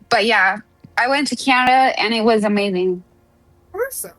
But yeah, I went to Canada and it was amazing. Awesome.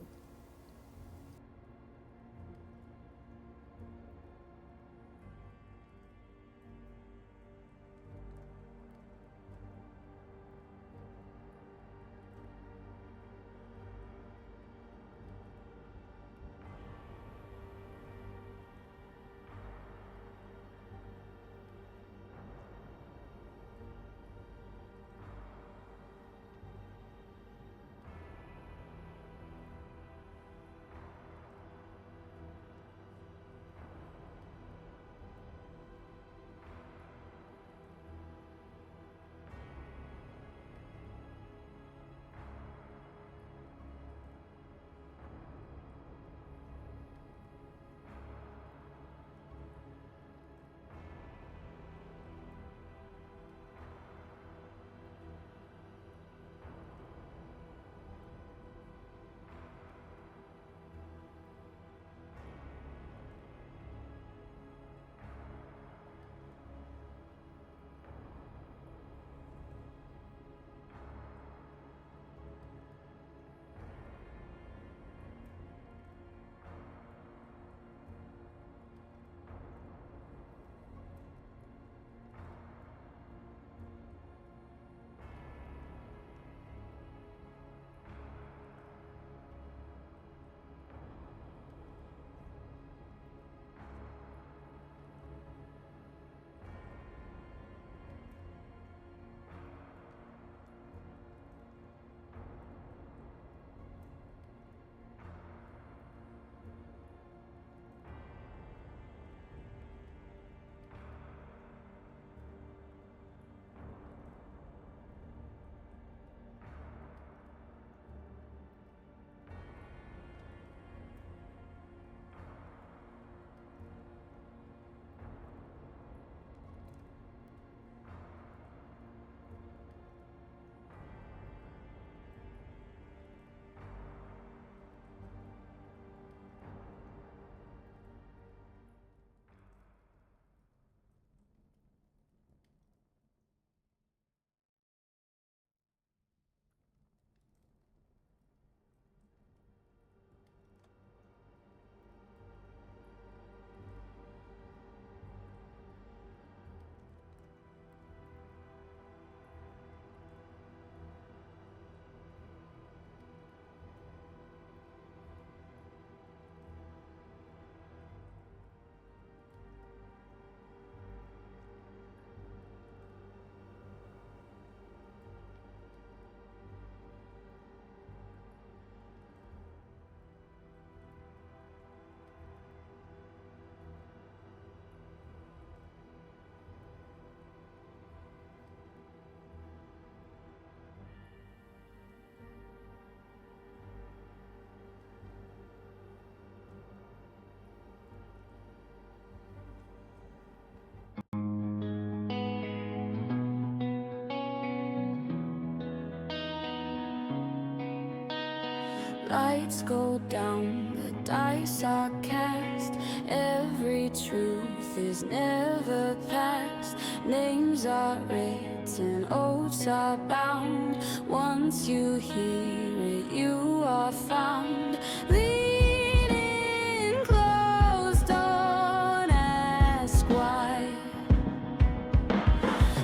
Lights go down, the dice are cast. Every truth is never past. Names are written, oaths are bound. Once you hear it, you are found. Lean in close, don't ask why.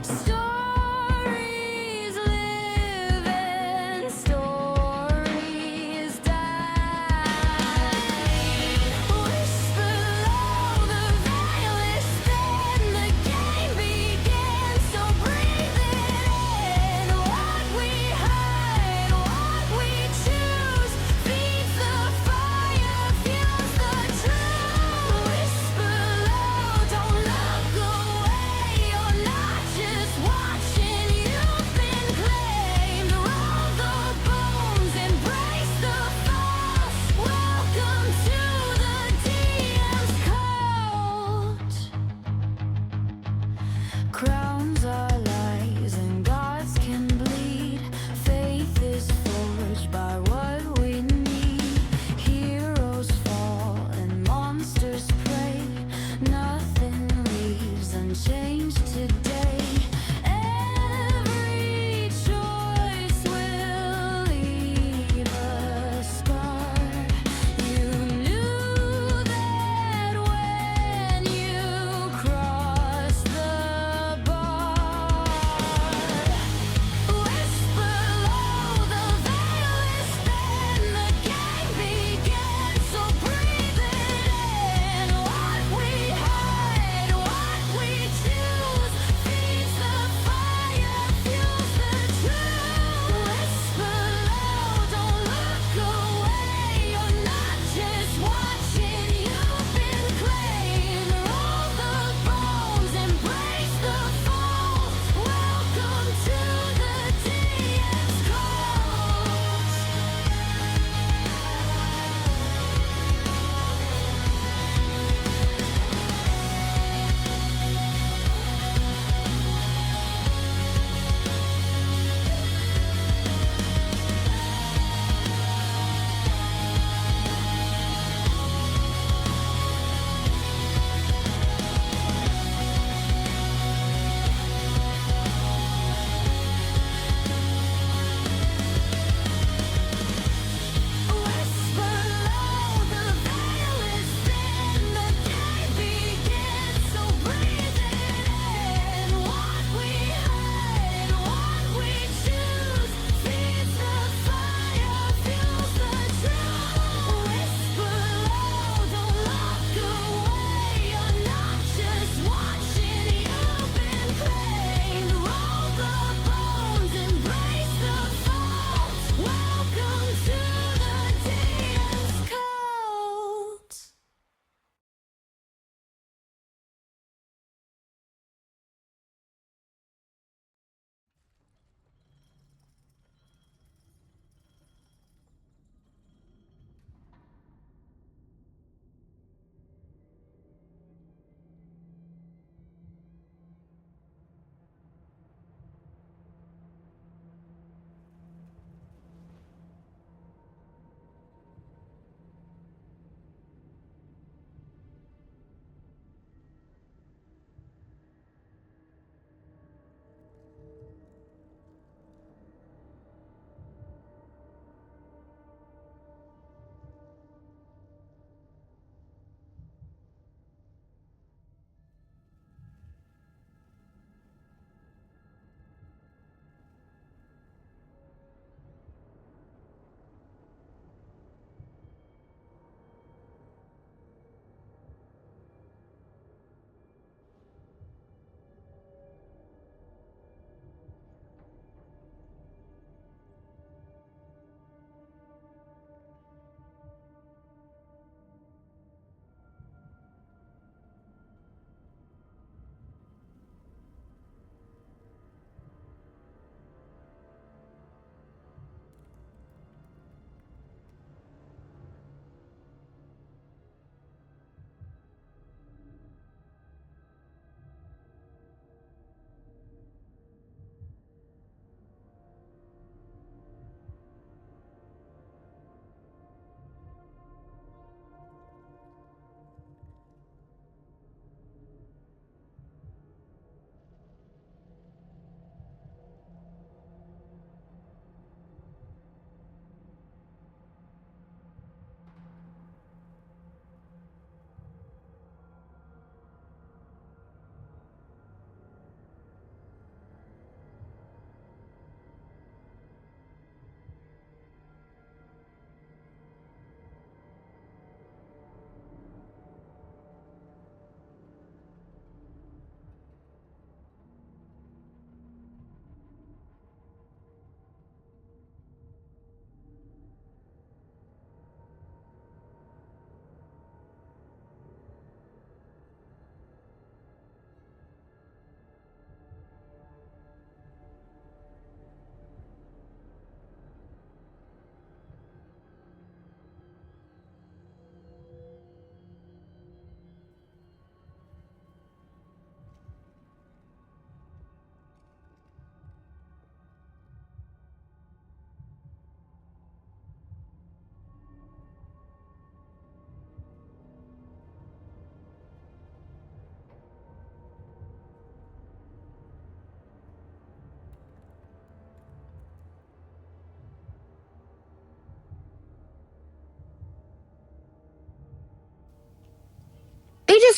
Stories live and stories die. Whisper low, the veil is thin. The game begins, so breathe it in. What we hide, what we choose, feeds the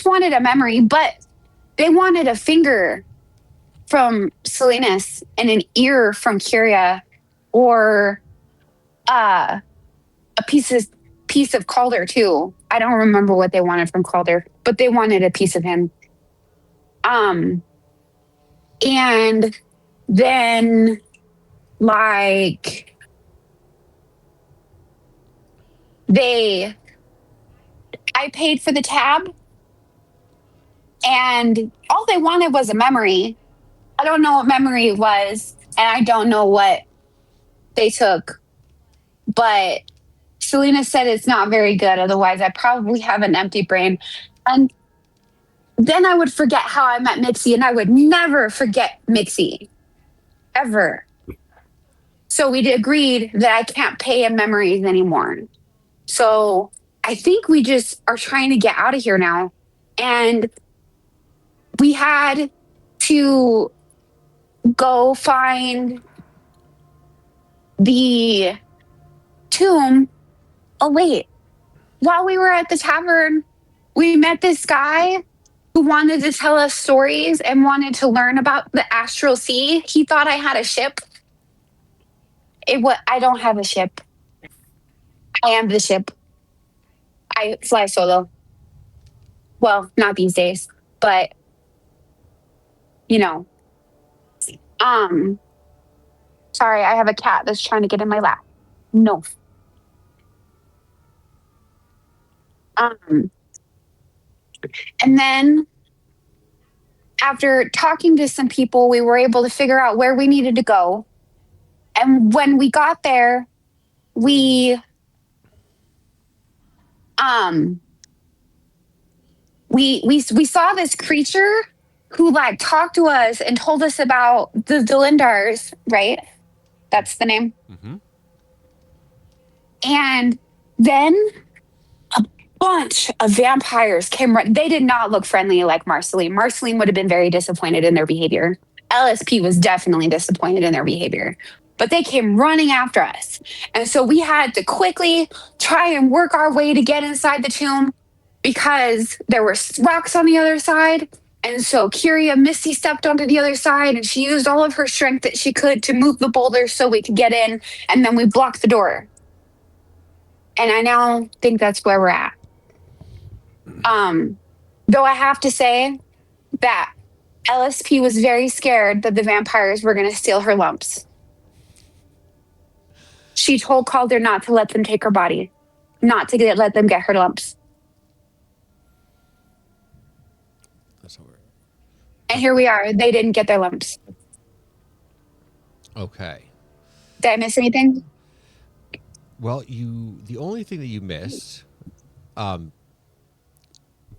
just wanted a memory, but they wanted a finger from Salinas and an ear from Kyria, or a piece of Calder too. I don't remember what they wanted from Calder, but they wanted a piece of him. And then like I paid for the tab, and all they wanted was a memory. I don't know what memory it was, and I don't know what they took, but Selena said it's not very good. Otherwise, I probably have an empty brain. And then I would forget how I met Mixie, and I would never forget Mixie, ever. So we agreed that I can't pay in memories anymore. So I think we just are trying to get out of here now. And we had to go find the tomb. Oh, wait. While we were at the tavern, we met this guy who wanted to tell us stories and wanted to learn about the astral sea. He thought I had a ship. I don't have a ship. I am the ship. I fly solo. Well, not these days, but you know. Um, Sorry, I have a cat that's trying to get in my lap. No. Um, and then after talking to some people, we were able to figure out where we needed to go. And when we got there, we um we saw this creature who like talked to us and told us about the dolindars, right? That's the name. Mm-hmm. And then a bunch of vampires came. They did not look friendly like Marceline. Marceline would have been very disappointed in their behavior. LSP was definitely disappointed in their behavior. But they came running after us. And so we had to quickly try and work our way to get inside the tomb because there were rocks on the other side. And so Kyria Misty stepped onto the other side and she used all of her strength that she could to move the boulders so we could get in. And then we blocked the door. And I now think that's where we're at. Though I have to say that LSP was very scared that the vampires were going to steal her lumps. She told Calder not to let them take her body, not to let them get her lumps. That's over. And here we are. They didn't get their lumps. Okay. Did I miss anything? Well, the only thing that you missed,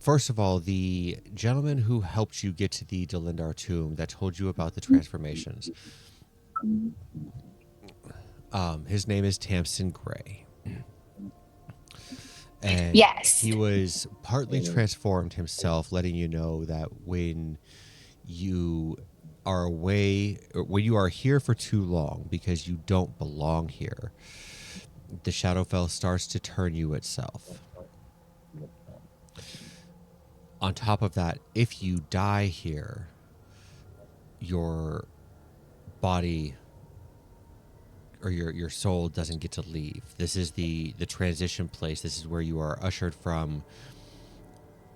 first of all, the gentleman who helped you get to the Dolindar tomb that told you about the transformations. His name is Tamsin Gray. And Yes. he was partly transformed himself, letting you know that when you are away, or when you are here for too long because you don't belong here, the Shadowfell starts to turn you itself. On top of that, if you die here, your body or your soul doesn't get to leave. This is the transition place. This is where you are ushered from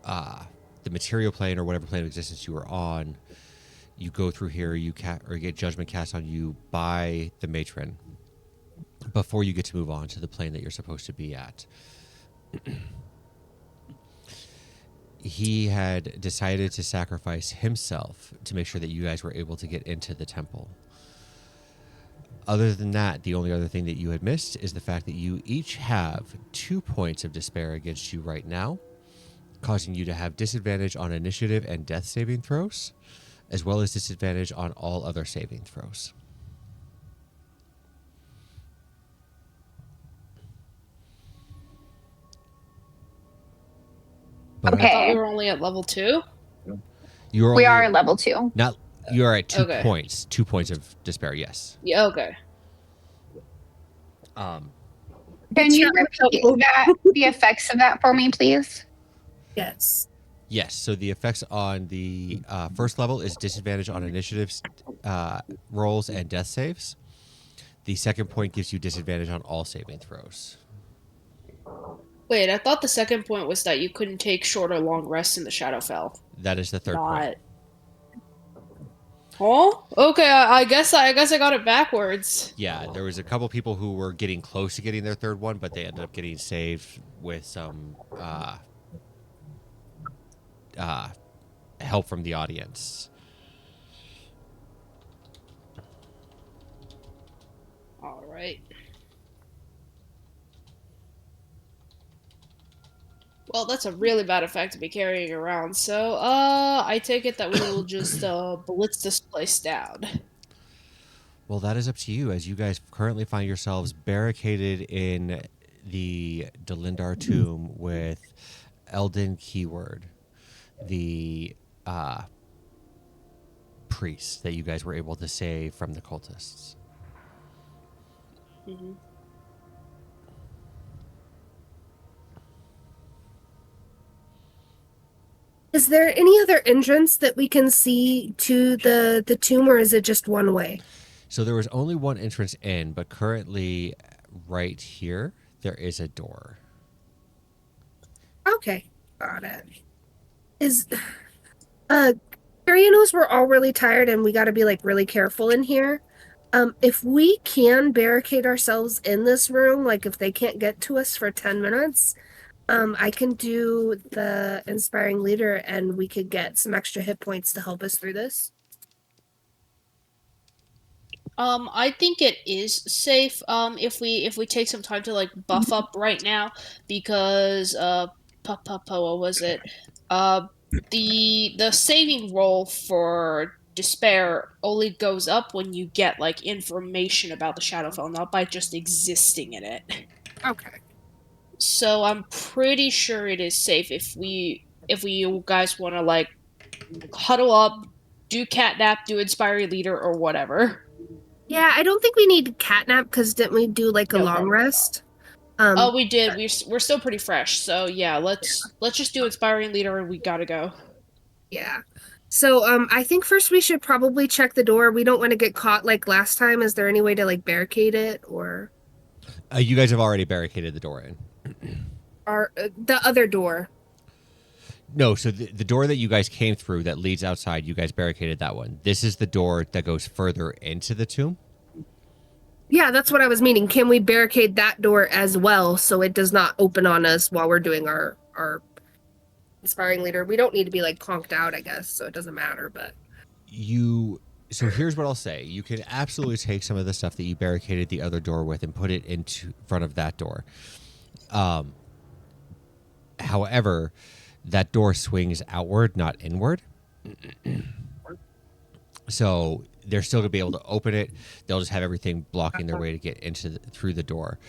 the material plane or whatever plane of existence you are on. You go through here, you get judgment cast on you by the matron before you get to move on to the plane that you're supposed to be at. He had decided to sacrifice himself to make sure that you guys were able to get into the temple. Other than that, the only other thing that you had missed is the fact that you each have 2 points of despair against you right now, causing you to have disadvantage on initiative and death saving throws, as well as disadvantage on all other saving throws. But Okay. I thought we were only at level 2. We are at level 2. Not. You are at 2 Okay. points. 2 points of despair. Yes. Yeah, okay. Can you repeat the effects of that for me, please? Yes. Yes. So the effects on the first level is disadvantage on initiatives rolls and death saves. The second point gives you disadvantage on all saving throws. Wait, I thought the second point was that you couldn't take short or long rests in the Shadowfell. That is the third point. Not. Oh, okay. I guess I got it backwards. Yeah, there was a couple people who were getting close to getting their third one, but they ended up getting saved with some help from the audience. All right. Well, that's a really bad effect to be carrying around. So, I take it that we will just blitz this place down. Well, that is up to you, as you guys currently find yourselves barricaded in the Dolindar tomb with Eldon Keyword, the priest that you guys were able to save from the cultists. Mhm. Is there any other entrance that we can see to the tomb, or is it just one way? So there was only one entrance in, but currently, right here, there is a door. Okay, got it. Is Carrie knows we're all really tired and we got to be like really careful in here. If we can barricade ourselves in this room, like if they can't get to us for 10 minutes, I can do the inspiring leader and we could get some extra hit points to help us through this. I think it is safe. If we take some time to like buff up right now, because what was it? The saving roll for despair only goes up when you get like information about the Shadowfell, not by just existing in it. Okay. So I'm pretty sure it is safe if you guys want to like huddle up, do catnap, do inspire leader or whatever. Yeah, I don't think we need catnap because didn't we do like a No, long probably rest? Oh, we did. We're still pretty fresh, so yeah. Let's just do inspiring leader, and we gotta go. Yeah. So I think first we should probably check the door. We don't want to get caught like last time. Is there any way to like barricade it or You guys have already barricaded the door in. the other door? No, so the door that you guys came through that leads outside, you guys barricaded that one. This is the door that goes further into the tomb. Yeah, that's what I was meaning. Can we barricade that door as well so it does not open on us while we're doing our inspiring leader? We don't need to be like conked out, I guess, so it doesn't matter, but So here's what I'll say. You can absolutely take some of the stuff that you barricaded the other door with and put it into front of that door. However, that door swings outward, not inward. So they're still going to be able to open it. They'll just have everything blocking their way to get through the door.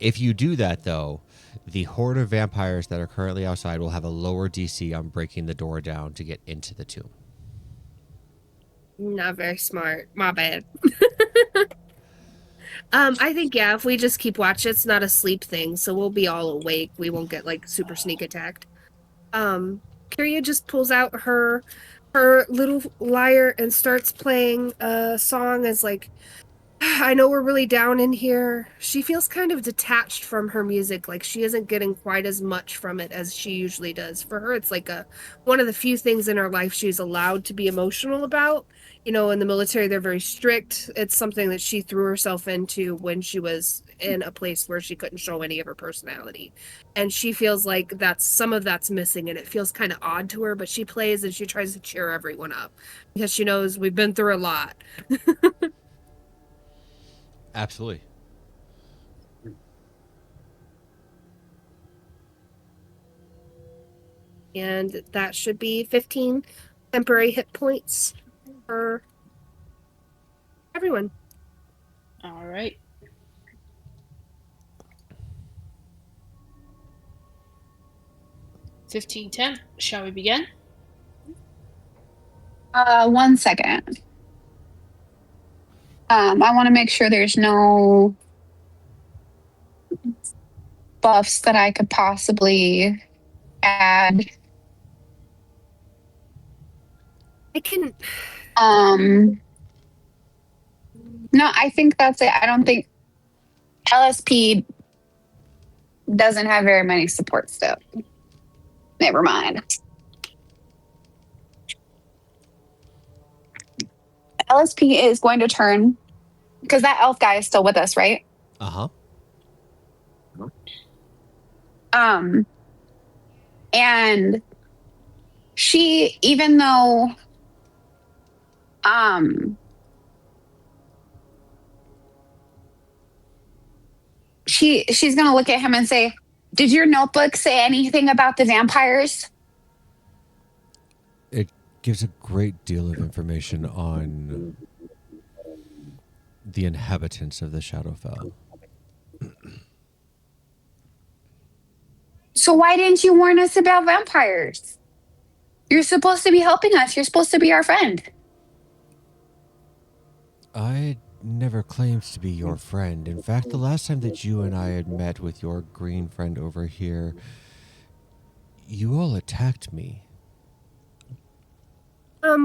If you do that, though, the horde of vampires that are currently outside will have a lower DC on breaking the door down to get into the tomb. not very smart. My bad. I think yeah, if we just keep watch, it's not a sleep thing, so we'll be all awake. We won't get like super sneak attacked. Kyria just pulls out her little lyre and starts playing a song as like I know we're really down in here. She feels kind of detached from her music, like she isn't getting quite as much from it as she usually does. For her, it's like one of the few things in her life she's allowed to be emotional about. You know, in the military, they're very strict. It's something that she threw herself into when she was in a place where she couldn't show any of her personality. And she feels like some of that's missing, and it feels kind of odd to her, but she plays and she tries to cheer everyone up because she knows we've been through a lot. Absolutely. And that should be 15 temporary hit points for everyone. All right. $15:10. Shall we begin? 1 second. I want to make sure there's no buffs that I could possibly add. I can. No, I think that's it. I don't think LSP doesn't have very many support staff. Never mind. LSP is going to turn because that elf guy is still with us, right? Uh-huh. And she, even though she's gonna look at him and say, "Did your notebook say anything about the vampires?" It gives a great deal of information on the inhabitants of the Shadowfell. So why didn't you warn us about vampires? You're supposed to be helping us. You're supposed to be our friend. I never claimed to be your friend. In fact, the last time that you and I had met with your green friend over here, you all attacked me.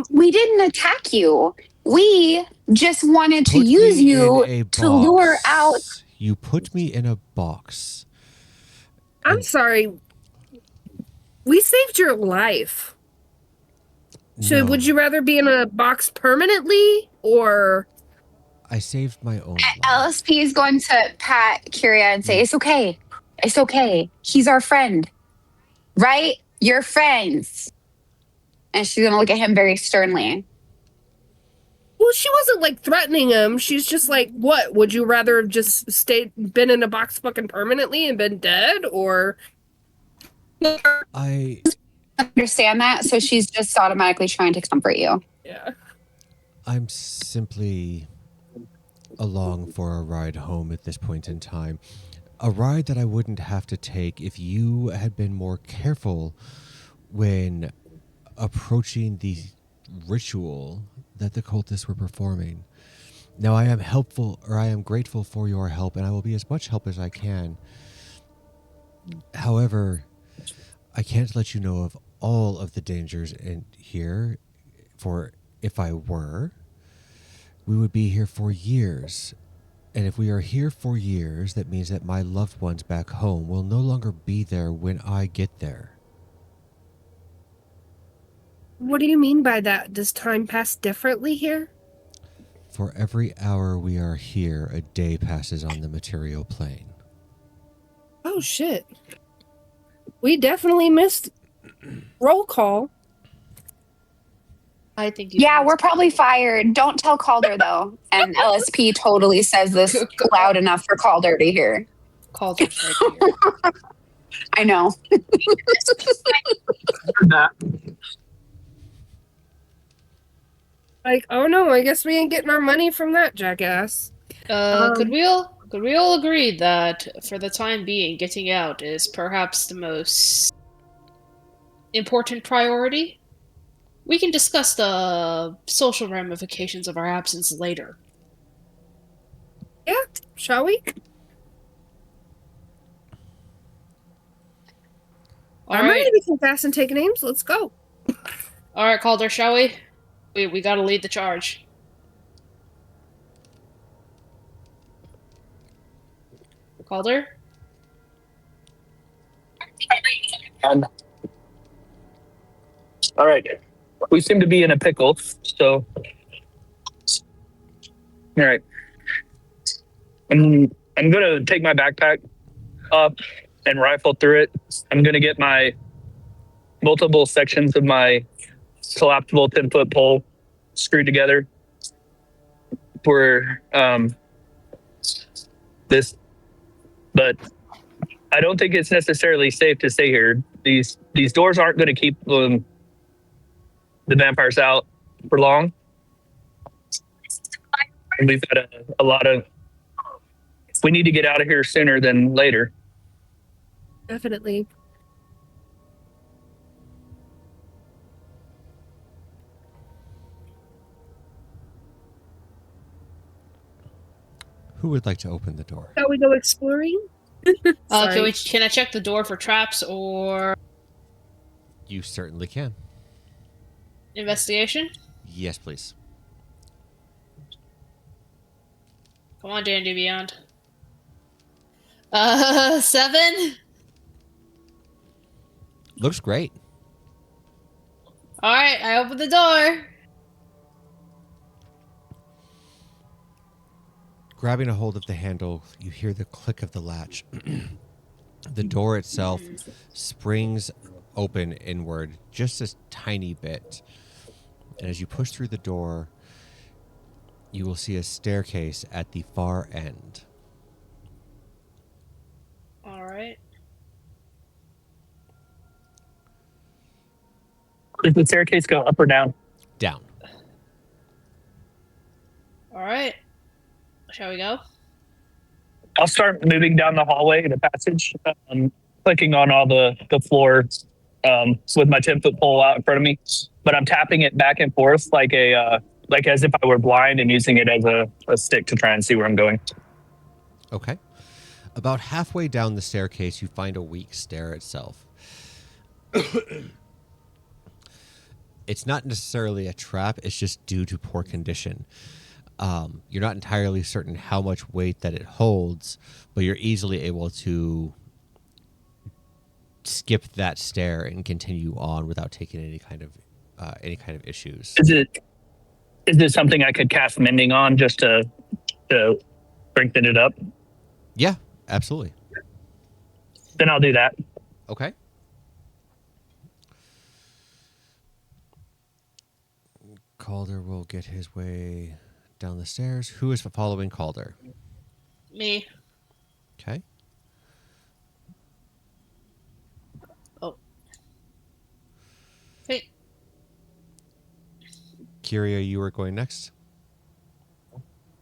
We didn't attack you. We just wanted to Put use me you in a to lure out. box. You put me in a box. I'm sorry. We saved your life. So No, would you rather be in a box permanently or I saved my own life. LSP is going to pat Kyria and say, "It's okay. It's okay. He's our friend. Right? You're friends." And she's going to look at him very sternly. well, she wasn't like threatening him. She's just like, what? Would you rather have just been in a box fucking permanently and been dead? Or I Understand that? So she's just automatically trying to comfort you. yeah. I'm simply along for a ride home at this point in time. A ride that I wouldn't have to take if you had been more careful when approaching the ritual that the cultists were performing. Now I am grateful for your help, and I will be as much help as I can. However, I can't let you know of all of the dangers in here, for if I were, we would be here for years. And if we are here for years, that means that my loved ones back home will no longer be there when I get there. What do you mean by that? Does time pass differently here? For every hour we are here, a day passes on the material plane. Oh shit. We definitely missed roll call. I think you. Yeah, we're probably fired. Don't tell Calder, though. And LSP totally says this loud enough for Calder to hear. Calder's right here. I know. That. Like, oh no, I guess we ain't getting our money from that jackass. Could we all agree that for the time being, getting out is perhaps the most important priority? We can discuss the social ramifications of our absence later. Yeah, shall we? All I'm right, ready to be fast and take names. Let's go. all right, Calder, shall we? We gotta lead the charge. Calder? And all right, we seem to be in a pickle. So, all right, I'm gonna take my backpack up and rifle through it. I'm gonna get my multiple sections of my collapsible 10-foot pole screwed together for this, but I don't think it's necessarily safe to stay here. These doors aren't going to keep the vampires out for long. And we've got a lot of. We need to get out of here sooner than later. Definitely. Who would like to open the door? Shall we go exploring? Sorry. Can I check the door for traps or You certainly can. investigation? Yes, please. Come on, D&D Beyond. 7. Looks great. All right, I open the door. Grabbing a hold of the handle, you hear the click of the latch. The door itself springs open inward just a tiny bit. And as you push through the door, you will see a staircase at the far end. All right. Does the staircase go up or down? Down. All right. Shall we go? I'll start moving down the hallway, the passage, clicking on all the floor with my 10-foot pole out in front of me. But I'm tapping it back and forth like like as if I were blind and using it as a stick to try and see where I'm going. Okay. About halfway down the staircase, you find a weak stair itself. It's not necessarily a trap, it's just due to poor condition. You're not entirely certain how much weight that it holds, but you're easily able to skip that stair and continue on without taking any kind of issues. Is it something I could cast mending on just to strengthen it up? Yeah, absolutely. Then I'll do that. Okay. Calder will get his way down the stairs. Who is following Calder? Me. Okay. Oh. Hey. Kyria, you are going next.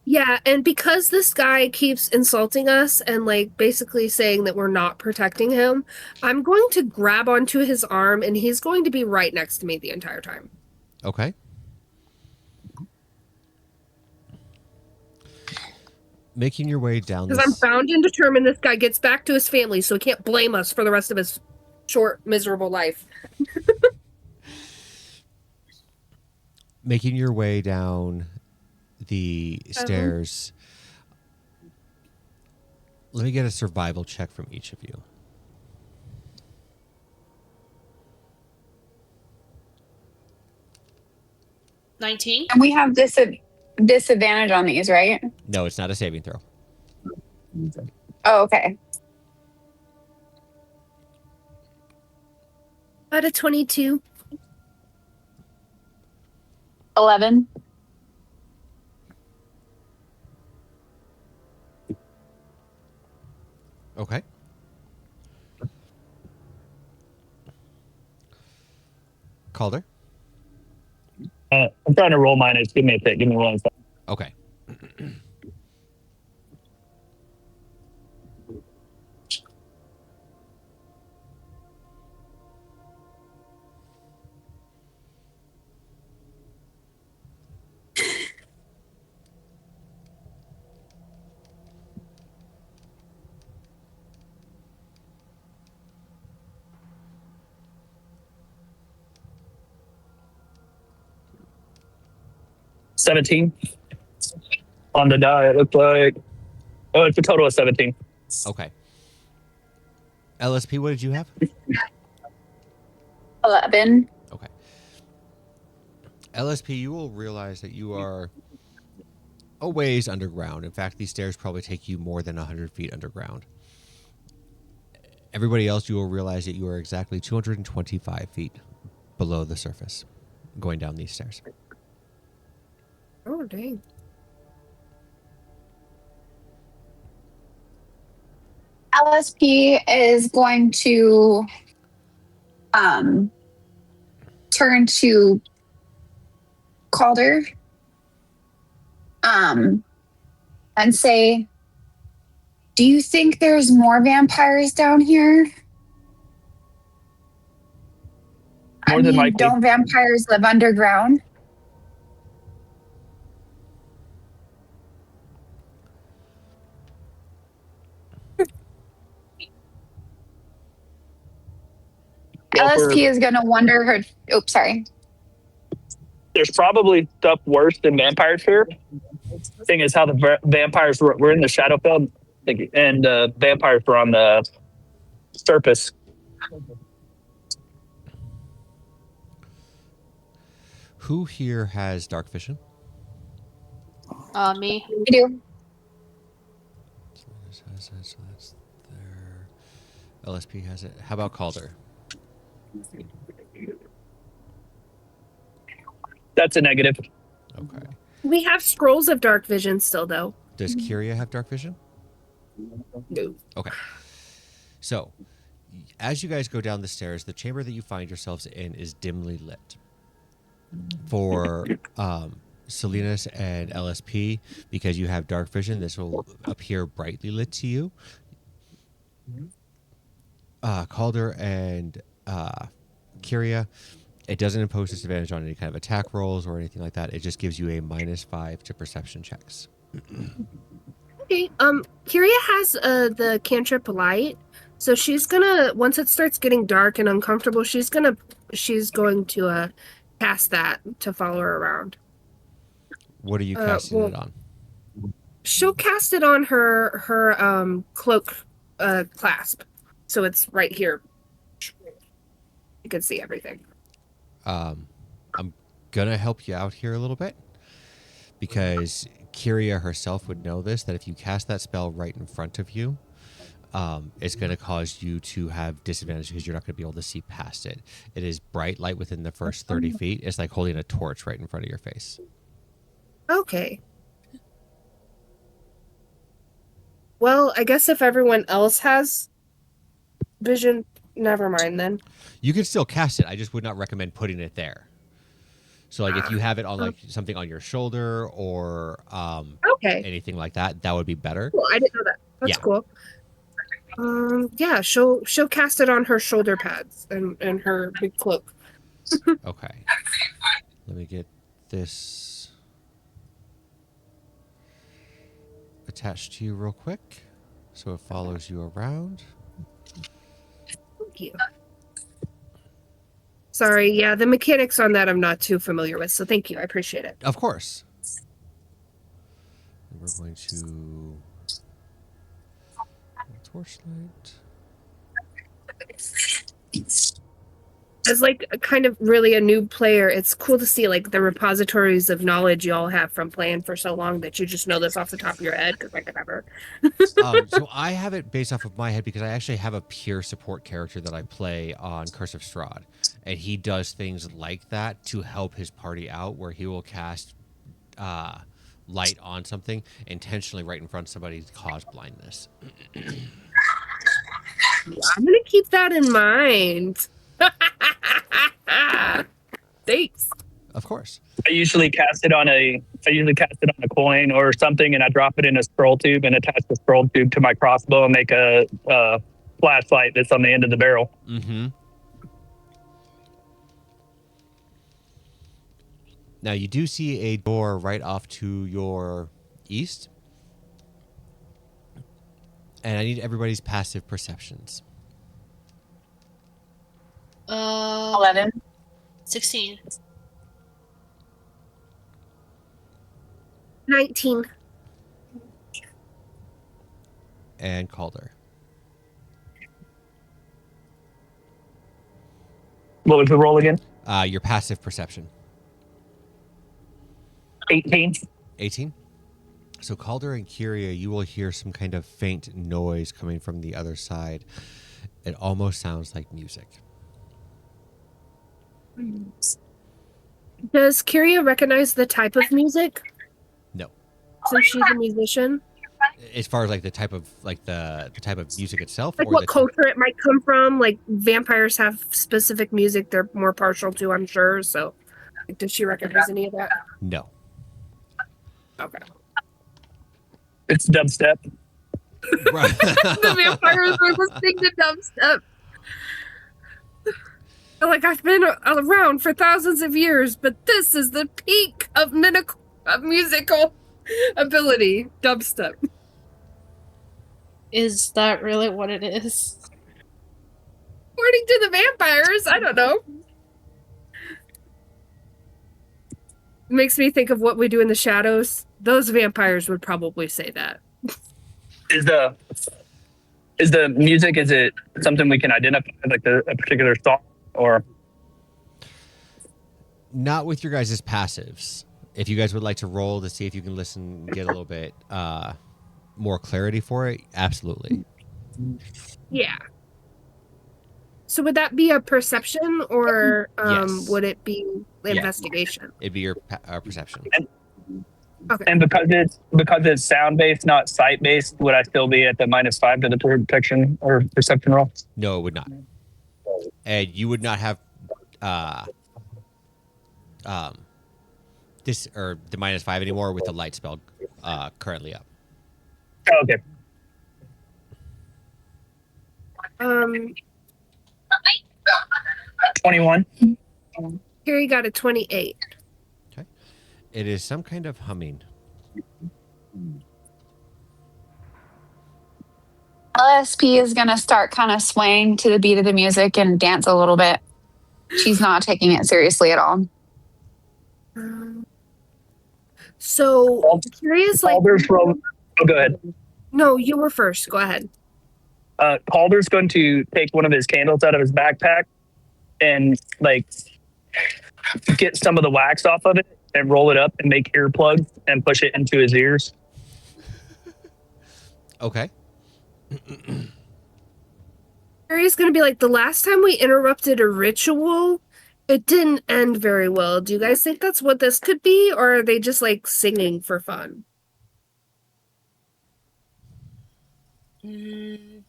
Yeah, and because this guy keeps insulting us and like basically saying that we're not protecting him, I'm going to grab onto his arm and he's going to be right next to me the entire time. Okay. Making your way down Because I'm bound and determined this guy gets back to his family, so he can't blame us for the rest of his short, miserable life. Making your way down the stairs. Let me get a survival check from each of you. $19. And we have disadvantage on these, right? No, it's not a saving throw. Oh, okay. Out of 22. 11. Okay. Calder. I'm trying to roll mine. Give me a pick. Give me 1 second. Okay. $17 on the die. It looks like. Oh, it's a total of 17. Okay. LSP, what did you have? 11. Okay. LSP, you will realize that you are a ways underground. In fact, these stairs probably take you more than 100 feet underground. Everybody else, you will realize that you are exactly 225 feet below the surface going down these stairs. Oh, dang. LSP is going to turn to Calder and say, do you think there's more vampires down here? More than likely. Don't vampires live underground? Well, LSP is going to wonder her. Oops, sorry. there's probably stuff worse than vampires here. Thing is how the vampires were in the Shadowfell, thank you, and vampires were on the surface. Who here has dark vision? Me. I do. So that's there. LSP has it. How about Calder? That's a negative. Okay. We have scrolls of dark vision still, though. Does Kyria have dark vision? No. Okay. So, as you guys go down the stairs, the chamber that you find yourselves in is dimly lit. For Salinas and LSP, because you have dark vision, this will appear brightly lit to you. Calder and Kyria, it doesn't impose disadvantage on any kind of attack rolls or anything like that. It just gives you a -5 to perception checks. Okay. Kyria has the cantrip light, so she's gonna once it starts getting dark and uncomfortable, she's going to cast that to follow her around. What are you casting it on? She'll cast it on her cloak clasp, so it's right here. You can see everything. I'm gonna help you out here a little bit, because Kyria herself would know this, that if you cast that spell right in front of you, it's going to cause you to have disadvantage because you're not going to be able to see past it. It is bright light within the first 30 feet. It's like holding a torch right in front of your face. Okay. Well, I guess if everyone else has vision, never mind then. You can still cast it. I just would not recommend putting it there. So, like, if you have it on like something on your shoulder or Okay. anything like that, that would be better. Cool. I didn't know that. That's Yeah. cool. Yeah, she'll cast it on her shoulder pads and her big cloak. Okay. Let me get this attached to you real quick so it follows you around. Thank you. Sorry, yeah, the mechanics on that I'm not too familiar with, so thank you. I appreciate it. Of course. And we're going to torchlight. As like a kind of really a new player, it's cool to see like the repositories of knowledge you all have from playing for so long that you just know this off the top of your head, because I could never. So I have it based off of my head because I actually have a peer support character that I play on Curse of Strahd, and he does things like that to help his party out, where he will cast light on something intentionally right in front of somebody to cause blindness. I'm gonna keep that in mind. Thanks. Of course. I usually cast it on a coin or something, and I drop it in a scroll tube and attach the scroll tube to my crossbow and make a flashlight that's on the end of the barrel. Mm-hmm. Now you do see a door right off to your east, and I need everybody's passive perceptions. 11. 16. 19. And Calder. What was the roll again? Your passive perception. 18. 18. So Calder and Kyria, you will hear some kind of faint noise coming from the other side. It almost sounds like music. Does Kyria recognize the type of music? No. Since she's a musician? As far as like the type of the type of music itself, Like or what the culture it might come from? Like vampires have specific music they're more partial to, I'm sure. So like, does she recognize any of that? No. Okay. It's dubstep. Right. The vampires are listening to dubstep. Like, I've been around for thousands of years, but this is the peak of musical ability. Dubstep. Is that really what it is? According to the vampires, I don't know. makes me think of What We Do in the Shadows. Those vampires would probably say that. Is the music, is it something we can identify, like a particular song, or? Not with your guys' passives. If you guys would like to roll to see if you can listen, get a little bit more clarity for it, absolutely. Yeah. So would that be a perception or Yes. would it be Yeah. investigation? It'd be your perception. Okay. And because it's sound based, not sight based, would I still be at the -5 to the protection or perception roll? No, it would not. And you would not have this or the -5 anymore with the light spell currently up. Oh, okay. 21. Harry got a 28. Okay. It is some kind of humming. LSP is gonna start kind of swaying to the beat of the music and dance a little bit. She's not taking it seriously at all. So curious, like, Calder's from. Oh, go ahead. no, you were first. Go ahead. Calder's going to take one of his candles out of his backpack and like get some of the wax off of it and roll it up and make earplugs and push it into his ears. Okay. Harry's gonna be like, the last time we interrupted a ritual, it didn't end very well. Do you guys think that's what this could be, or are they just like singing for fun?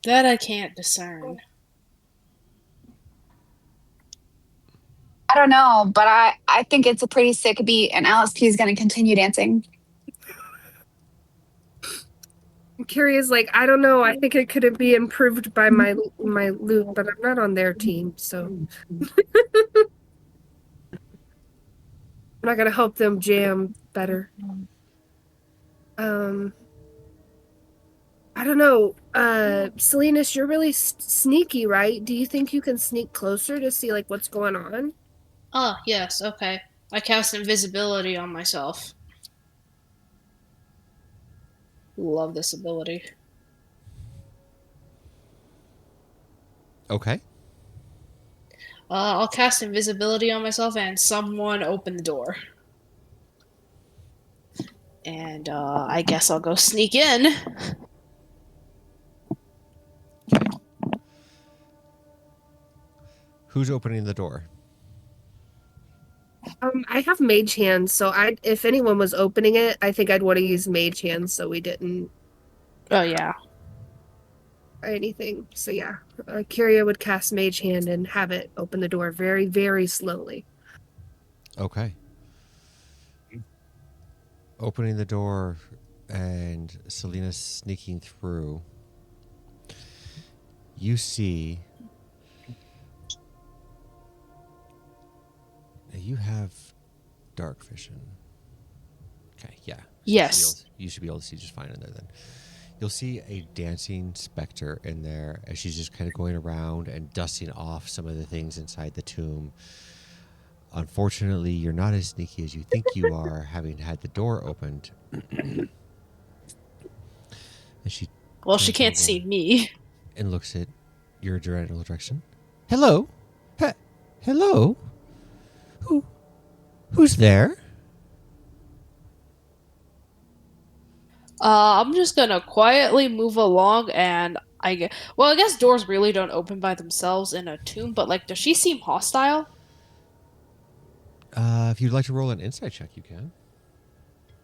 That I can't discern. I don't know, but I think it's a pretty sick beat, and LSP is going to continue dancing. Curious, like, I don't know. I think it could be improved by my loot, but I'm not on their team, so I'm not gonna help them jam better. I don't know. Salinas, you're really sneaky, right? Do you think you can sneak closer to see like what's going on? Ah, yes, okay. I cast invisibility on myself. Love this ability. Okay. I'll cast invisibility on myself and someone open the door. And I guess I'll go sneak in. Who's opening the door? I have mage hands, so if anyone was opening it, I think I'd want to use mage hands so we didn't Oh, yeah. try anything. So yeah, Kyria would cast mage hand and have it open the door very, very slowly. Okay. Opening the door and Selena sneaking through. You see. You have dark vision. Okay, yeah. Yes. You should be able to see just fine in there then. You'll see a dancing specter in there as she's just kind of going around and dusting off some of the things inside the tomb. Unfortunately, you're not as sneaky as you think you are, having had the door opened. And she Well, she turns can't over see me. and looks at your general direction. Hello? Hello? Who's there? I'm just gonna quietly move along, and I guess doors really don't open by themselves in a tomb. But like, does she seem hostile? If you'd like to roll an insight check, you can.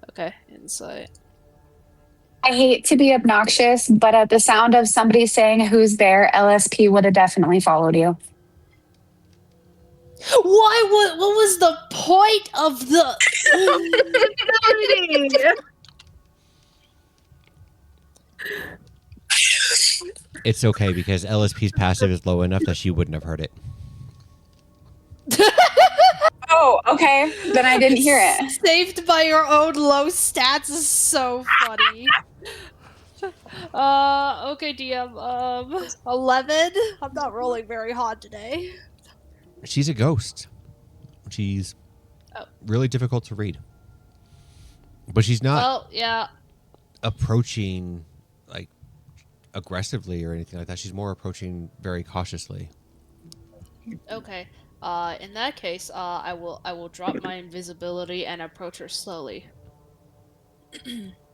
Okay, insight. I hate to be obnoxious, but at the sound of somebody saying who's there, LSP would have definitely followed you. Why? What was the point of the? It's okay because LSP's passive is low enough that she wouldn't have heard it. Oh, okay. Then I didn't hear it. Saved by your own low stats is so funny. Okay, DM. 11. I'm not rolling very hot today. She's a ghost. She's Oh. really difficult to read. But she's not Well, yeah. approaching like aggressively or anything like that. She's more approaching very cautiously. Okay. In that case, I will drop my invisibility and approach her slowly.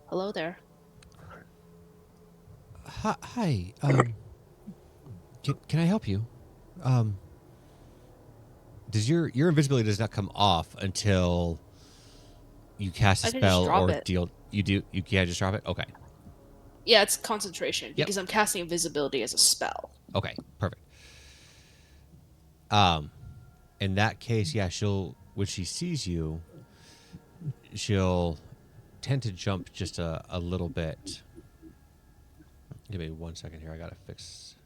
Hello there. Hi. Can I help you? Does your invisibility does not come off until you cast a I can just spell drop or it. deal. You can't just drop it. Okay. Yeah, it's concentration Yep. because I'm casting invisibility as a spell. Okay. Perfect. In that case, yeah, she'll when she sees you, she'll tend to jump just a little bit. Give me 1 second here. I gotta fix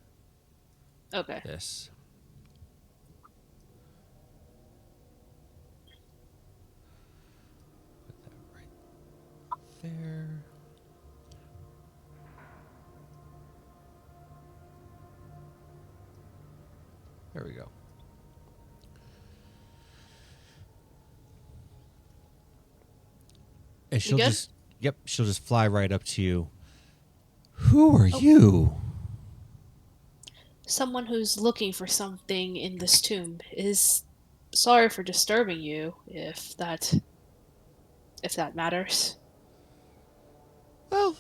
Okay. this. Put that right there. There we go. And she'll good? just she'll just fly right up to you. Who are you? Someone who's looking for something in this tomb is sorry for disturbing you, if that matters. Well,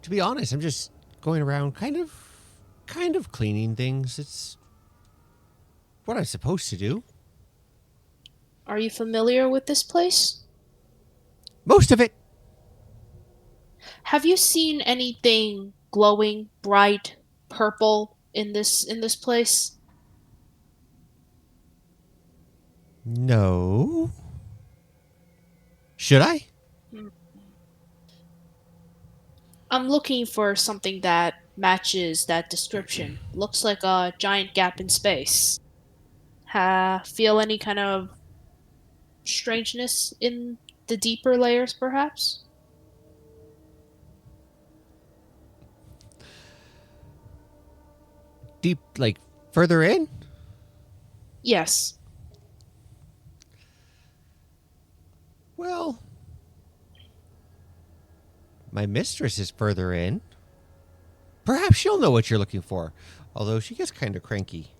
to be honest, I'm just going around kind of cleaning things. It's what I'm supposed to do. Are you familiar with this place? Most of it. Have you seen anything glowing, bright, purple in this place? No. Should I? I'm looking for something that matches that description. Looks like a giant gap in space. Feel any kind of strangeness in the deeper layers, perhaps? Deep, like further in? Yes. Well, my mistress is further in. Perhaps she'll know what you're looking for. Although she gets kind of cranky.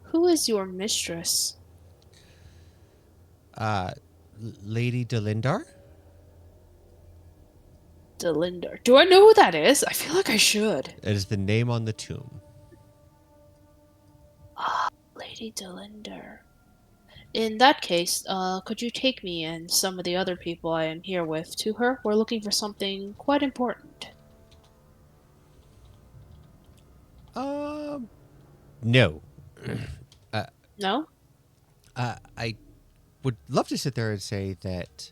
Who is your mistress? Lady Dolindar? Dolindar. Do I know who that is? I feel like I should. That is the name on the tomb. Lady Dolindar. In that case, could you take me and some of the other people I am here with to her? We're looking for something quite important. No. No? I would love to sit there and say that.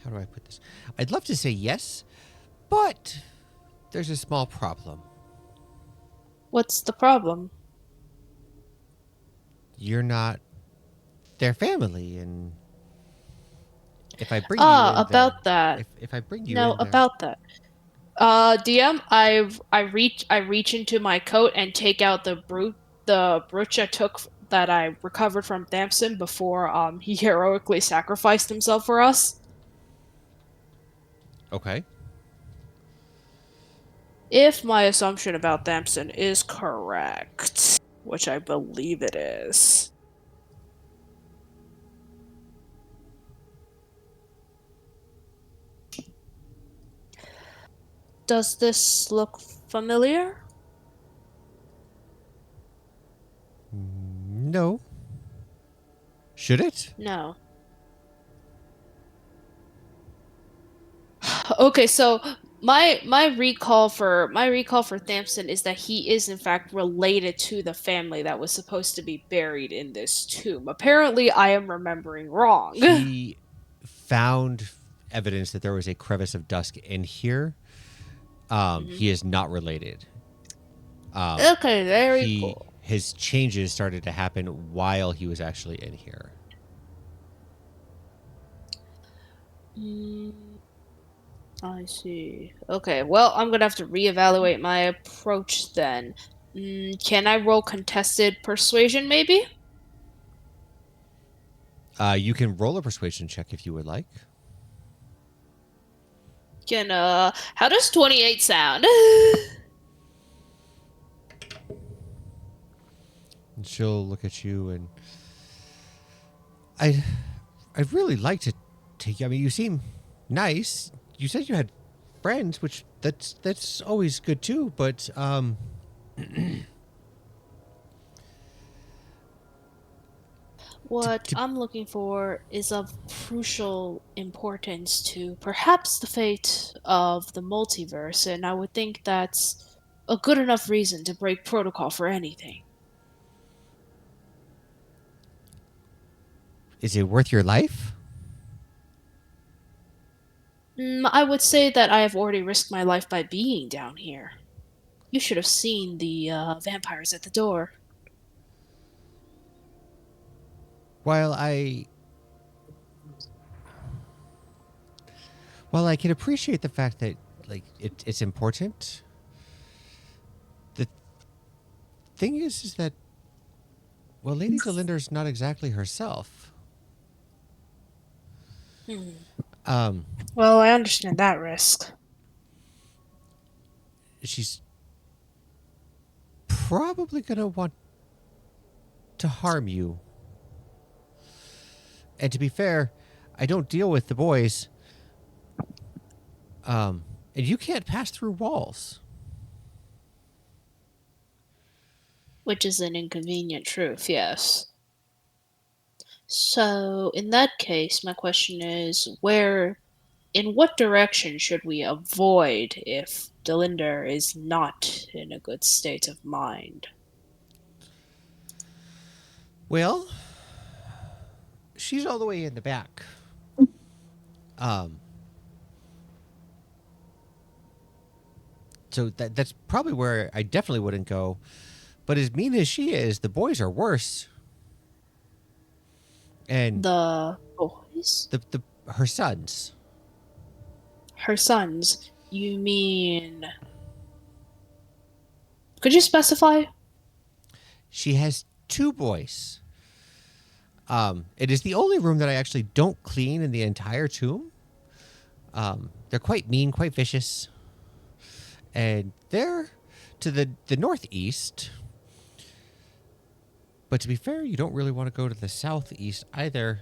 How do I put this? I'd love to say yes, but there's a small problem. What's the problem? You're not their family, and if I bring you in About there, that. if I bring you No, in there, about that. DM, I reach into my coat and take out the brooch I took that I recovered from Thamson before he heroically sacrificed himself for us. okay. If my assumption about Thamson is correct, which I believe it is. Does this look familiar? No. Should it? No. Okay, so my recall for Thamson is that he is in fact related to the family that was supposed to be buried in this tomb. Apparently, I am remembering wrong. He found evidence that there was a crevice of dusk in here. He is not related. Okay, very cool. His changes started to happen while he was actually in here. I see. Okay, well, I'm gonna have to reevaluate my approach then. Can I roll contested persuasion, maybe? You can roll a persuasion check if you would like. How does 28 sound? And she'll look at you and I'd really like to take you. I mean, you seem nice. You said you had friends, which that's always good too, but What to- I'm looking for is of crucial importance to perhaps the fate of the multiverse, and I would think that's a good enough reason to break protocol for anything. is it worth your life? I would say that I have already risked my life by being down here. You should have seen the vampires at the door. While I can appreciate the fact that like it's important, the thing is that well, Lady Dolindar's not exactly herself. Um, Well, I understand that risk. she's probably gonna want to harm you. And to be fair, I don't deal with the boys. And you can't pass through walls. Which is an inconvenient truth, yes. So, in that case, my question is in what direction should we avoid if Delinder is not in a good state of mind? Well, she's all the way in the back. Um, so that's probably where I definitely wouldn't go. But as mean as she is, the boys are worse. And The boys? the her sons. Her sons? You mean. Could you specify? She has two boys. It is the only room that I actually don't clean in the entire tomb. They're quite mean, quite vicious. And they're to the northeast. But to be fair, you don't really want to go to the southeast either.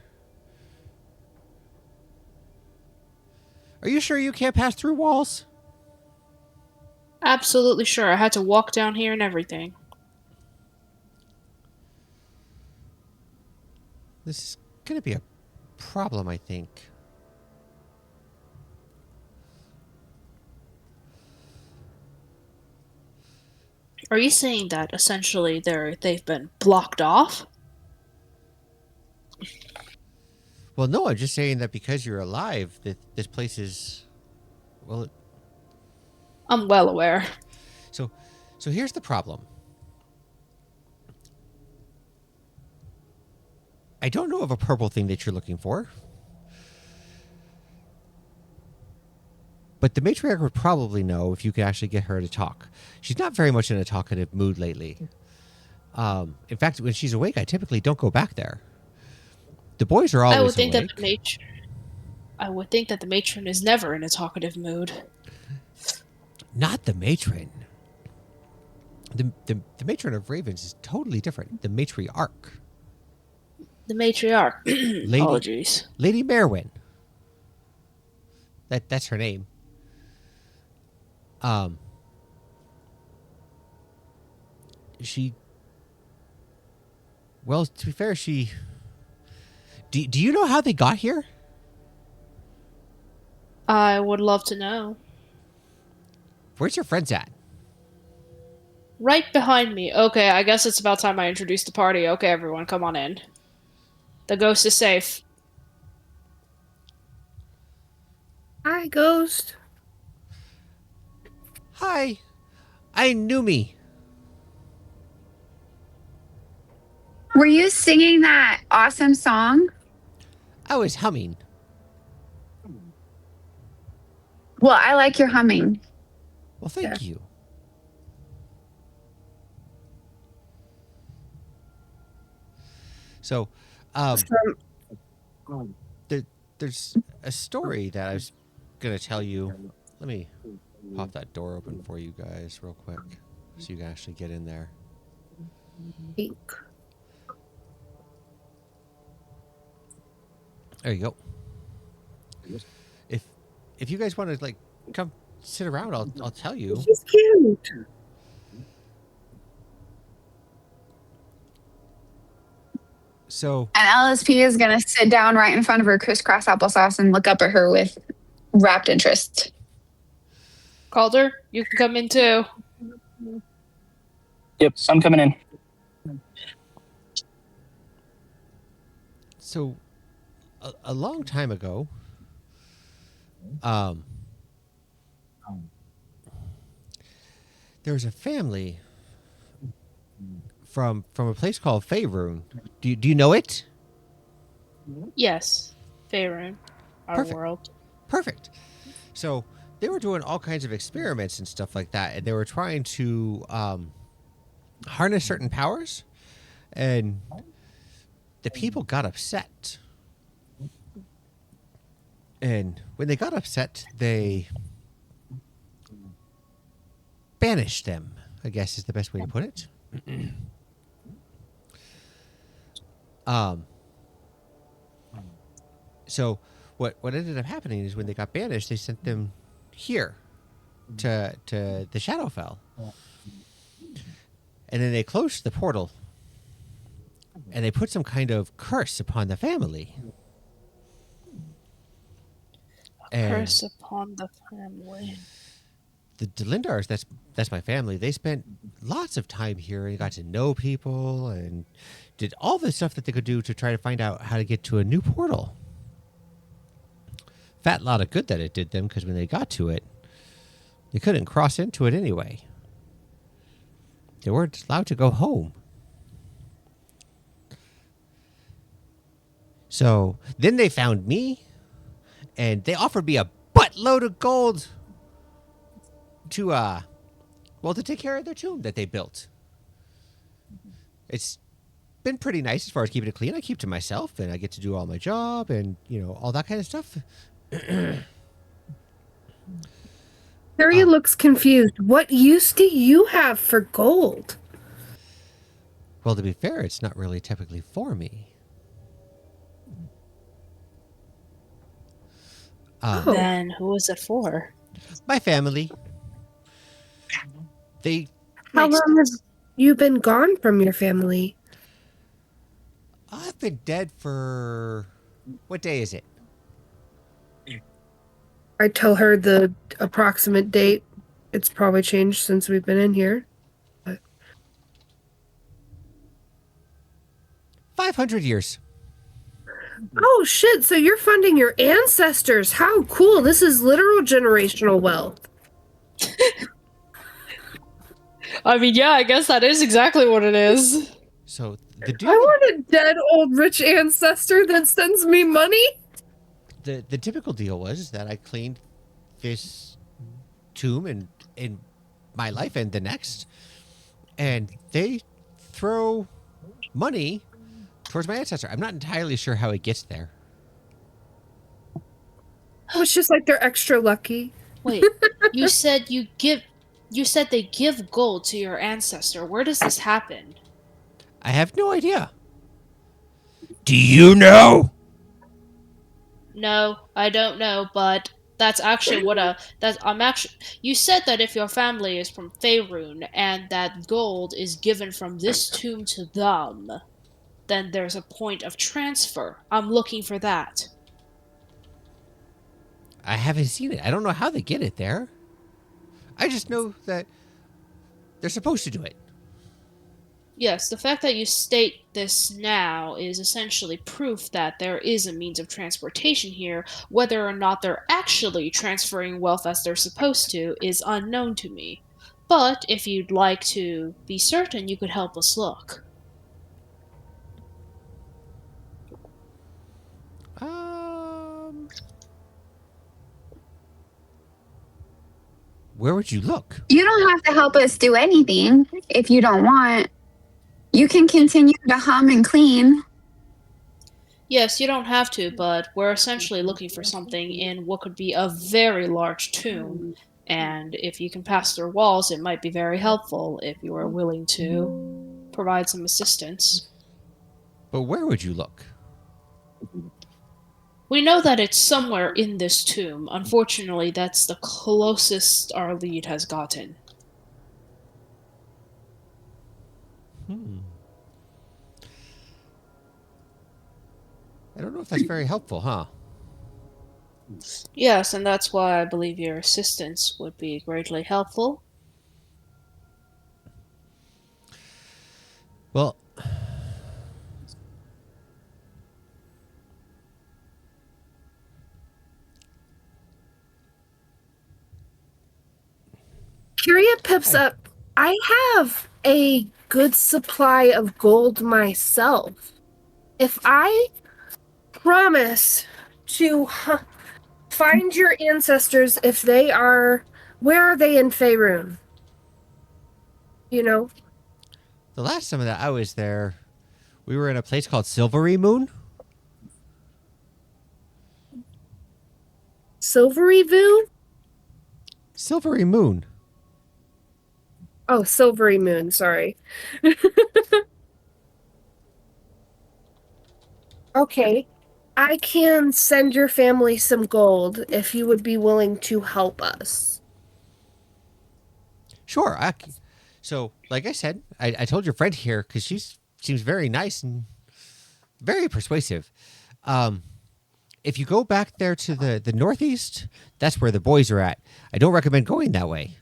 Are you sure you can't pass through walls? Absolutely sure. I had to walk down here and everything. This is going to be a problem, I think. Are you saying that essentially they've been blocked off? Well, no, I'm just saying that because you're alive, that this place is, well, I'm well aware. so here's the problem. I don't know of a purple thing that you're looking for. But the matriarch would probably know if you could actually get her to talk. She's not very much in a talkative mood lately. In fact, when she's awake, I typically don't go back there. The boys are always I would think awake. I would think that the matron is never in a talkative mood. Not the matron. The matron of Ravens is totally different. The matriarch. The matriarch. Apologies. Lady Merwin. That's her name. She. Well, to be fair, she. Do you know how they got here? I would love to know. Where's your friends at? Right behind me. Okay, I guess it's about time I introduced the party. Okay, everyone, come on in. The ghost is safe. Hi, Ghost. Hi, I knew me. Were you singing that awesome song? I was humming. Well, I like your humming. Well, thank you. So, From there's a story that I was gonna tell you. Let me pop that door open for you guys real quick, so you can actually get in there. Pink. There you go. If you guys want to like come sit around, I'll tell you. She's cute. So And LSP is going to sit down right in front of her crisscross applesauce and look up at her with rapt interest. Calder, you can come in too. Yep, I'm coming in. so a long time ago, there was a family from a place called Faerun. Do you know it? Yes, Faerun, our Perfect. world. Perfect. So they were doing all kinds of experiments and stuff like that, and they were trying to harness certain powers, and the people got upset. And when they got upset, they banished them, I guess is the best way to put it. So what ended up happening is when they got banished, they sent them here to the Shadowfell. And then they closed the portal and they put some kind of curse upon the family. And Curse upon the family. the Dolindars, that's my family. They spent lots of time here and got to know people and did all the stuff that they could do to try to find out how to get to a new portal. Fat lot of good that it did them, because when they got to it, they couldn't cross into it anyway. They weren't allowed to go home. So then they found me, and they offered me a buttload of gold to to take care of their tomb that they built. It's been pretty nice as far as keeping it clean. I keep to myself, and I get to do all my job, and all that kind of stuff. Harry looks confused. What use do you have for gold? Well, to be fair, it's not really typically for me. Oh. Then who is it for? My family. They How Makes long have you been gone from your family? I've been dead for what day is it? I tell her the approximate date. It's probably changed since we've been in here. 500 years. Oh shit, so you're funding your ancestors. How cool. This is literal generational wealth. I mean, yeah, I guess that is exactly what it is. So the I deal, want a dead old rich ancestor that sends me money. the typical deal was that I cleaned this tomb in my life and the next, and they throw money towards my ancestor. I'm not entirely sure how it gets there. Oh, it's just like they're extra lucky. Wait, you said they give gold to your ancestor. Where does this happen? I have no idea. Do you know? No, I don't know, but that's actually you said that if your family is from Faerun and that gold is given from this tomb to them, then there's a point of transfer. I'm looking for that. I haven't seen it. I don't know how they get it there. I just know that they're supposed to do it. Yes, the fact that you state this now is essentially proof that there is a means of transportation here. Whether or not they're actually transferring wealth as they're supposed to is unknown to me. But if you'd like to be certain, you could help us look. Where would you look? You don't have to help us do anything if you don't want. You can continue to hum and clean. Yes, you don't have to, but we're essentially looking for something in what could be a very large tomb. And if you can pass through walls, it might be very helpful if you are willing to provide some assistance. But where would you look? We know that it's somewhere in this tomb. Unfortunately, that's the closest our lead has gotten. I don't know if that's very helpful, huh? Yes, and that's why I believe your assistance would be greatly helpful. Well, Curia pips up. I have a good supply of gold myself. If I promise to find your ancestors, if they are, where are they in Faerun? You know, the last time that I was there, we were in a place called Silvery Moon. Silvery Vu? Silvery Moon. Oh, Silvery Moon, sorry. Okay. I can send your family some gold if you would be willing to help us. Sure. So, like I said, I told your friend here because she seems very nice and very persuasive. If you go back there to the northeast, that's where the boys are at. I don't recommend going that way.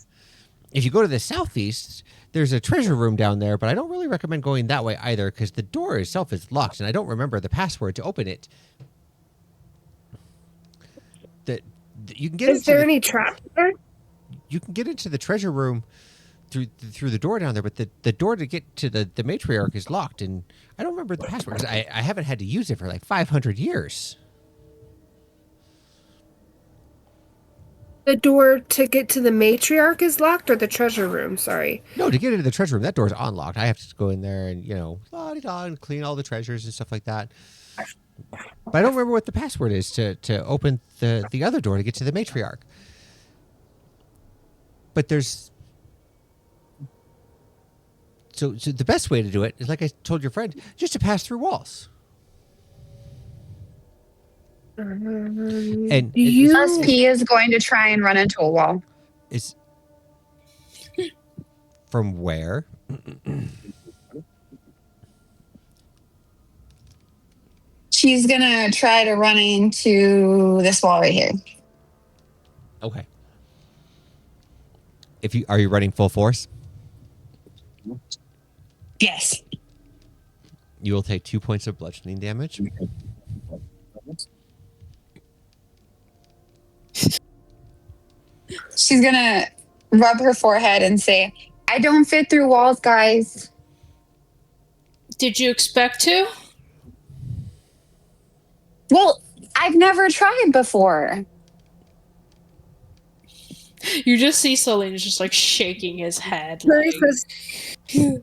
If you go to the southeast, there's a treasure room down there, but I don't really recommend going that way either because the door itself is locked and I don't remember the password to open it. That you can get Is into there any trap there? you can get into the treasure room through the door down there, but the door to get to the matriarch is locked, and I don't remember the password because I haven't had to use it for like 500 years. The door to get to the matriarch is locked, or the treasure room? Sorry. No, to get into the treasure room, that door's unlocked. I have to go in there and la-di-da, and clean all the treasures and stuff like that. But I don't remember what the password is to open the other door to get to the matriarch. But there's so the best way to do it is, like I told your friend, just to pass through walls. And Do you? SP is going to try and run into a wall. is from where? She's gonna try to run into this wall right here. Okay. Are you running full force? Yes. You will take 2 points of bludgeoning damage. She's gonna rub her forehead and say, I don't fit through walls, guys. Did you expect to? Well, I've never tried before. You just see Celine just like shaking his head. Mary Like, says,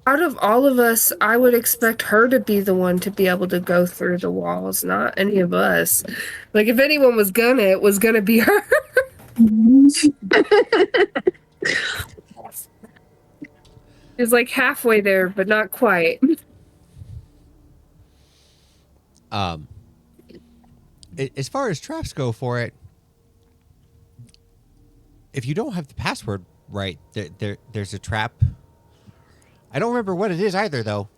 out of all of us, I would expect her to be the one to be able to go through the walls, not any of us. Like, if anyone was gonna, it was gonna be her. She's like halfway there, but not quite. As far as traps go for it, if you don't have the password right, there's a trap. I don't remember what it is either, though.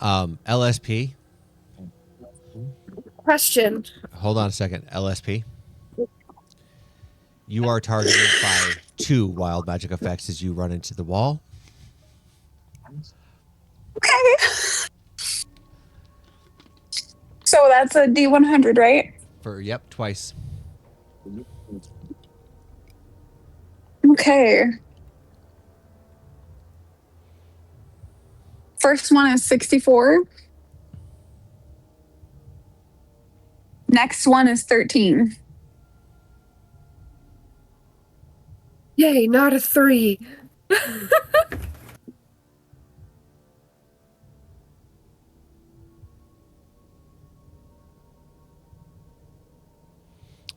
LSP. Question. Hold on a second. LSP. You are targeted by 2 wild magic effects as you run into the wall. Okay. So that's a D100, right? Yep, twice. Okay. First one is 64. Next one is 13. Yay, not a 3.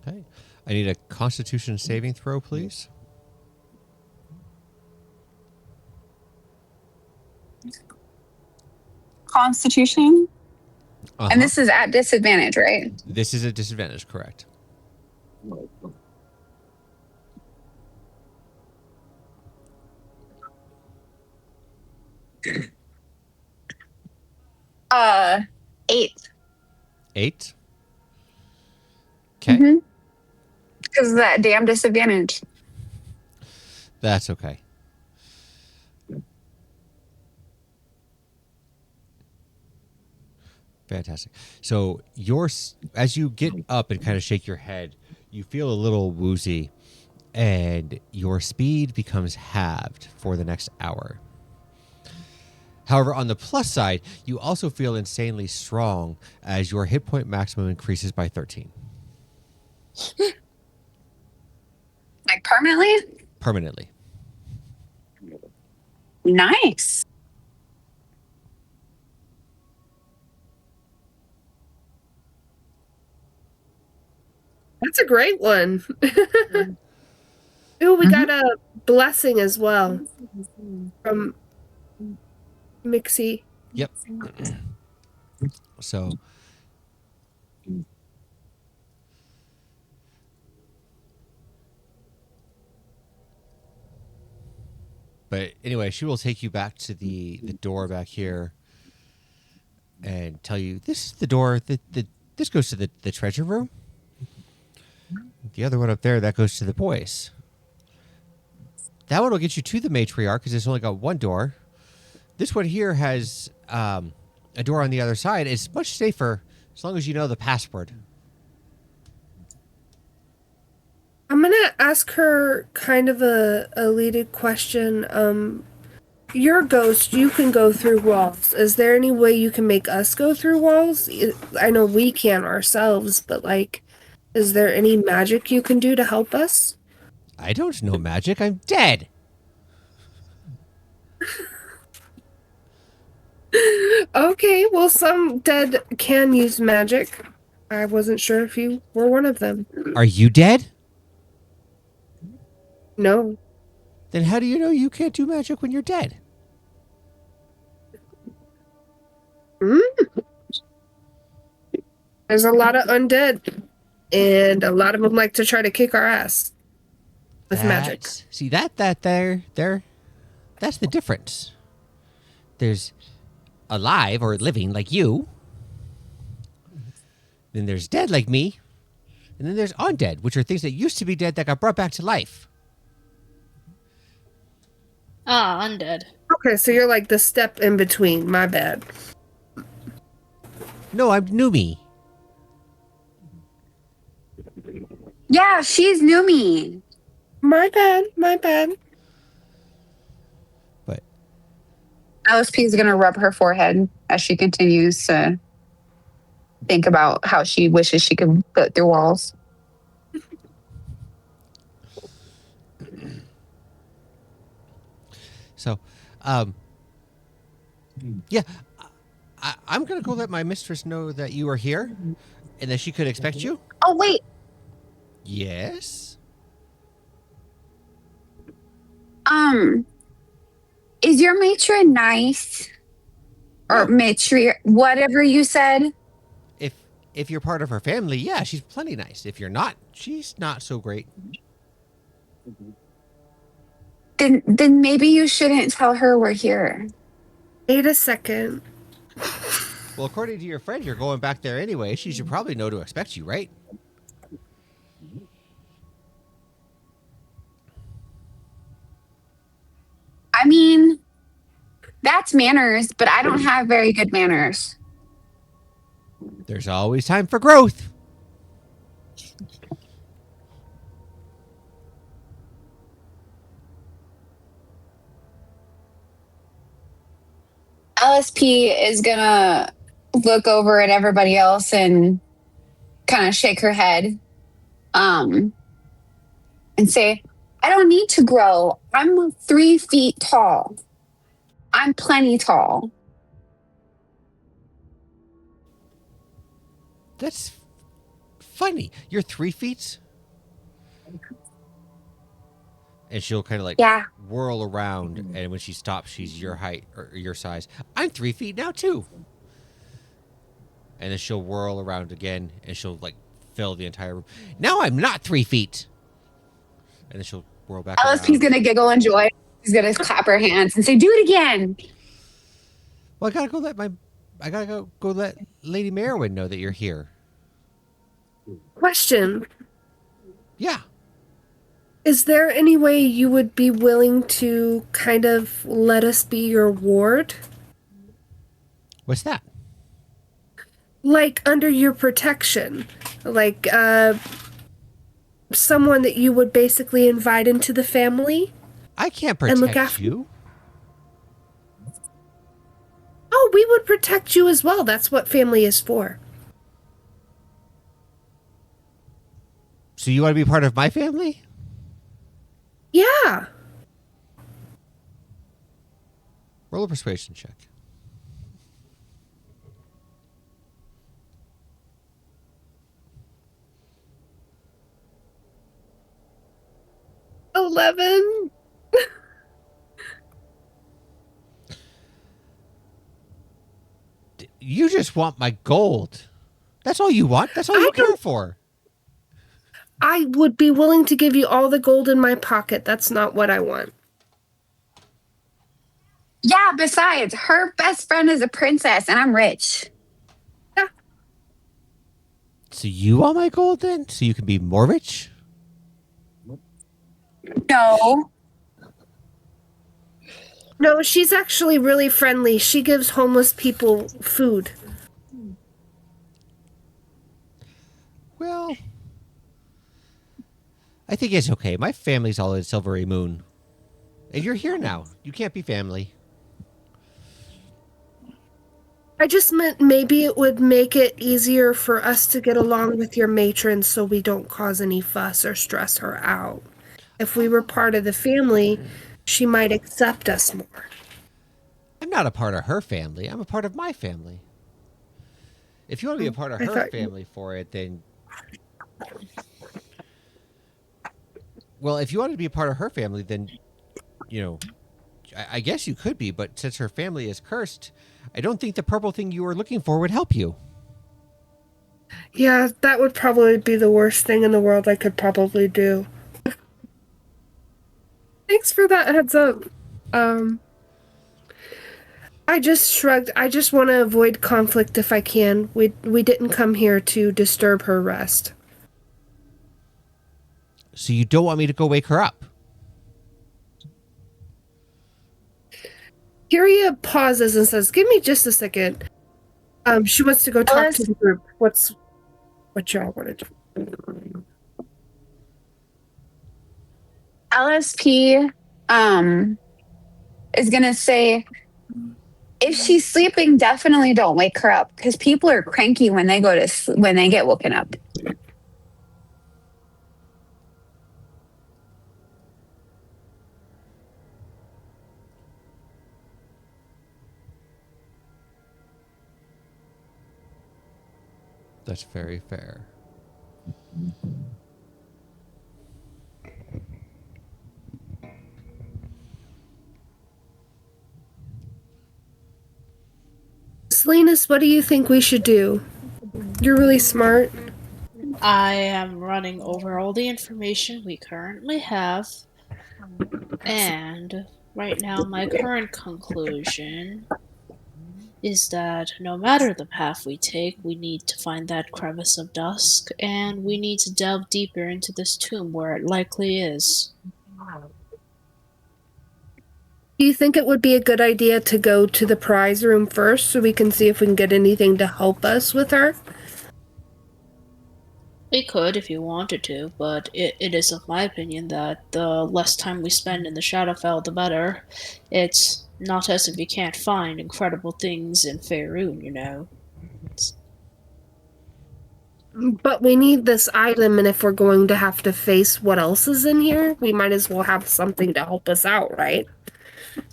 Okay. I need a Constitution saving throw, please. Constitution. Uh-huh. And this is at disadvantage, right? This is a disadvantage, correct? 8. 8. Okay. Mhm. Because of that damn disadvantage. That's okay. Fantastic. So as you get up and kind of shake your head, you feel a little woozy, and your speed becomes halved for the next hour. However, on the plus side, you also feel insanely strong as your hit point maximum increases by 13 Like permanently? permanently. Nice. That's a great one. Ooh, we got a blessing as well from Mixie. Yep. So but anyway, she will take you back to the door back here and tell you this is the door this goes to the treasure room. The other one up there, that goes to the boys. That one will get you to the matriarch because it's only got one door. This one here has a door on the other side. It's much safer as long as you know the password. I'm gonna ask her kind of a leaded question. Your ghost, you can go through walls. Is there any way you can make us go through walls? I know we can't ourselves, but like, is there any magic you can do to help us? I don't know magic. I'm dead. Okay, well, some dead can use magic. I wasn't sure if you were one of them. Are you dead? No. Then how do you know you can't do magic when you're dead? There's a lot of undead, and a lot of them like to try to kick our ass with magic. See that's the difference. There's alive or living like you. Then there's dead like me. And then there's undead, which are things that used to be dead that got brought back to life. Ah, undead. Okay, so you're like the step in between. My bad. No, I'm Numi. Yeah, she's Numi. My bad. My bad. But LSP is going to rub her forehead as she continues to think about how she wishes she could put through walls. so, yeah, I'm going to go let my mistress know that you are here and that she could expect you. Oh, wait. Yes? Is your matron nice? Or matri, whatever you said? If you're part of her family, yeah, she's plenty nice. If you're not, she's not so great. Then maybe you shouldn't tell her we're here. Wait a second. Well, according to your friend, you're going back there anyway. She should probably know to expect you, right? I mean, that's manners, but I don't have very good manners. There's always time for growth. LSP is gonna look over at everybody else and kind of shake her head and say, I don't need to grow. I'm 3 feet tall. I'm plenty tall. That's funny. You're 3 feet? And she'll kind of like Yeah. whirl around, and when she stops, she's your height or your size. I'm 3 feet now too. And then she'll whirl around again, and she'll like fill the entire room. Now I'm not 3 feet. And then she'll whirl back LSP's around. gonna giggle and joy. She's gonna clap her hands and say, "Do it again." Well, I gotta go let Lady Merowyn know that you're here. Question. Yeah. Is there any way you would be willing to kind of let us be your ward? What's that? Like under your protection? Like someone that you would basically invite into the family? I can't And look protect after- you. Oh, we would protect you as well. That's what family is for. So you want to be part of my family? Yeah. Roll a persuasion check. $11. You just want my gold. That's all you want. That's all you I care don't- for. I would be willing to give you all the gold in my pocket. That's not what I want. Yeah, besides, her best friend is a princess and I'm rich. So you want my gold then? So you can be more rich? No. No, she's actually really friendly. She gives homeless people food. Well, I think it's okay. My family's all in Silvery Moon. And you're here now. You can't be family. I just meant maybe it would make it easier for us to get along with your matron so we don't cause any fuss or stress her out. If we were part of the family, she might accept us more. I'm not a part of her family. I'm a part of my family. If you want to be a part of I her thought- family for it, then... Well, if you wanted to be a part of her family, then, you know, I guess you could be, but since her family is cursed, I don't think the purple thing you were looking for would help you. Yeah, that would probably be the worst thing in the world I could probably do. Thanks for that heads up. I just shrugged. I just want to avoid conflict if I can. We didn't come here to disturb her rest. So you don't want me to go wake her up? Kyria pauses and says, "Give me just a second." She wants to go talk to the group. What y'all want to do? LSP is gonna say, if she's sleeping, definitely don't wake her up because people are cranky when they when they get woken up. That's very fair. Salinas, what do you think we should do? You're really smart. I am running over all the information we currently have, and right now my current conclusion is that no matter the path we take, we need to find that crevice of dusk, and we need to delve deeper into this tomb where it likely is. Do you think it would be a good idea to go to the prize room first so we can see if we can get anything to help us with her? We could if you wanted to, but it is of my opinion that the less time we spend in the Shadowfell, the better. It's not as if you can't find incredible things in Faerun, you know. But we need this item, and if we're going to have to face what else is in here, we might as well have something to help us out, right?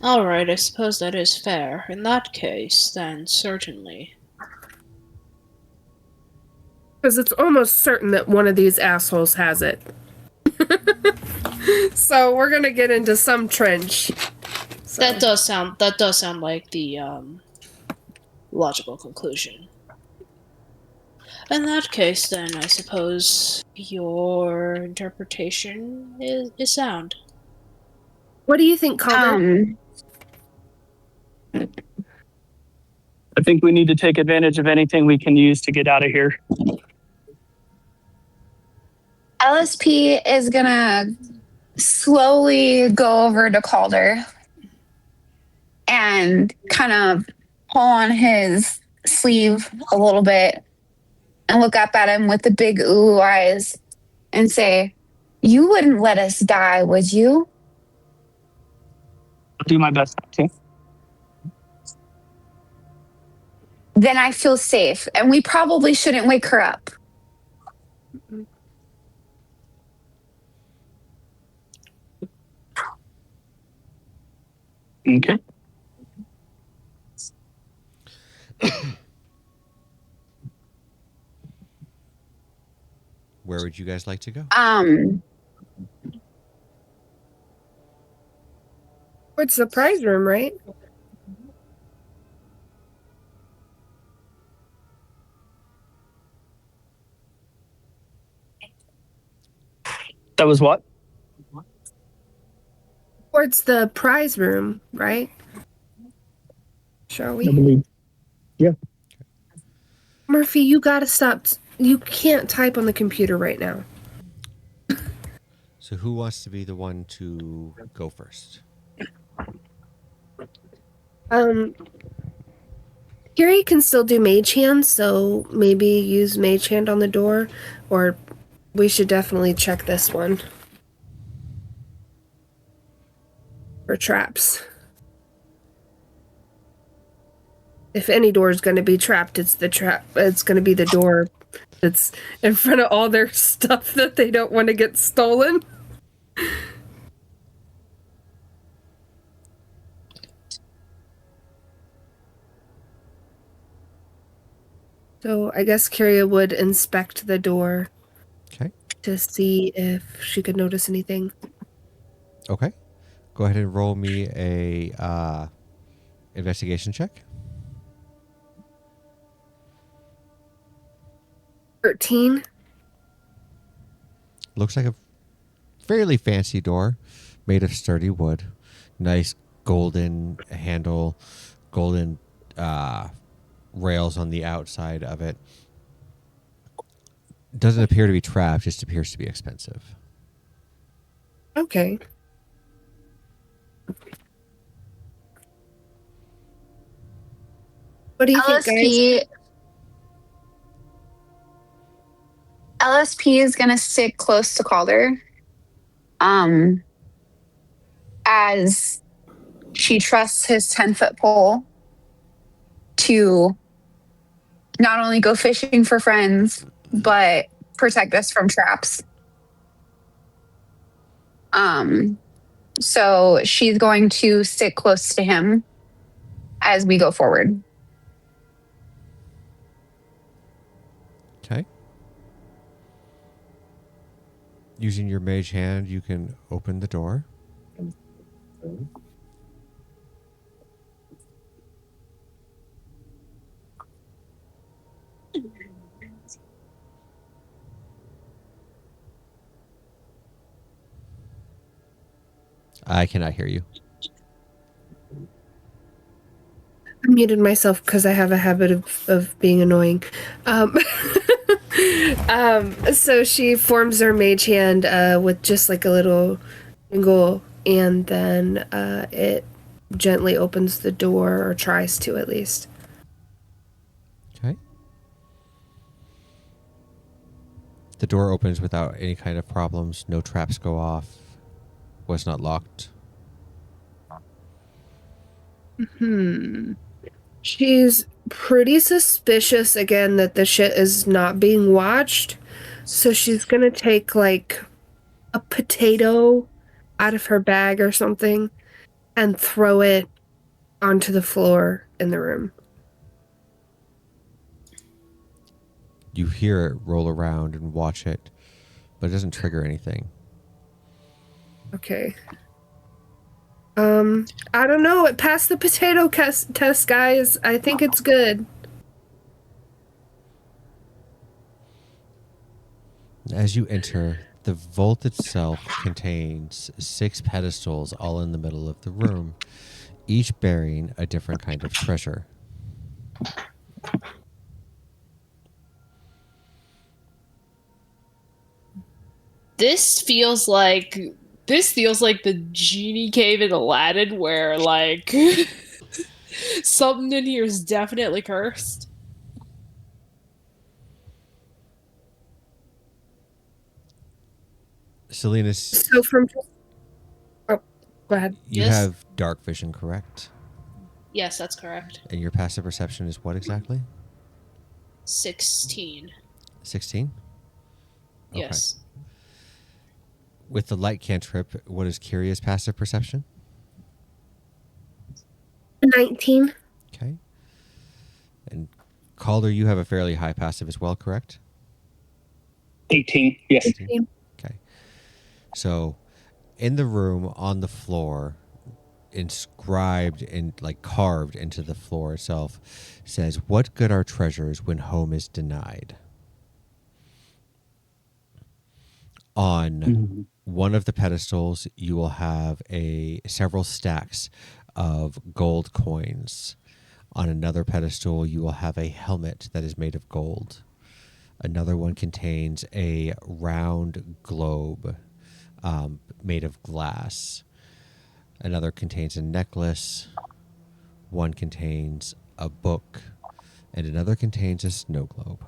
Alright, I suppose that is fair. In that case, then certainly. Because it's almost certain that one of these assholes has it. So we're gonna get into some trench. So. That does sound like the logical conclusion. In that case, then I suppose your interpretation is sound. What do you think, Calder? I think we need to take advantage of anything we can use to get out of here. LSP is gonna slowly go over to Calder and kind of pull on his sleeve a little bit and look up at him with the big ooh eyes and say, "You wouldn't let us die, would you?" I'll do my best to. Then I feel safe, and we probably shouldn't wake her up. Okay. Where would you guys like to go? It's the prize room, right? That was what? Towards the prize room, right? Shall I we? believe. Murphy, you gotta stop. You can't type on the computer right now. So who wants to be the one to go first? Kiri can still do mage hand, so maybe use mage hand on the door, or we should definitely check this one for traps. If any door is going to be trapped, it's the trap. It's going to be the door that's in front of all their stuff that they don't want to get stolen. So I guess Kyria would inspect the door Okay. to see if she could notice anything. Okay. Go ahead and roll me a investigation check. 13. Looks like a fairly fancy door made of sturdy wood. Nice golden handle, golden rails on the outside of it. Doesn't appear to be trapped, just appears to be expensive. Okay. What do you think, guys? LSP is gonna stick close to Calder. As she trusts his 10-foot pole to not only go fishing for friends, but protect us from traps. So she's going to stick close to him as we go forward. Okay. Using your mage hand, you can open the door. I cannot hear you. I muted myself because I have a habit of being annoying. So she forms her mage hand with just like a little jingle, and then it gently opens the door, or tries to at least. Okay. The door opens without any kind of problems. No traps go off. Was not locked. She's pretty suspicious again that the shit is not being watched. So she's gonna take like a potato out of her bag or something and throw it onto the floor in the room. You hear it roll around and watch it, but it doesn't trigger anything. Okay. I don't know. It passed the potato test, guys. I think it's good. As you enter, the vault itself contains 6 pedestals all in the middle of the room, each bearing a different kind of treasure. This feels like the genie cave in Aladdin, where like something in here is definitely cursed. Salinas, So from oh, go ahead. you Yes. have dark vision, correct? Yes, that's correct. And your passive perception is what exactly? 16. 16? Yes. With the light cantrip, what is Kyria's passive perception? 19. Okay. And Calder, you have a fairly high passive as well, correct? 18. Yes. 18? Okay. So, in the room, on the floor, inscribed and like carved into the floor itself, says, "What good are treasures when home is denied?" On one of the pedestals, you will have several stacks of gold coins. On another pedestal, you will have a helmet that is made of gold. Another one contains a round globe made of glass. Another contains a necklace. One contains a book. And another contains a snow globe.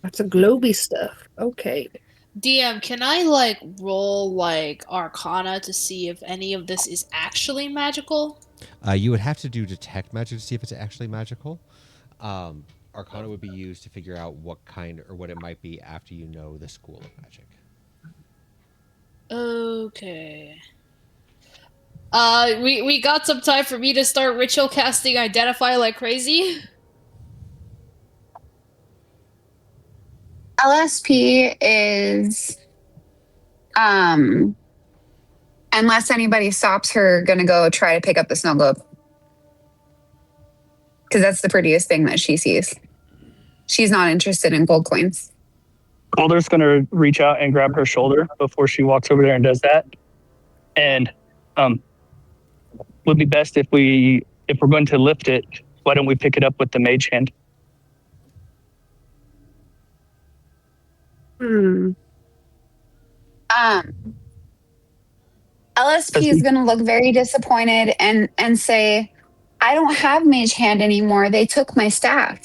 That's a globy stuff. Okay. DM, can I like roll like Arcana to see if any of this is actually magical? You would have to do detect magic to see if it's actually magical. Arcana would be used to figure out what kind or what it might be after you know the school of magic. Okay. We got some time for me to start ritual casting Identify like crazy. LSP is, unless anybody stops her, gonna go try to pick up the snow globe. Because that's the prettiest thing that she sees. She's not interested in gold coins. Calder's going to reach out and grab her shoulder before she walks over there and does that. And would be best if we're going to lift it, why don't we pick it up with the mage hand? LSP is going to look very disappointed and say, I don't have mage hand anymore. They took my staff.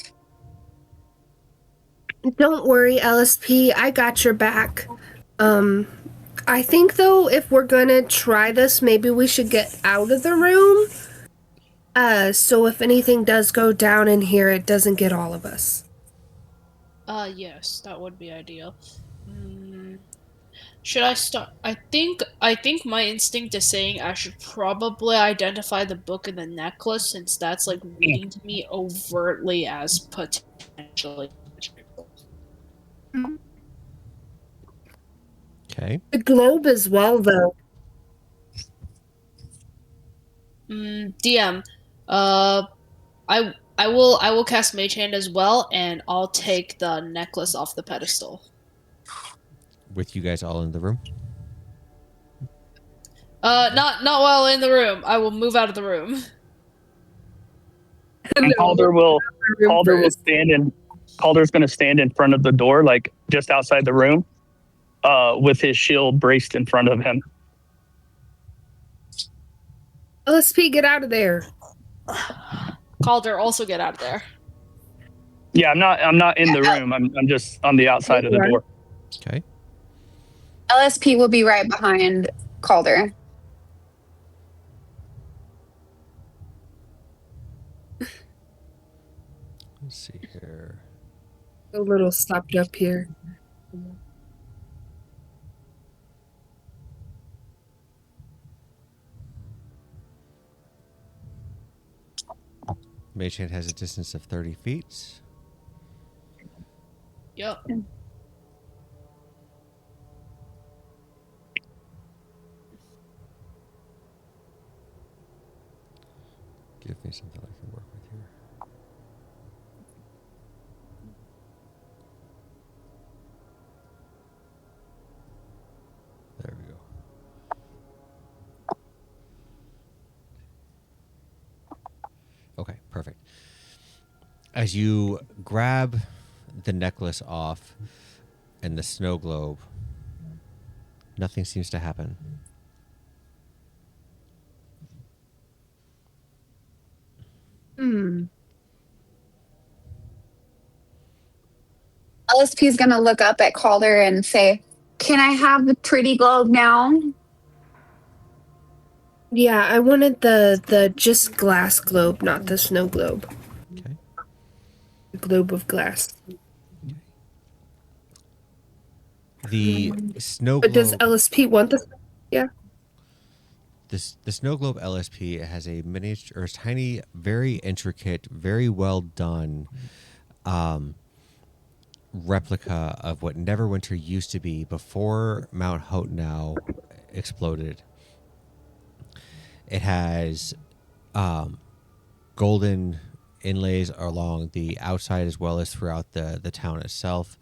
Don't worry, LSP. I got your back. I think though, if we're gonna try this, maybe we should get out of the room. So if anything does go down in here, it doesn't get all of us. Yes, that would be ideal. Should I start? I think my instinct is saying I should probably identify the book and the necklace, since that's like reading to me overtly as potentially magical. Okay. The globe as well, though. DM, I will cast Mage Hand as well, and I'll take the necklace off the pedestal. With you guys all in the room? Not while in the room. I will move out of the room. And Calder's going to stand in front of the door, like just outside the room, with his shield braced in front of him. LSP, get out of there. Calder, also get out of there. Yeah, I'm not in the room. I'm just on the outside of the door. Okay. LSP will be right behind Calder. Let's see here. A little stopped up here. Mage hand has a distance of 30 feet. Yup. Give me something I can work with here. There we go. Okay, perfect. As you grab the necklace off and the snow globe, nothing seems to happen. LSP is going to look up at Calder and say, "Can I have the pretty globe now?" Yeah, I wanted the just glass globe, not the snow globe. Okay. The globe of glass. The snow But does globe. LSP want the? Yeah. The snow globe LSP has a miniature, or tiny, very intricate, very well done replica of what Neverwinter used to be before Mount Hotenau exploded. It has golden inlays along the outside as well as throughout the town itself.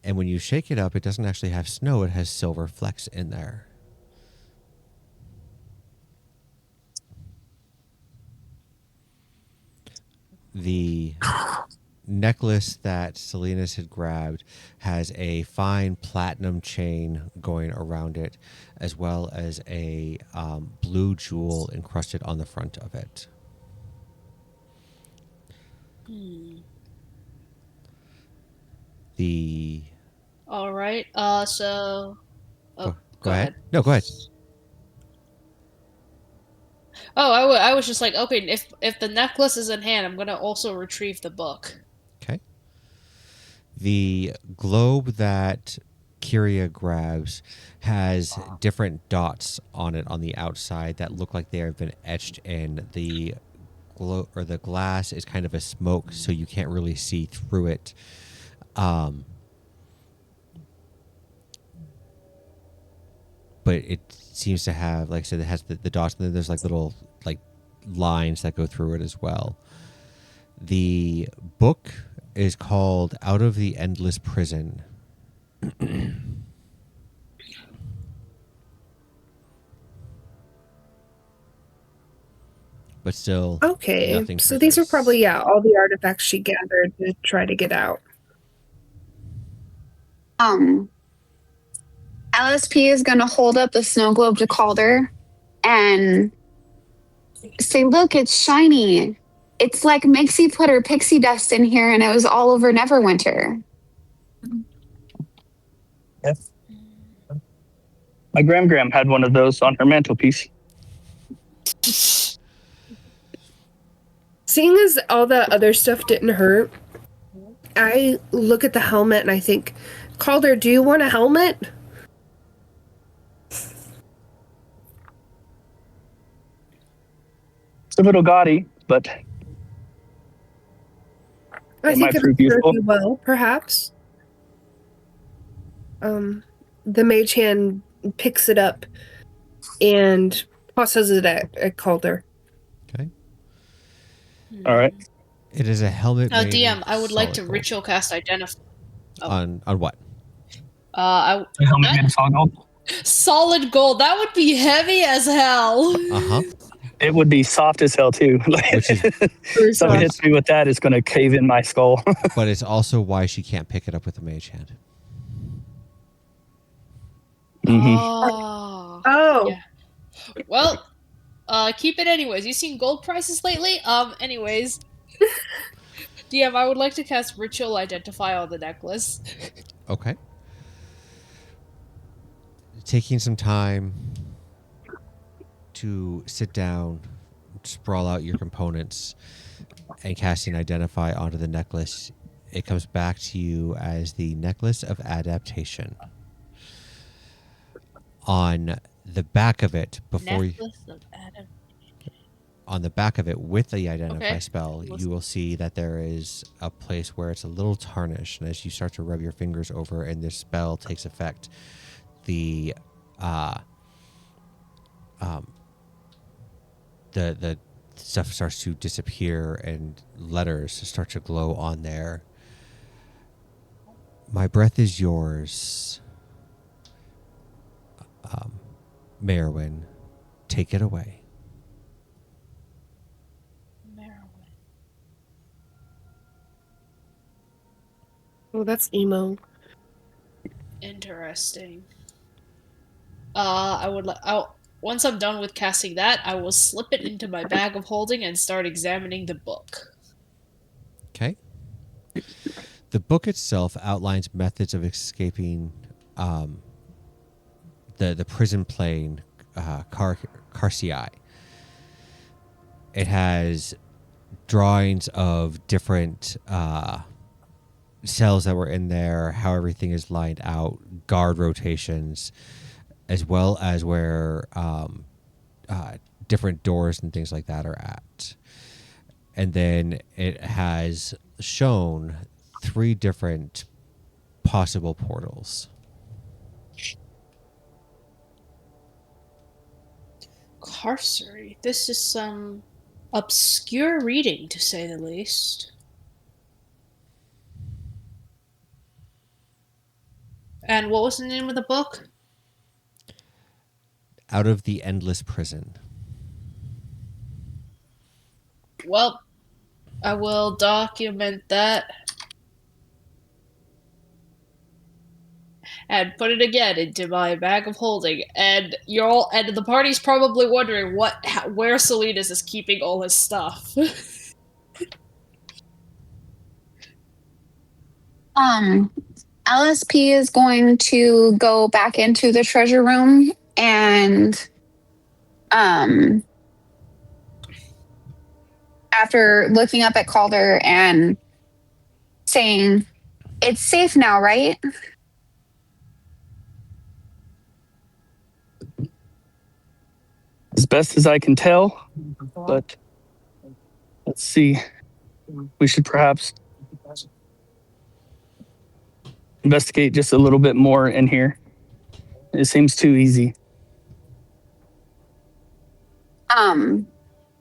And when you shake it up, it doesn't actually have snow, it has silver flecks in there. The necklace that Salinas had grabbed has a fine platinum chain going around it, as well as a blue jewel encrusted on the front of it. The All right. So. Oh, go ahead. No, go ahead. Oh, I was just like, okay, if the necklace is in hand, I'm gonna also retrieve the book. Okay. The globe that Kyria grabs has different dots on it on the outside that look like they have been etched in. The the glass is kind of a smoke, so you can't really see through it. But it seems to have, like I said, it has the dots, and then there's like little like lines that go through it as well. The book is called Out of the Endless Prison. But still, Okay. nothing So these are precise. probably all the artifacts she gathered to try to get out. LSP is going to hold up the snow globe to Calder and say, "Look, it's shiny. It's like Mixie put her pixie dust in here and it was all over Neverwinter." Yes. My gram had one of those on her mantelpiece. Seeing as all the other stuff didn't hurt, I look at the helmet and I think, Calder, do you want a helmet? It's a little gaudy, but I It think might it'll prove serve useful. you well, perhaps. The mage hand picks it up and tosses it at Calder. Okay. all right. It is a helmet. Now, made DM, of I would like to solid gold. ritual cast identify. On what? A helmet made of solid gold. Solid gold. That would be heavy as hell. Uh-huh. It would be soft as hell too. Which is, Someone hits me with that, it's going to cave in my skull. but it's also why she can't pick it up with a mage hand. Oh. Oh, Yeah. Well, keep it anyways. You seen gold prices lately? Anyways. DM, I would like to cast Ritual Identify on the necklace. Okay. Taking some time to sit down, sprawl out your components. and casting Identify onto the necklace, it comes back to you as the Necklace of Adaptation. On the back of it, Necklace of Adam. on the back of it with the Identify Okay. spell, you will see that there is a place where it's a little tarnished, and as you start to rub your fingers over and this spell takes effect, the the stuff starts to disappear and letters start to glow on there. My breath is yours. Merwin, take it away. Merowyn. Oh, that's emo. Interesting. Once I'm done with casting that, I will slip it into my bag of holding and start examining the book. Okay. The book itself outlines methods of escaping the prison plane, Carci. It has drawings of different cells that were in there, how everything is lined out, guard rotations, as well as where different doors and things like that are at. And then it has shown 3 different possible portals. Carcery. This is some obscure reading, to say the least. And what was the name of the book? Out of the Endless Prison. Well, I will document that and put it again into my bag of holding. And the party's probably wondering where Salinas is keeping all his stuff. LSP is going to go back into the treasure room and after looking up at Calder and saying, "It's safe now, right?" As best as I can tell, but let's see. We should perhaps investigate just a little bit more in here. It seems too easy.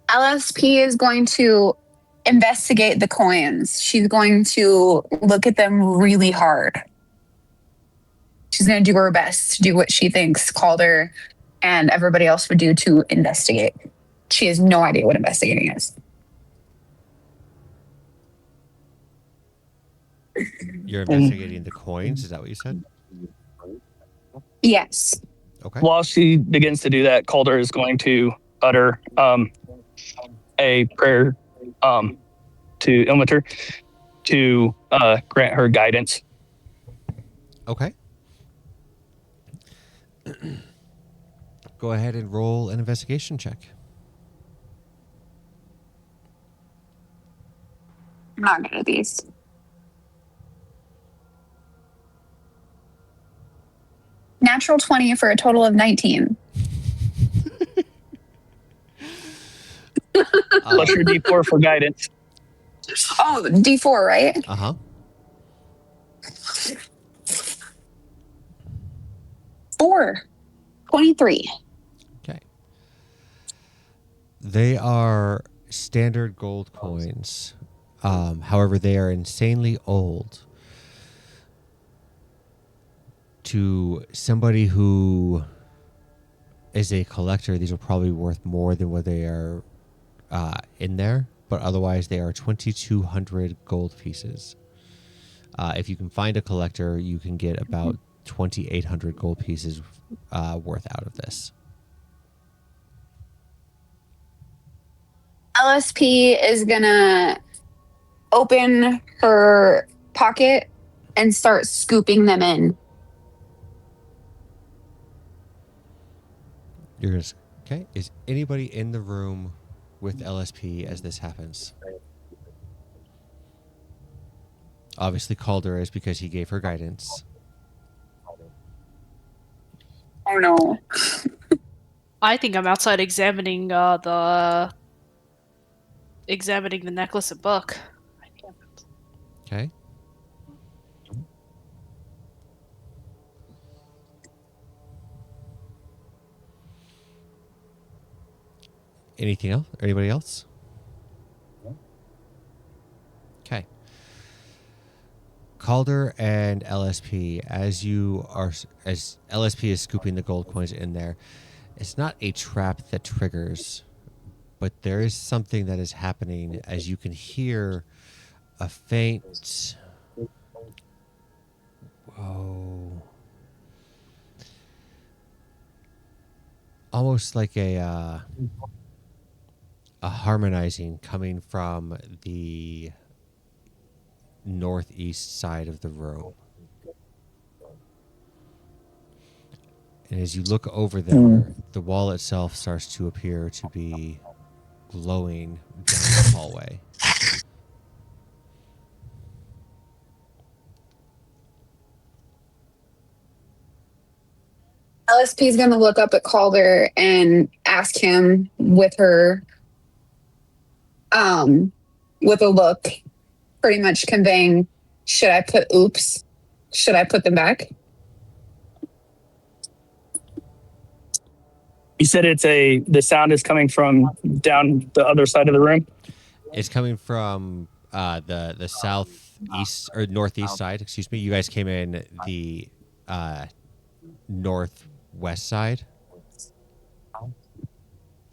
LSP is going to investigate the coins. She's going to look at them really hard. She's going to do her best to do what she thinks Calder and everybody else would do to investigate. She has no idea what investigating is. You're investigating the coins, is that what you said? Yes. Okay. While she begins to do that, Calder is going to utter a prayer to Ilmater to grant her guidance. Okay. Go ahead and roll an investigation check. I'm not good at these. Natural 20 for a total of 19. Plus your D4 for guidance. Oh, D4, right? Uh-huh. 4. 23. Okay. They are standard gold coins. However, they are insanely old. To somebody who is a collector, these are probably worth more than what they are in there, but otherwise they are 2,200 gold pieces. If you can find a collector, you can get about 2,800 gold pieces worth out of this. LSP is going to open her pocket and start scooping them in. You're gonna, okay. Is anybody in the room with LSP as this happens? Obviously, Calder is because he gave her guidance. Oh no. I think I'm outside examining the necklace and book. Okay. Anything else? Anybody else? Okay. Calder and LSP, as LSP is scooping the gold coins in there, it's not a trap that triggers, but there is something that is happening as you can hear a faint. Whoa. Almost like a harmonizing coming from the northeast side of the room. And as you look over there, the wall itself starts to appear to be glowing down the hallway. LSP is going to look up at Calder and ask him with with a look, pretty much conveying, should I put oops? Should I put them back? You said the sound is coming from down the other side of the room. It's coming from the southeast or northeast side. Excuse me. You guys came in the northwest side.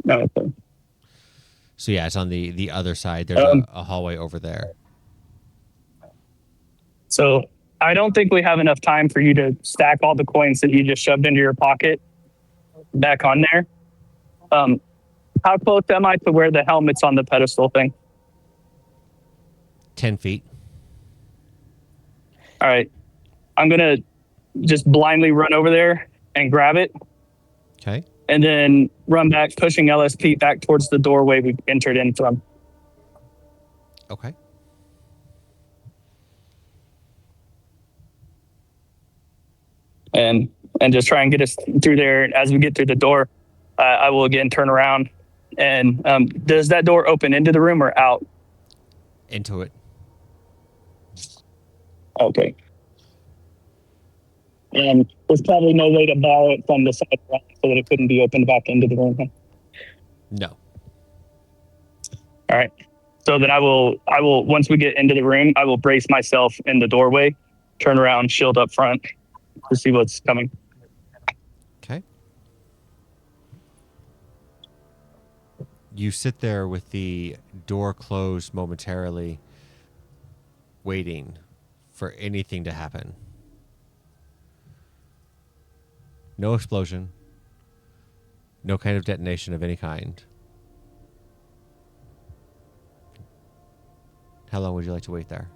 No. Okay. So yeah, it's on the other side. There's a hallway over there. So I don't think we have enough time for you to stack all the coins that you just shoved into your pocket back on there. How close am I to where the helmet's on the pedestal thing? 10 feet. All right. I'm going to just blindly run over there and grab it. Okay. And then run back, pushing LSP back towards the doorway we entered in from. Okay. And just try and get us through there. As we get through the door, I will again turn around. And does that door open into the room or out? Into it. Okay. And there's probably no way to bar it from the side around so that it couldn't be opened back into the room. Huh? No. All right. So then I will once we get into the room, I will brace myself in the doorway, turn around, shield up front to see what's coming. Okay. You sit there with the door closed momentarily, waiting for anything to happen. No explosion. No kind of detonation of any kind. How long would you like to wait there?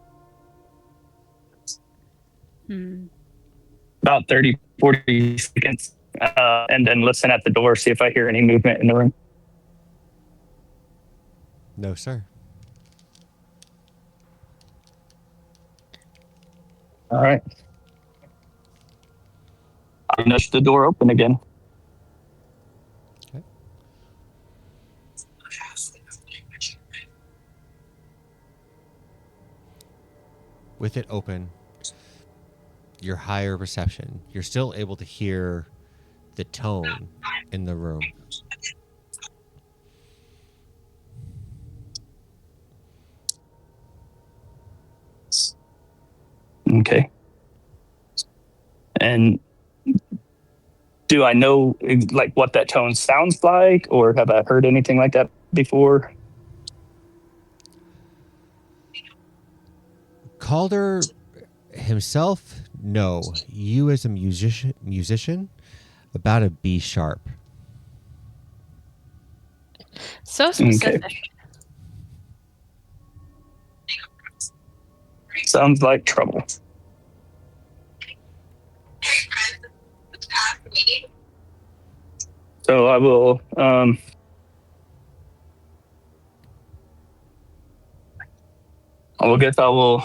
About 30, 40 seconds. And then listen at the door, see if I hear any movement in the room. No, sir. All right. I nudge the door open again. Okay. With it open, your higher perception, you're still able to hear the tone in the room. Okay. And do I know like what that tone sounds like, or have I heard anything like that before? Calder himself, no. You as a musician, about a B sharp. So specific. Okay. Sounds like trouble. So I will I will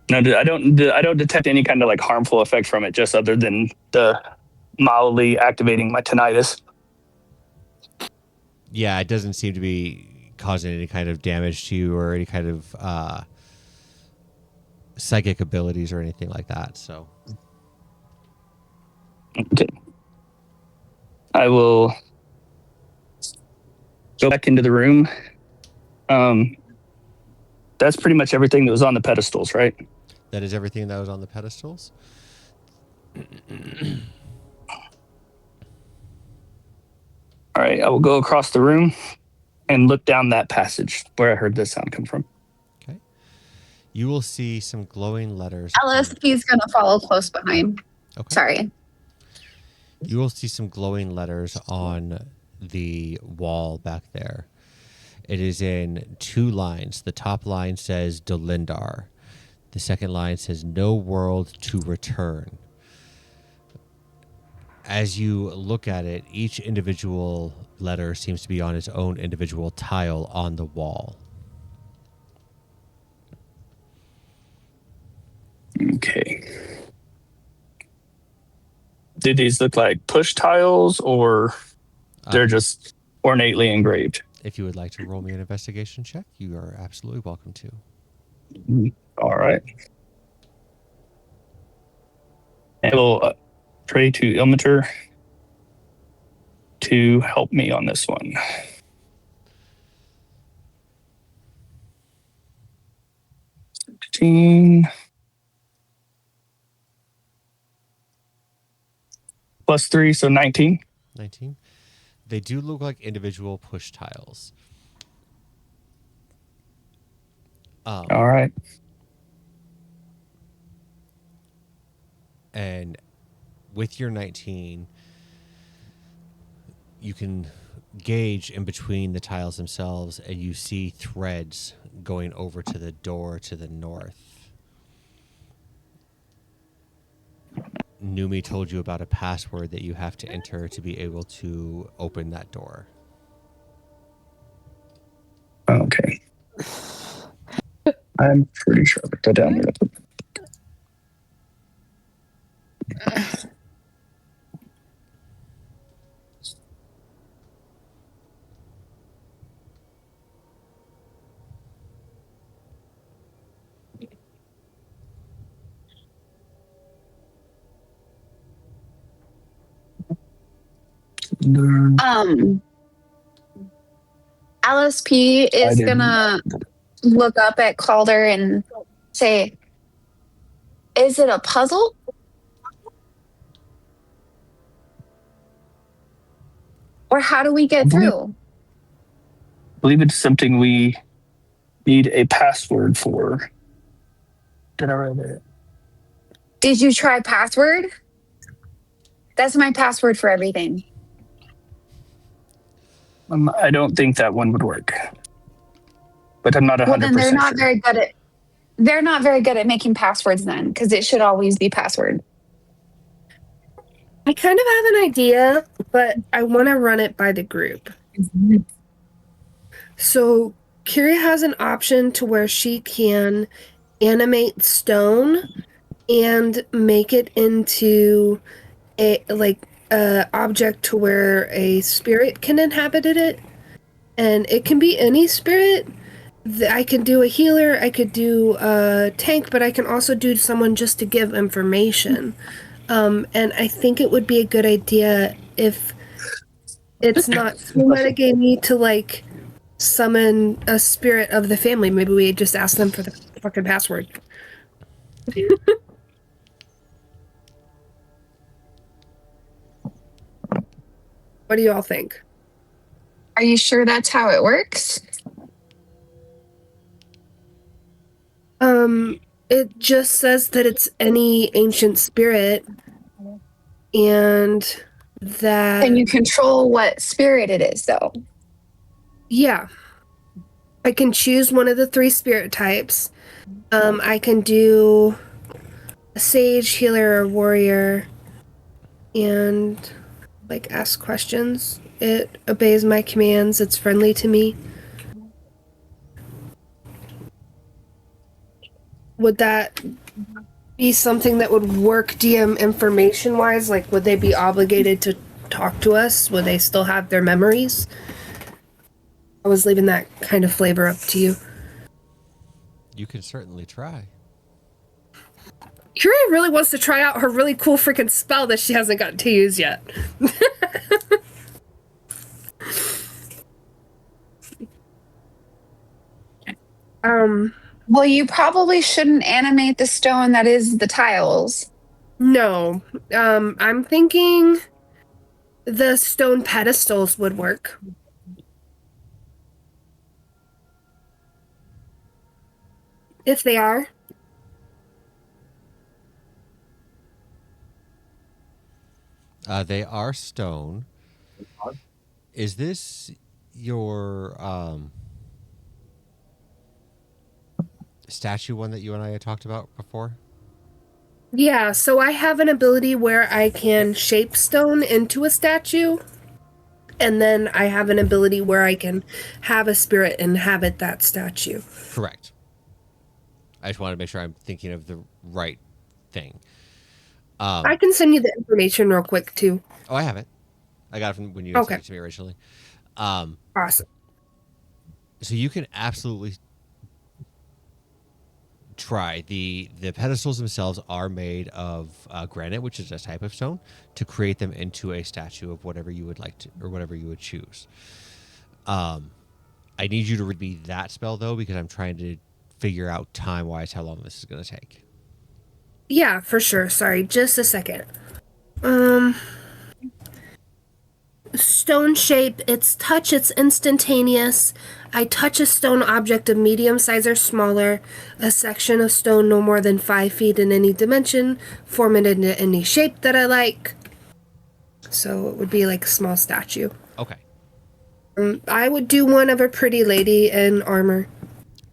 No, I don't detect any kind of like harmful effect from it, just other than the mildly activating my tinnitus. Yeah, it doesn't seem to be causing any kind of damage to you or any kind of psychic abilities or anything like that. So Okay. I will go back into the room. That's pretty much everything that was on the pedestals, right? that is everything that was on the pedestals. All right. I will go across the room and look down that passage where I heard this sound come from. Okay. You will see some glowing letters. LSP is going to follow close behind. Okay. Sorry. You will see some glowing letters on the wall back there. It is in 2 lines. The top line says dolindar. The second line says no world to return. As you look at it, each individual letter seems to be on its own individual tile on the wall. Okay. Do these look like push tiles or they're just ornately engraved? If you would like to roll me an investigation check, you are absolutely welcome to. All right. I will pray to Ilmater to help me on this one. 16 plus 3, so 19. 19. They do look like individual push tiles. All right. And with your 19, you can gauge in between the tiles themselves and you see threads going over to the door to the north. Numi told you about a password that you have to enter to be able to open that door. Okay. I'm pretty sure I put that down there. LSP I is didn't. gonna look up at Calder and say, "Is it a puzzle? Or how do we get through?" I believe it's something we need a password for. Did I write it? Did you try password? That's my password for everything. I don't think that one would work. But I'm not 100% Well, then they're not sure. very good at they're not very good at making passwords then, because it should always be password. I kind of have an idea, but I want to run it by the group. So Kira has an option to where she can animate stone and make it into a object to where a spirit can inhabit it, and it can be any spirit. I can do a healer, I could do a tank, but I can also do someone just to give information. And I think it would be a good idea if it's not too metagamey to like summon a spirit of the family. Maybe we just ask them for the fucking password. What do you all think? Are you sure that's how it works? It just says that it's any ancient spirit, and that Can you control what spirit it is, though? yeah, I can choose one of the 3 spirit types. I can do a sage, healer, or warrior, and like ask questions. It obeys my commands. It's friendly to me. Would that be something that would work DM information wise? Like, would they be obligated to talk to us? Would they still have their memories? I was leaving that kind of flavor up to you. You can certainly try. Curia really wants to try out her really cool freaking spell that she hasn't gotten to use yet. Well, you probably shouldn't animate the stone that is the tiles. No. I'm thinking the stone pedestals would work. If they are. They are stone. Is this your statue one that you and I had talked about before? Yeah, so I have an ability where I can shape stone into a statue. And then I have an ability where I can have a spirit inhabit that statue. Correct. I just wanted to make sure I'm thinking of the right thing. I can send you the information real quick too. Oh, I have it. I got it from when you sent Okay. it to me originally. Awesome. So you can absolutely try. The pedestals themselves are made of granite, which is a type of stone, to create them into a statue of whatever you would like to, or whatever you would choose. I need you to read me that spell though, because I'm trying to figure out time wise how long this is going to take. Yeah, for sure. Sorry, just a second. Stone shape, its touch, it's instantaneous. I touch a stone object of medium size or smaller, a section of stone no more than 5 feet in any dimension, form it into any shape that I like. So it would be like a small statue. Okay. I would do one of a pretty lady in armor.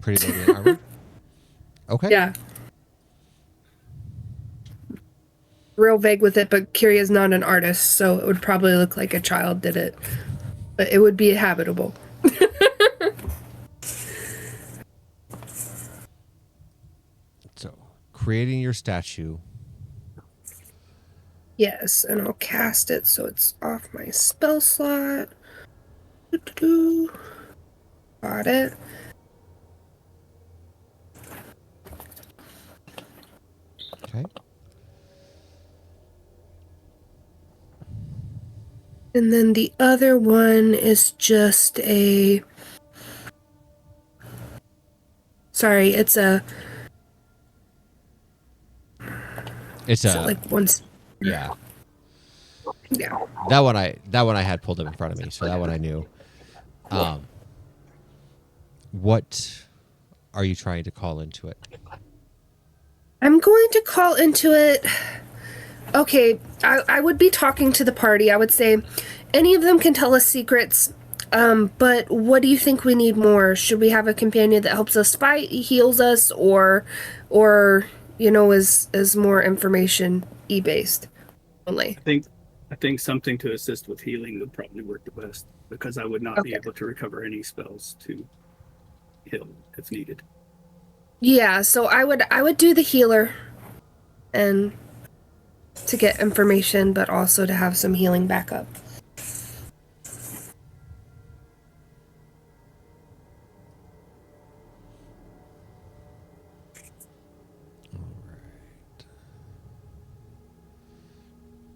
Pretty lady in armor. Okay. Yeah. Real vague with it, but Kiria's not an artist, so it would probably look like a child did it. But it would be habitable. So, creating your statue. Yes, and I'll cast it so it's off my spell slot. Doo-doo-doo. Got it. Okay. And then the other one is just a... Sorry, it's a... It's Is it a like once... yeah. Yeah. That one I had pulled up in front of me, so that one I knew. What are you trying to call into it? I'm going to call into it... Okay, I would be talking to the party. I would say, any of them can tell us secrets, but what do you think we need more? Should we have a companion that helps us fight, heals us, or you know, is more information based only? I think something to assist with healing would probably work the best, because I would not be Okay. able to recover any spells to heal if needed. Yeah, so I would do the healer, and to get information, but also to have some healing backup.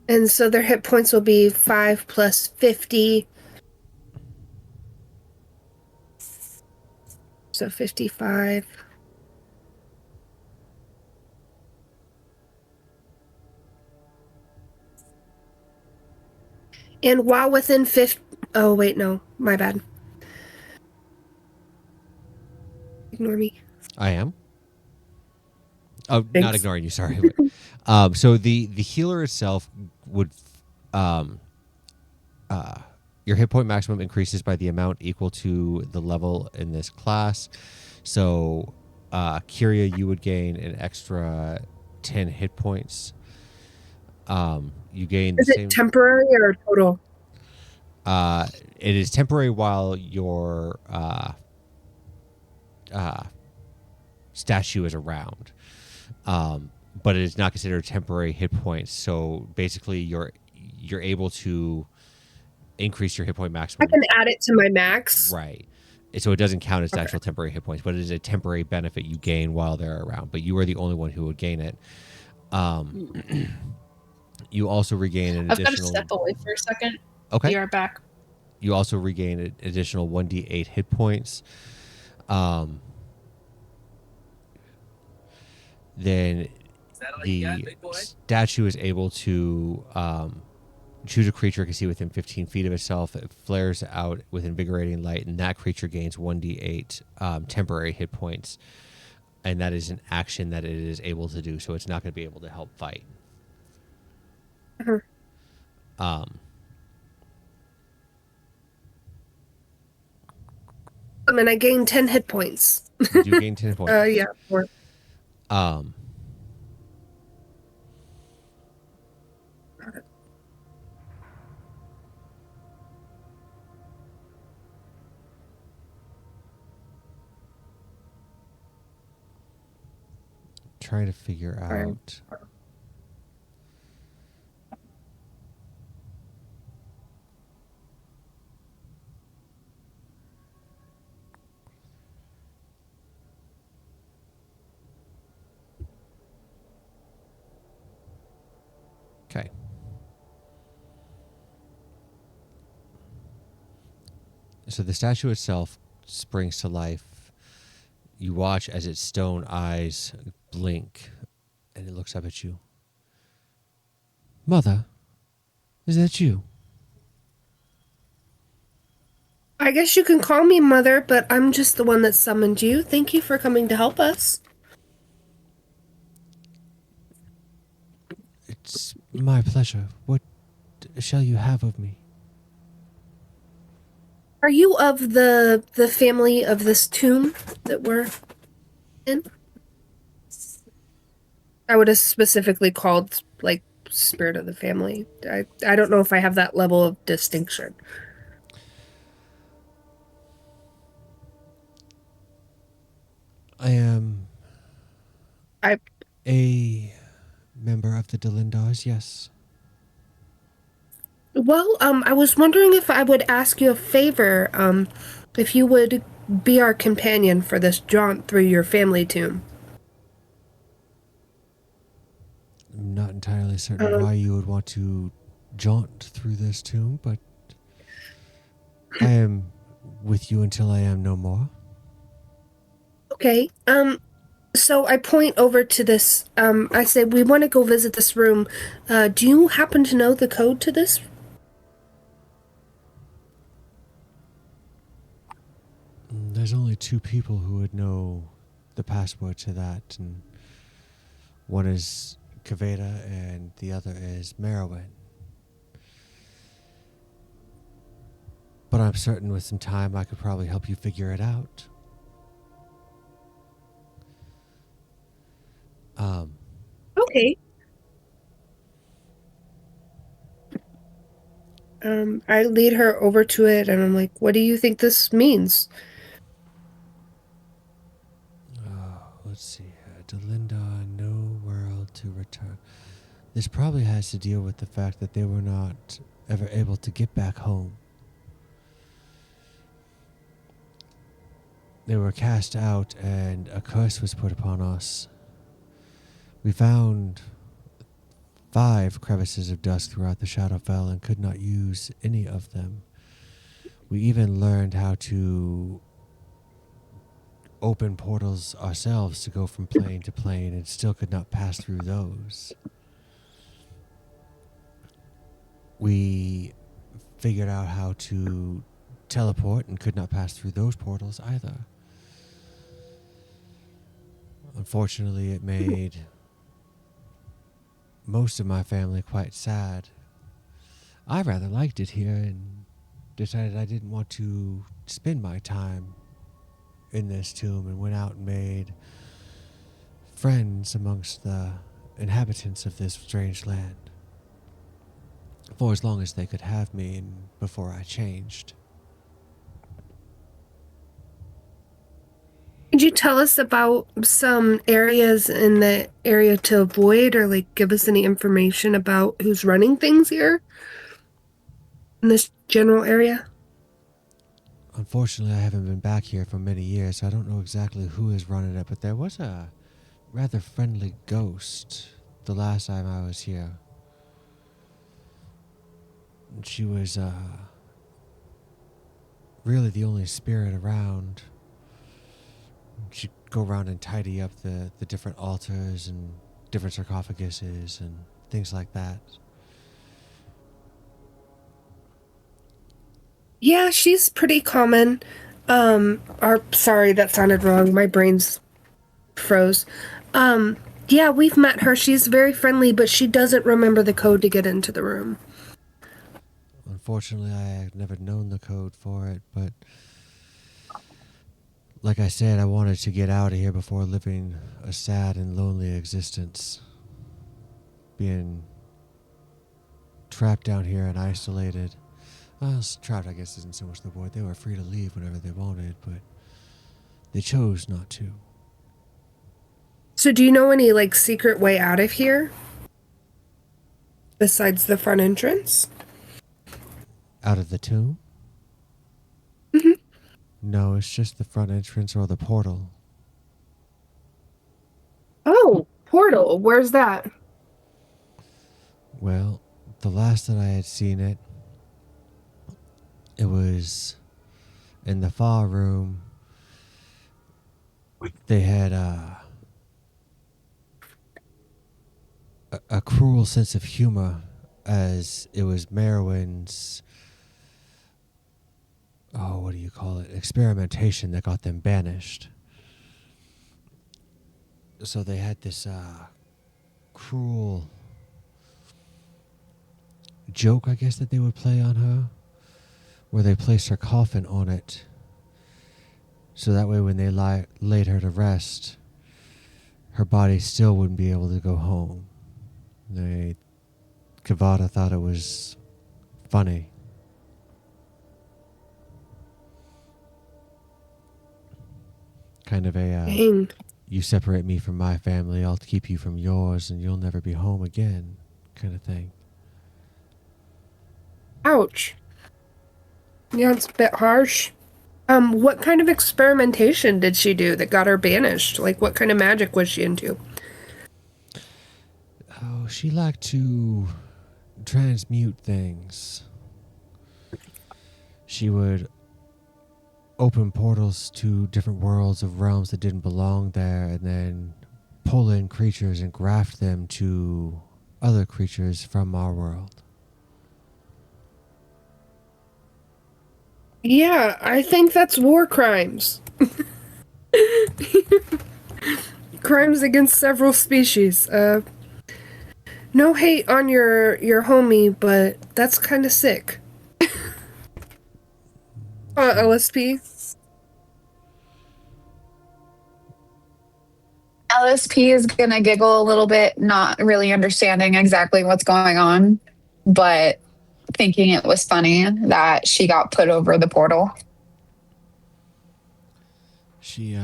And so their hit points will be 5 plus 50. So 55. And while within 50... Oh, wait, no. My bad. Ignore me. I am. Oh, not Thanks. ignoring you. Sorry. So the healer itself would, your hit point maximum increases by the amount equal to the level in this class. So, Kyria, you would gain an extra 10 hit points. You gain the Is same. it temporary or total? It is temporary while your statue is around. But it is not considered temporary hit points. So basically, you're able to increase your hit point I maximum. can add it to my max. Right. So it doesn't count as Okay. actual temporary hit points, but it is a temporary benefit you gain while they're around. But you are the only one who would gain it. You also regain an I've got to additional. step away for a second. Okay. We are back. You also regain an additional 1d8 hit points. Then the statue is able to choose a creature it can see within 15 feet of itself. It flares out with invigorating light, and that creature gains 1d8 temporary hit points. And that is an action that it is able to do, so it's not going to be able to help fight. Mhm. And I gained 10 hit points. You do gain 10 points. Yeah. 4. Trying to figure Right. out. Okay. So the statue itself springs to life. You watch as its stone eyes blink, and it looks up at you. Mother, is that you? I guess you can call me Mother, but I'm just the one that summoned you. Thank you for coming to help us. It's my pleasure. What shall you have of me? Are you of the family of this tomb that we're in? I would have specifically called like spirit of the family. I don't know if I have that level of distinction. I am I a member of the Dolindars, yes. Well, I was wondering if I would ask you a favor, if you would be our companion for this jaunt through your family tomb. I'm not entirely certain why you would want to jaunt through this tomb, but I am with you until I am no more. Okay, so I point over to this, I say, we want to go visit this room. Do you happen to know the code to this? There's only 2 people who would know the password to that, and one is Kaveda and the other is Merowyn. But I'm certain with some time I could probably help you figure it out. Okay. I lead her over to it, and I'm like, what do you think this means? Let's see here. Dolindar, no world to return. This probably has to deal with the fact that they were not ever able to get back home. They were cast out and a curse was put upon us. We found 5 crevices of dust throughout the Shadowfell and could not use any of them. We even learned how to open portals ourselves to go from plane to plane and still could not pass through those. We figured out how to teleport and could not pass through those portals either. Unfortunately, it made most of my family quite sad. I rather liked it here and decided I didn't want to spend my time in this tomb and went out and made friends amongst the inhabitants of this strange land for as long as they could have me and before I changed. Could you tell us about some areas in the area to avoid, or like give us any information about who's running things here in this general area? Unfortunately, I haven't been back here for many years, so I don't know exactly who is running it, but there was a rather friendly ghost the last time I was here. She was really the only spirit around. She'd go around and tidy up the different altars and different sarcophaguses and things like that. Yeah, she's pretty common. Sorry, that sounded wrong. My brain's froze. Yeah, we've met her. She's very friendly, but she doesn't remember the code to get into the room. Unfortunately, I had never known the code for it, but like I said, I wanted to get out of here before living a sad and lonely existence. Being trapped down here and isolated. Well, trapped, I guess, isn't so much the word. They were free to leave whenever they wanted, but they chose not to. So, do you know any like secret way out of here besides the front entrance? Out of the tomb? Mhm. No, it's just the front entrance or the portal. Oh, portal. Where's that? Well, the last that I had seen it, it was in the far room. They had a cruel sense of humor, as it was Merwin's, what do you call it, experimentation that got them banished. So they had this cruel joke, I guess, that they would play on her, where they placed her coffin on it, so that way when they laid her to rest, her body still wouldn't be able to go home. Kavada thought it was funny. Kind of a, Dang. you separate me from my family, I'll keep you from yours, and you'll never be home again, kind of thing. Ouch. Yeah, it's a bit harsh. What kind of experimentation did she do that got her banished? Like, what kind of magic was she into? Oh, she liked to transmute things. She would open portals to different worlds of realms that didn't belong there, and then pull in creatures and graft them to other creatures from our world. Yeah, I think that's war crimes. Crimes against several species. No hate on your homie, but that's kind of sick. LSP. LSP is gonna giggle a little bit, not really understanding exactly what's going on, but thinking it was funny that she got put over the portal. She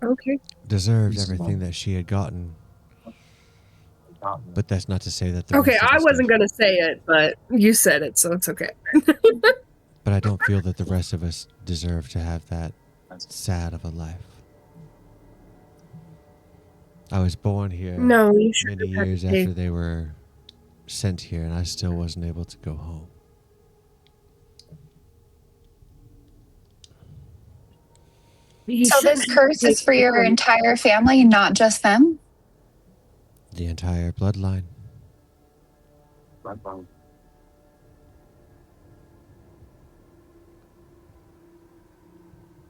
Okay. deserved everything that she had gotten. But that's not to say that the Okay, rest of I us wasn't did. gonna say it, but you said it, so it's okay. But I don't feel that the rest of us deserve to have that sad of a life. I was born here No, you should many years after they were sent here, and I still wasn't able to go home. So this curse is for your entire family, not just them? The entire bloodline.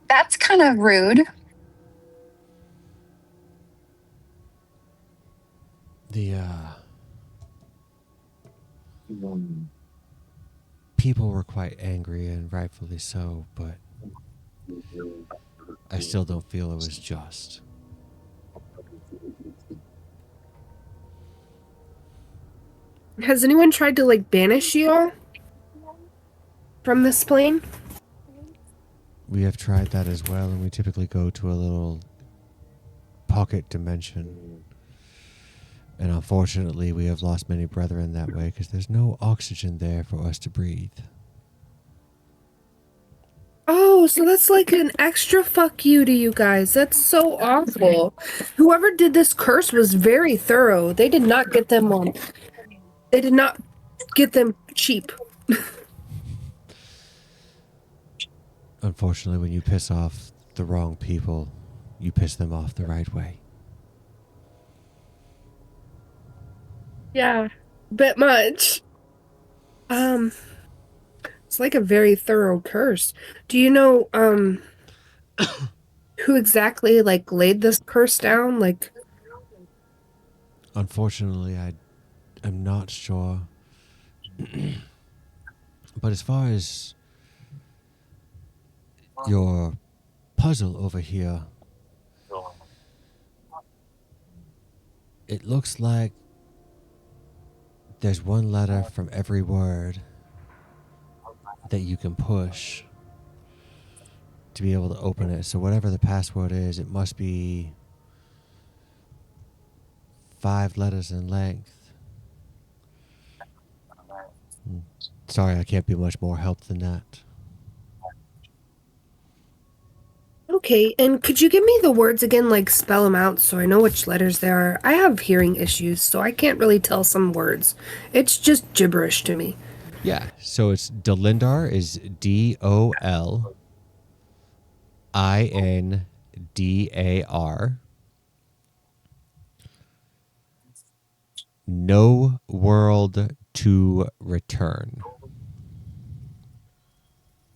That's kind of rude. The people were quite angry, and rightfully so, but I still don't feel it was just. Has anyone tried to like banish you all from this plane? We have tried that as well, and we typically go to a little pocket dimension. And unfortunately, we have lost many brethren that way because there's no oxygen there for us to breathe. Oh, so that's like an extra fuck you to you guys. That's so awful. Whoever did this curse was very thorough. They did not get them on. They did not get them cheap. Unfortunately, when you piss off the wrong people, you piss them off the right way. Yeah, bit much. It's like a very thorough curse. Do you know who exactly like laid this curse down? Like, Unfortunately, I'm not sure. But as far as your puzzle over here, it looks like there's one letter from every word that you can push to be able to open it. So whatever the password is, it must be 5 letters in length. Sorry, I can't be much more help than that. okay, and could you give me the words again, like spell them out so I know which letters they are? I have hearing issues, so I can't really tell some words. It's just gibberish to me. Yeah, so it's dolindar is DOLINDAR. No world to return.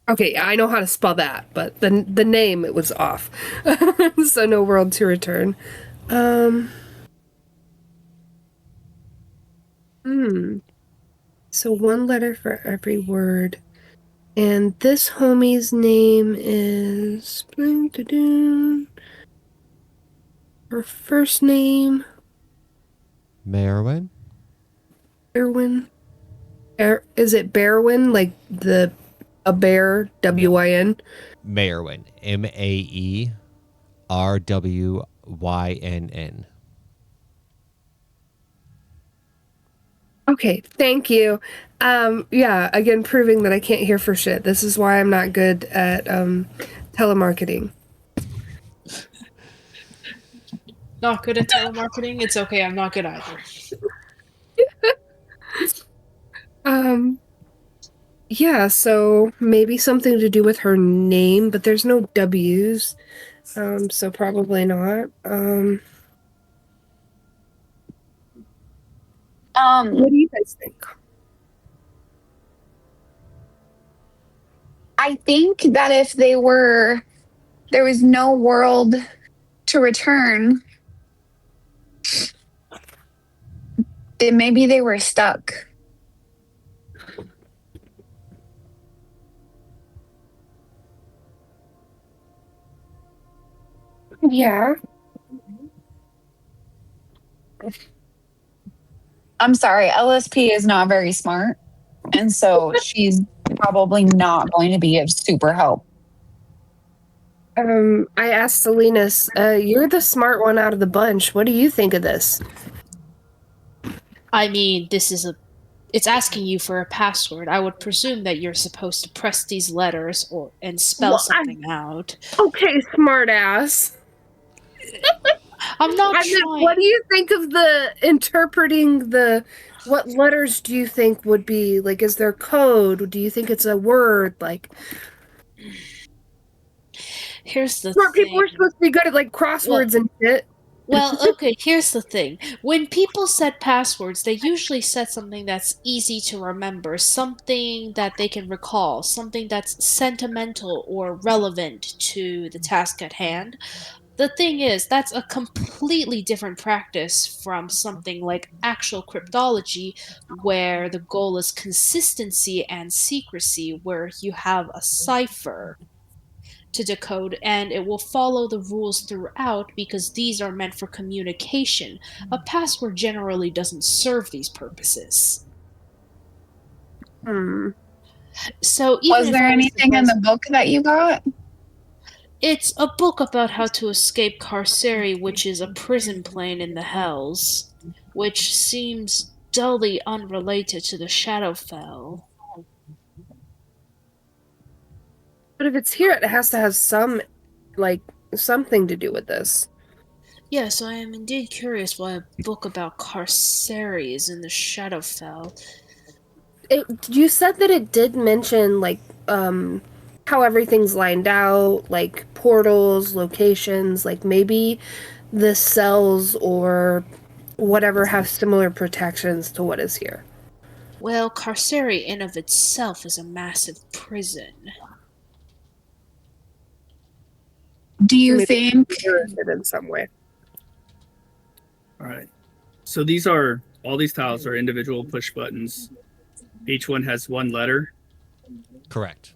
Okay, I know how to spell that, but the name it was off. So no world to return. So one letter for every word. And this homie's name is her first name, Merwin? Erwin. Is it Berwin? Like a bear, WIN? Merwin. MAERWYNN. Okay, thank you. Yeah, again, proving that I can't hear for shit. This is why I'm not good at telemarketing. Not good at telemarketing? It's okay, I'm not good either. Yeah, so maybe something to do with her name, but there's no W's. So probably not. What do you guys think? I think that if there was no world to return, then maybe they were stuck. Yeah. I'm sorry, LSP is not very smart. And so she's probably not going to be of super help. I asked Salinas, you're the smart one out of the bunch. What do you think of this? I mean, it's asking you for a password. I would presume that you're supposed to press these letters and spell Well, something out. Okay, smart ass. I'm not I mean, trying. what do you think of the interpreting what letters do you think would be like, is there code? Do you think it's a word? Like, Here's the smart thing. people are supposed to be good at like crosswords and shit. Well, okay, here's the thing. When people set passwords, they usually set something that's easy to remember, something that they can recall, something that's sentimental or relevant to the task at hand. The thing is, that's a completely different practice from something like actual cryptology, where the goal is consistency and secrecy, where you have a cipher to decode and it will follow the rules throughout because these are meant for communication. A password generally doesn't serve these purposes. So even Was if there I was anything in supposed- the book that you got? It's a book about how to escape Carceri, which is a prison plane in the Hells, which seems dully unrelated to the Shadowfell. But if it's here, it has to have something to do with this. Yes, I am indeed curious why a book about Carceri is in the Shadowfell. You said that it did mention how everything's lined out, like portals, locations, like maybe the cells or whatever have similar protections to what is here. Well, Carceri in of itself is a massive prison. Do you Maybe think Interested in some way. All right. So all these tiles are individual push buttons. Each one has one letter, Correct.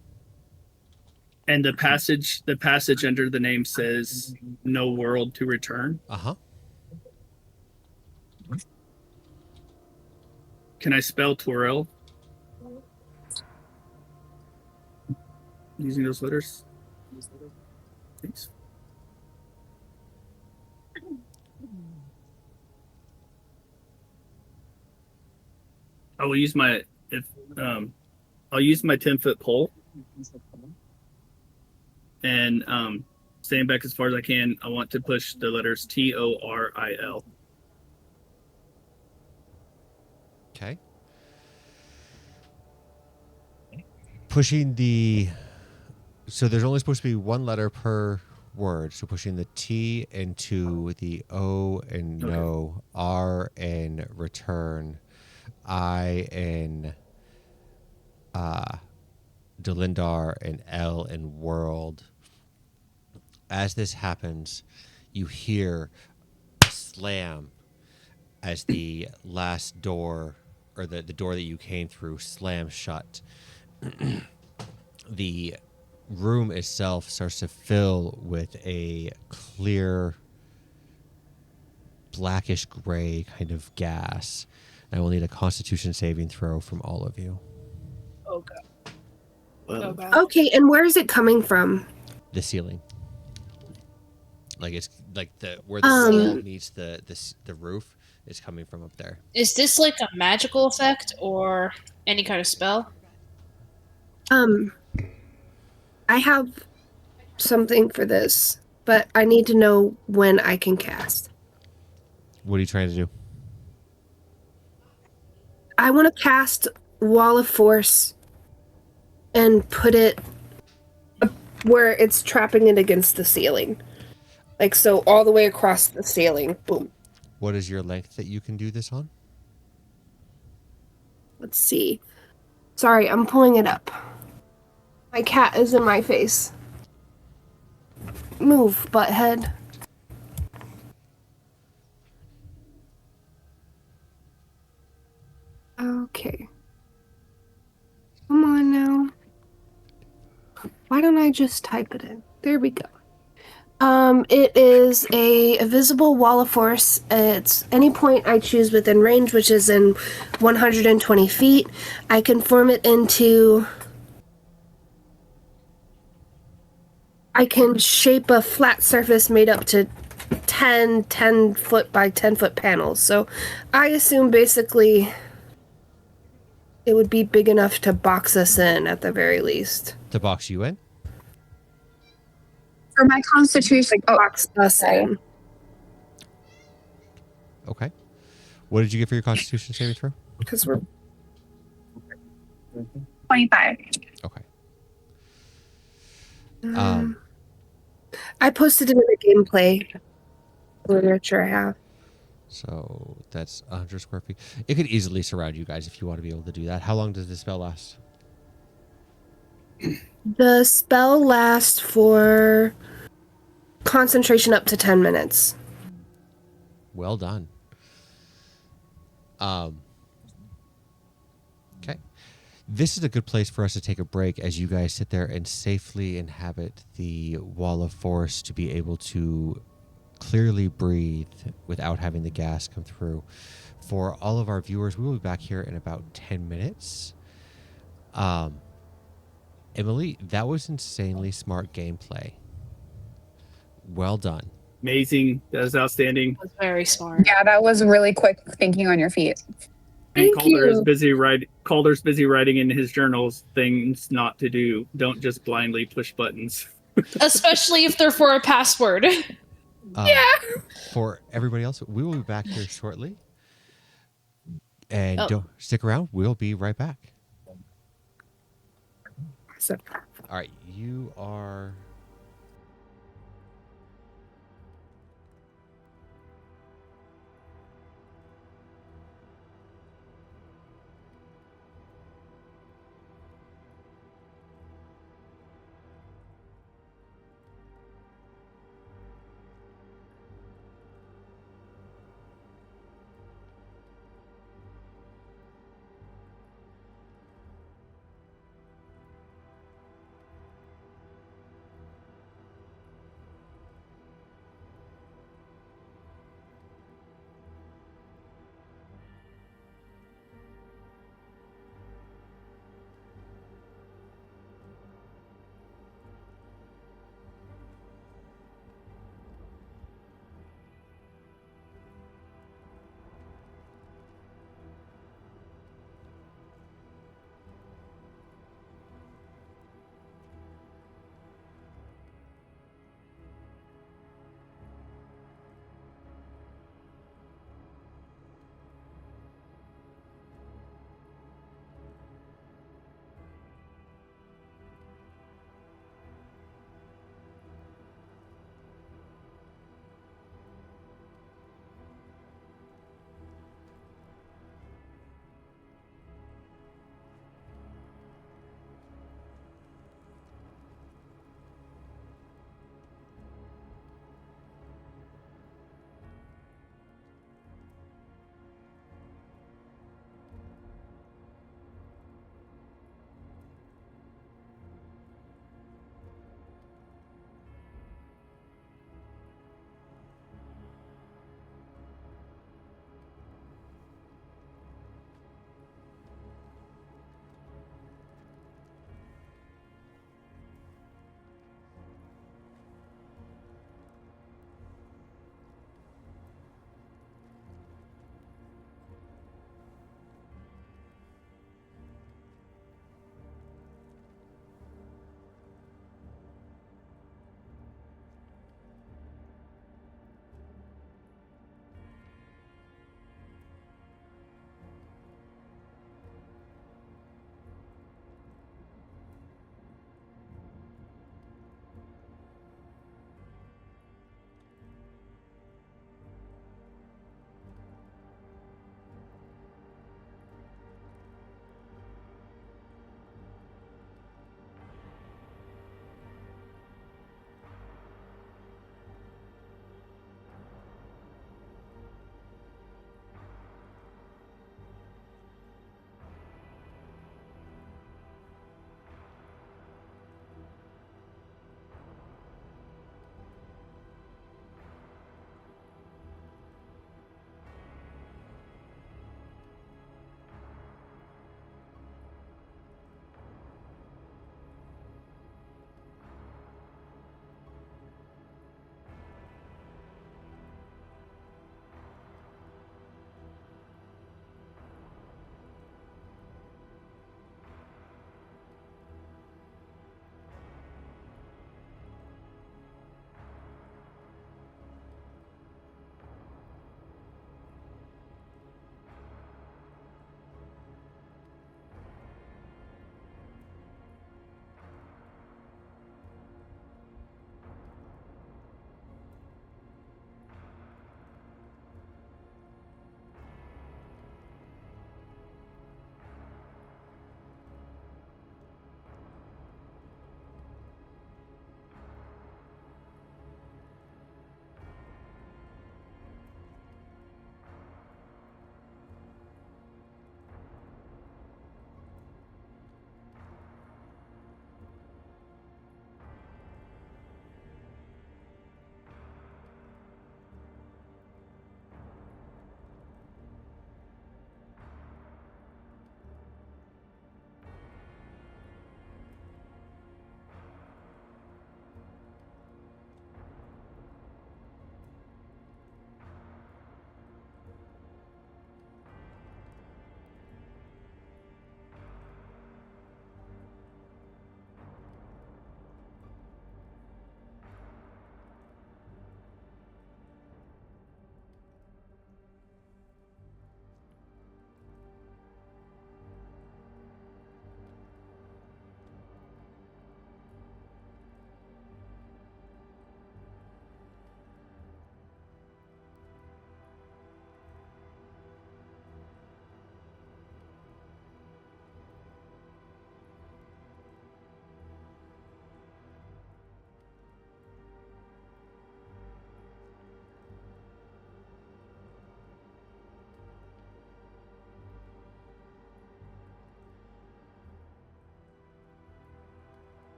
and the passage under the name says "No world to return." Uh-huh. Can I spell twirl using those letters? Thanks. I will use my I'll use my 10-foot pole and stand back as far as I can. I want to push the letters TORIL. Okay. Pushing the... So there's only supposed to be one letter per word. So pushing the T into the O and no, R and return, I and dolindar, and L and world. As this happens, you hear a slam as the last door, or the door that you came through, slams shut. The room itself starts to fill with a clear, blackish gray kind of gas. I will need a Constitution saving throw from all of you. Oh god. Well, Oh god. Okay, and where is it coming from? The ceiling, like it's like where the wall meets the roof is coming from up there. Is this like a magical effect or any kind of spell? I have something for this, but I need to know when I can cast. What are you trying to do? I want to cast Wall of Force and put it where it's trapping it against the ceiling. Like, so all the way across the ceiling. Boom. What is your length that you can do this on? Let's see. Sorry, I'm pulling it up. My cat is in my face. Move, butthead. Okay. Come on now. Why don't I just type it in? There we go. It is a visible wall of force. It's any point I choose within range, which is in 120 feet. I can form it into... I can shape a flat surface made up to 10 foot by 10 foot panels. So I assume basically it would be big enough to box us in at the very least. To box you in? for my Constitution? Oh, Box us in. Okay. What did you get for your Constitution saving throw? Because we're 25. Okay. I posted it in the gameplay literature I have. So that's 100 square feet. It could easily surround you guys if you want to be able to do that. How long does this spell last? The spell lasts for concentration up to 10 minutes. Well done. Okay. This is a good place for us to take a break as you guys sit there and safely inhabit the wall of force to be able to clearly breathe without having the gas come through. For all of our viewers, we will be back here in about 10 minutes. Emily, that was insanely smart gameplay. Well done. Amazing. That is outstanding. That's very smart. Yeah, that was really quick thinking on your feet. And Thank Calder is you. busy Calder's busy writing in his journals things not to do. Don't just blindly push buttons. Especially if they're for a password. Yeah. For everybody else, we will be back here shortly. And Oh. don't stick around. We'll be right back. So, All right, you are.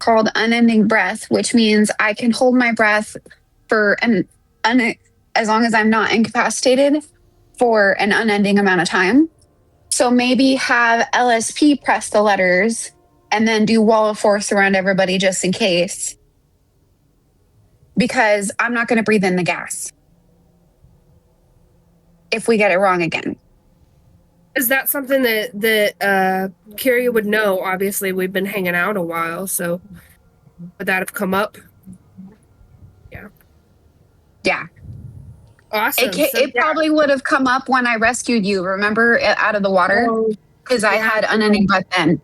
called unending breath, which means I can hold my breath for as long as I'm not incapacitated for an unending amount of time. So maybe have LSP press the letters and then do wall of force around everybody just in case. Because I'm not going to breathe in the gas if we get it wrong again. Is that something that Carrie would know? Obviously, we've been hanging out a while, so would that have come up? Yeah. Awesome. It probably would have come up when I rescued you, remember, out of the water? Oh, Because I yeah. had unending breath then.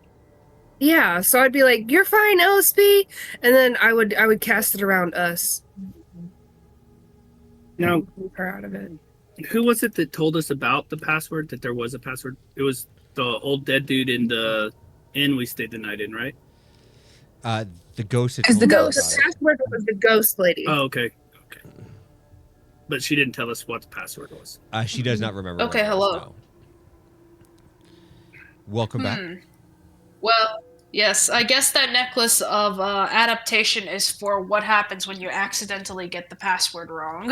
yeah, so I'd be like, "You're fine, LSP," and then I would cast it around us. Now, Move her out of it. who was it that told us about the password? That there was a password. It was the old dead dude in the inn we stayed the night in, right? The ghost. had Is the told us ghost. The about it. password was the ghost lady. Oh, okay. But she didn't tell us what the password was. She does not remember. Okay, what it was, hello. no. Welcome back. Well, yes, I guess that necklace of adaptation is for what happens when you accidentally get the password wrong.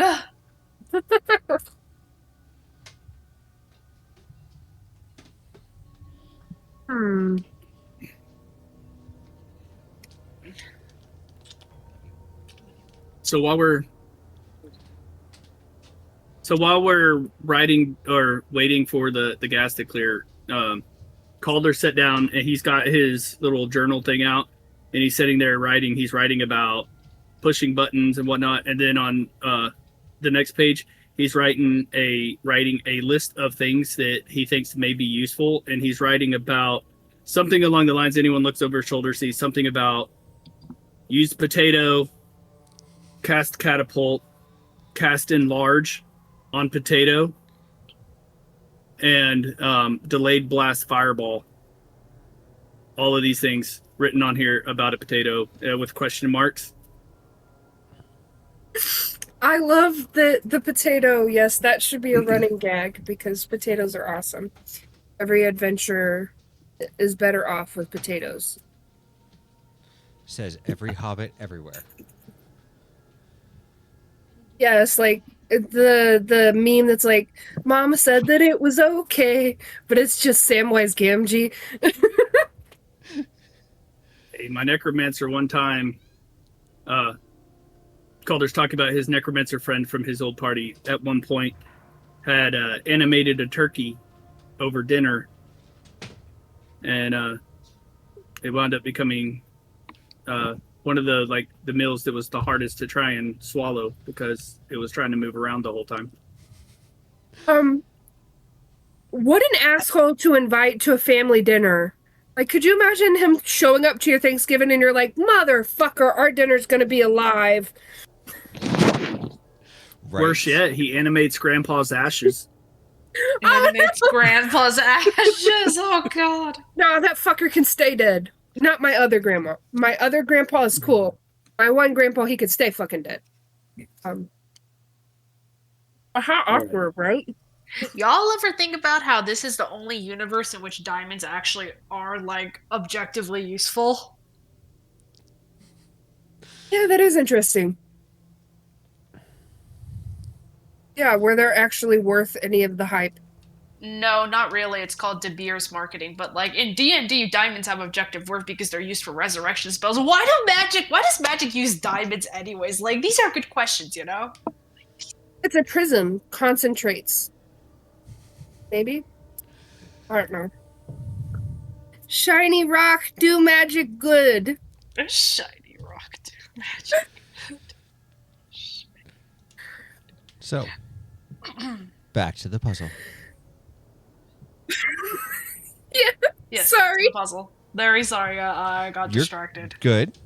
Hmm. So while we're writing or waiting for the gas to clear, Calder sat down and he's got his little journal thing out and he's sitting there writing. He's writing about pushing buttons and whatnot. And then on the next page, he's writing a list of things that he thinks may be useful. And he's writing about something along the lines, anyone looks over his shoulder, sees something about used potato, cast catapult, cast enlarge on potato, and delayed blast fireball. All of these things written on here about a potato with question marks. I love the potato. Yes, that should be a running gag because potatoes are awesome. Every adventure is better off with potatoes. Says every hobbit everywhere. Yes, like the meme that's like, "Mama said that it was okay, but it's just Samwise Gamgee." Hey, my necromancer one time, Calder's talking about his necromancer friend from his old party. At one point, had animated a turkey over dinner, and it wound up becoming one of the meals that was the hardest to try and swallow because it was trying to move around the whole time. What an asshole to invite to a family dinner. Like, could you imagine him showing up to your Thanksgiving and you're like, "Motherfucker, our dinner's gonna be alive." Right. Worse yet, he animates Grandpa's ashes. And it's Grandpa's ashes. Oh God. No, that fucker can stay dead. Not my other grandma. My other grandpa is cool. My one grandpa, he could stay fucking dead. How awkward, right? Y'all ever think about how this is the only universe in which diamonds actually are like objectively useful? Yeah, that is interesting. Yeah, where they're actually worth any of the hype. No, not really. It's called De Beers marketing. But like in D&D, diamonds have objective worth because they're used for resurrection spells. Why does magic use diamonds anyways? Like these are good questions, you know? It's a prism, concentrates. Maybe? I don't know. Shiny rock, do magic good. A shiny rock, dude. Magic. So, back to the puzzle. Yes, Sorry. it's a puzzle. Very sorry. I got You're distracted. Good.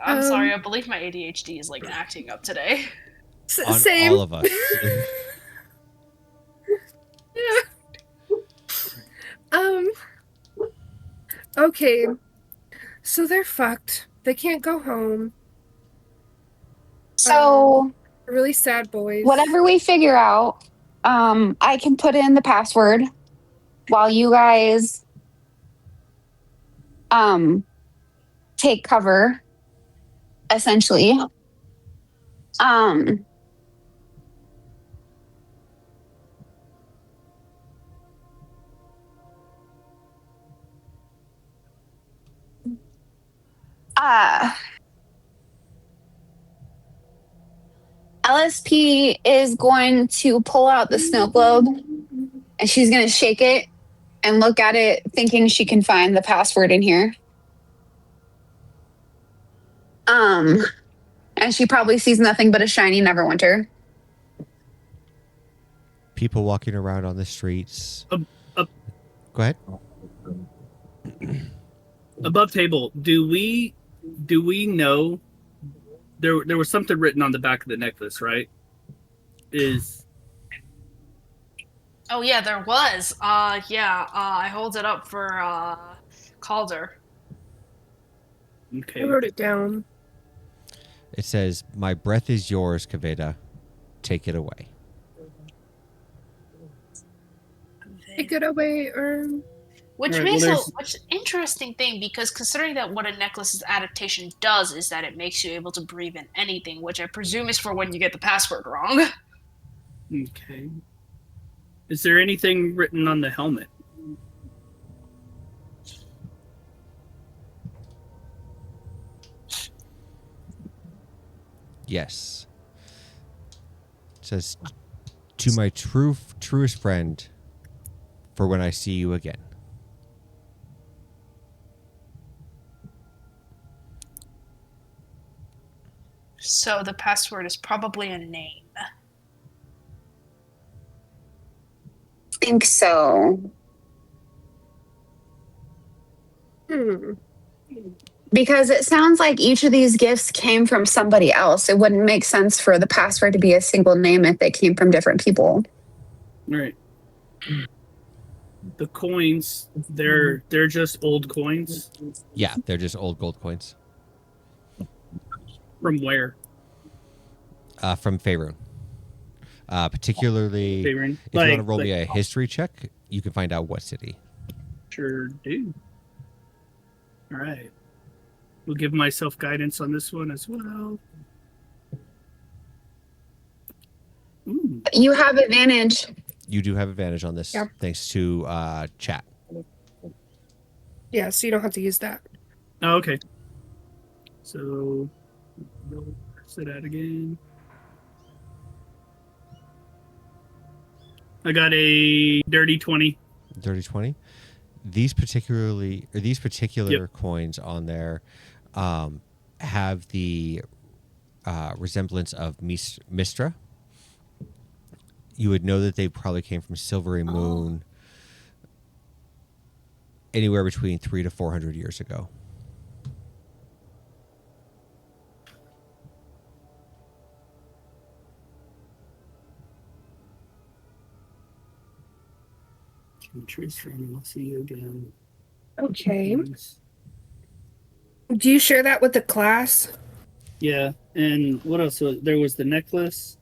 I'm sorry. I believe my ADHD is like acting up today. On Same. all of us. Okay. So they're fucked. They can't go home. So They're really sad boys. whatever we figure out, I can put in the password while you guys take cover, essentially. Um, uh, LSP is going to pull out the snow globe and she's going to shake it and look at it, thinking she can find the password in here. And she probably sees nothing but a shiny Neverwinter. People walking around on the streets. Go ahead. Above table, do we know there was something written on the back of the necklace, right? Oh yeah, there was. I hold it up for Calder. Okay. I wrote it down. It says, "My breath is yours, Kaveda. Take it away." Take it away, or Which Right, makes well, which interesting thing, because considering that what a necklace's adaptation does is that it makes you able to breathe in anything, which I presume is for when you get the password wrong. Okay. Is there anything written on the helmet? Yes. It says, "To my truest friend, for when I see you again." So the password is probably a name. I think so. Because it sounds like each of these gifts came from somebody else. It wouldn't make sense for the password to be a single name if they came from different people. Right. The coins, they're just old coins. Yeah, they're just old gold coins. From where? From Faerun. Particularly, Faerun? if you want to roll me a history check, you can find out what city. Sure do. All right. We'll give myself guidance on this one as well. Ooh. You have advantage. You do have advantage on this, Yeah. thanks to chat. yeah, so you don't have to use that. Oh, okay. So, say that again. I got a dirty 20. Dirty 20. These particular coins on there have the resemblance of Mistra. You would know that they probably came from Silvery Moon anywhere between 300 to 400 years ago. Trace from, I'll see you again. Okay. Do you share that with the class? Yeah, and what else? There was the necklace,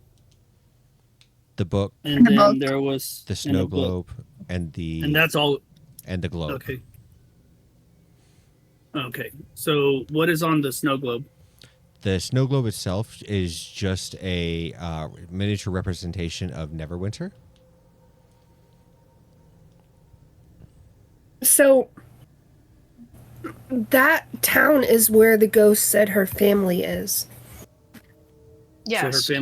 The book, and The then book. there was the and snow a book. globe, and And that's all. and the globe. Okay. Okay. So what is on the snow globe? The snow globe itself is just a miniature representation of Neverwinter. So that town is where the ghost said her family is. Yes. So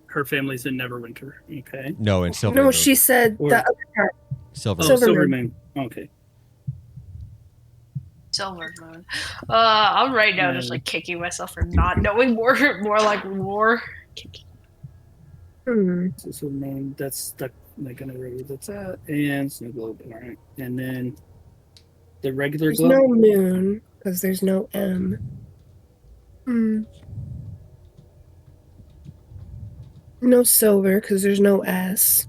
her family's in Neverwinter. Okay. No, in Silver No, Moon. she said Or- the other town. Silver Oh, Moon. Silver Silver Moon. Moon. Okay. Silver Moon. I'm right now just like kicking myself for not knowing more kicking. So Silver Moon. That's stuck. Like I know where that's at. And snow globe. All right. And then the regular There's globe. no moon because there's no M. No silver because there's no S.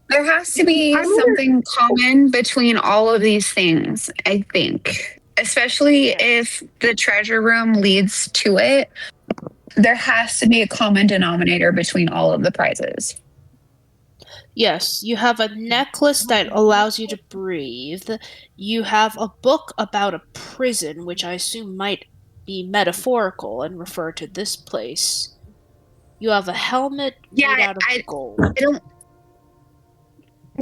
There has to be I wonder- something common between all of these things, I think. Especially if the treasure room leads to it. There has to be a common denominator between all of the prizes. Yes, you have a necklace that allows you to breathe. You have a book about a prison, which I assume might be metaphorical and refer to this place. You have a helmet Yeah, made out of gold. I don't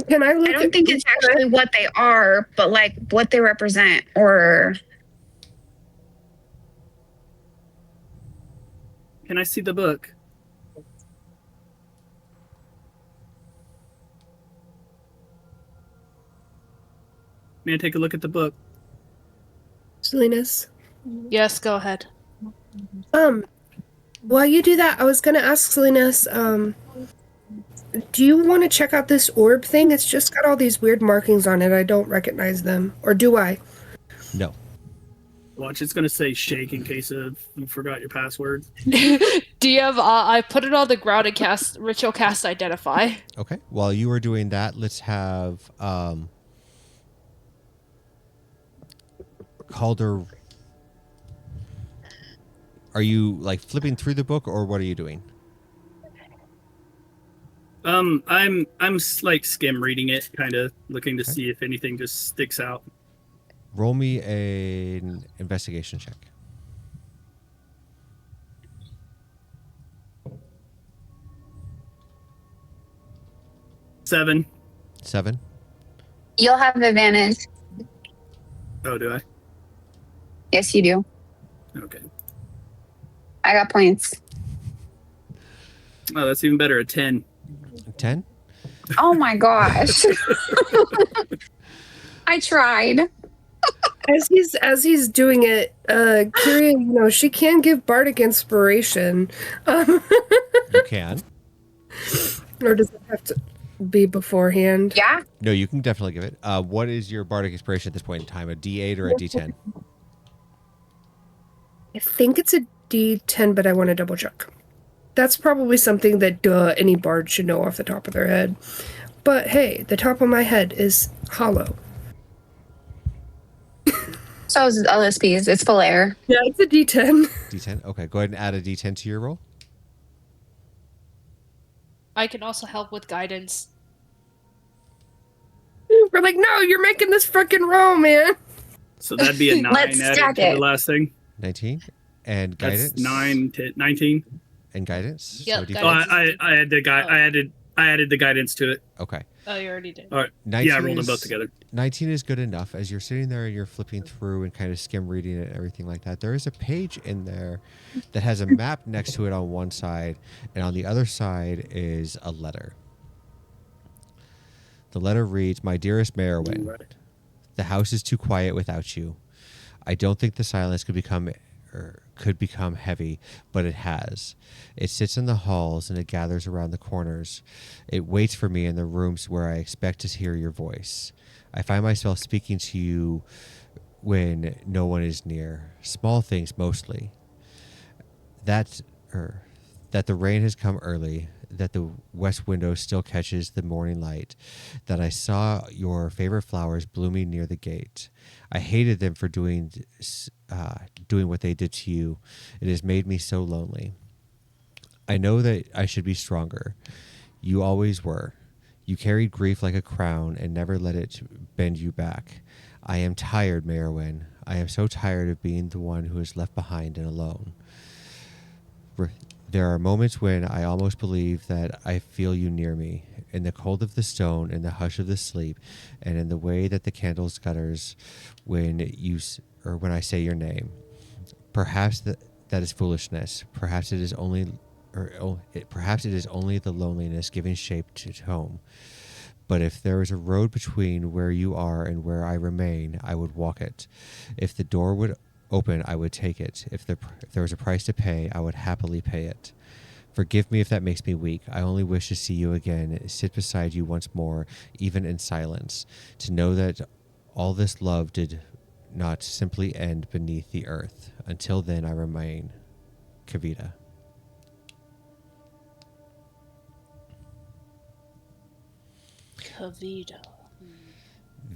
Can I I look don't at? think it's actually what they are, but like what they represent or Can I see the book? May I take a look at the book? Salinas. Yes, go ahead. While you do that, I was gonna ask Salinas, do you want to check out this orb thing? It's just got all these weird markings on it. I don't recognize them. Or do I? No. Watch, it's gonna say shake in case of you forgot your password. Do you have? I put it on the ground and cast ritual cast identify. Okay. While you are doing that, let's have Calder. Are you like flipping through the book, or what are you doing? I'm like skim reading it, kind of looking to Okay. see if anything just sticks out. Roll me an investigation check. Seven. 7. you'll have advantage. Oh, do I? Yes, you do. Okay. I got points. Oh, that's even better. A 10. 10. Oh my gosh. I tried. As he's doing it, Kyria, she can give bardic inspiration. You can. Or does it have to be beforehand? Yeah. No, you can definitely give it. What is your bardic inspiration at this point in time? A D8 or a D10? I think it's a D10, but I want to double check. That's probably something that any bard should know off the top of their head. But hey, the top of my head is hollow. So is LSP's. It's full air. Yeah, it's a D10. D10. Okay, go ahead and add a D10 to your roll. I can also help with guidance. We're like, no, you're making this freaking roll, man. So that'd be a 9 Let's added stack to it. the last thing. 19. And guidance. That's 9 to 19. And guidance. Yep, So D4. guidance. Oh, I had the I added the guidance to it. Okay. Oh, you already did. All right. 19 Yeah, I rolled them is- both together. 19 is good enough. As you're sitting there and you're flipping through and kind of skim reading it and everything like that, there is a page in there that has a map next to it on one side, and on the other side is a letter. The letter reads, "My dearest Merowyn, Right. the house is too quiet without you. I don't think the silence could become heavy, but it has. It sits in the halls and it gathers around the corners. It waits for me in the rooms where I expect to hear your voice. I find myself speaking to you when no one is near. Small things mostly. That the rain has come early, that the west window still catches the morning light, that I saw your favorite flowers blooming near the gate. I hated them for doing what they did to you. It has made me so lonely. I know that I should be stronger. You always were. You carried grief like a crown and never let it bend you back. I am tired, Merowyn. I am so tired of being the one who is left behind and alone. There are moments when I almost believe that I feel you near me, in the cold of the stone, in the hush of the sleep, and in the way that the candles gutters when I say your name. Perhaps that is foolishness. Perhaps it is only the loneliness giving shape to home. But if there is a road between where you are and where I remain, I would walk it. If the door would open, I would take it. If there was a price to pay, I would happily pay it. Forgive me if that makes me weak. I only wish to see you again, sit beside you once more, even in silence, to know that all this love did not simply end beneath the earth. Until then, I remain. Kavita." Kavita.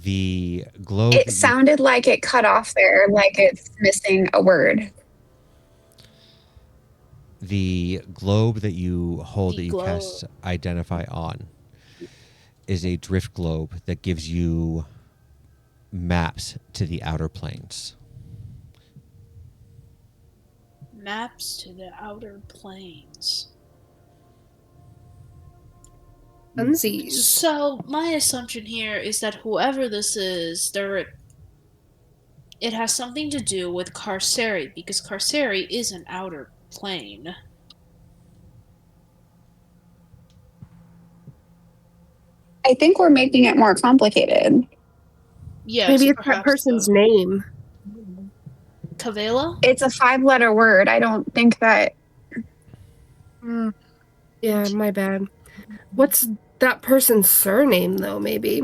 The globe. It sounded like it cut off there, like it's missing a word. The globe that you hold, The that you globe. cast identify on, is a drift globe that gives you maps to the outer planes. Maps to the outer planes. Funsies. So my assumption here is that whoever this is, it has something to do with Carceri, because Carceri is an outer plane. I think we're making it more complicated. Yes, Maybe it's that perhaps person's so. name. Kavela? It's a 5-letter word. I don't think that. Yeah, my bad. What's that person's surname, though, maybe?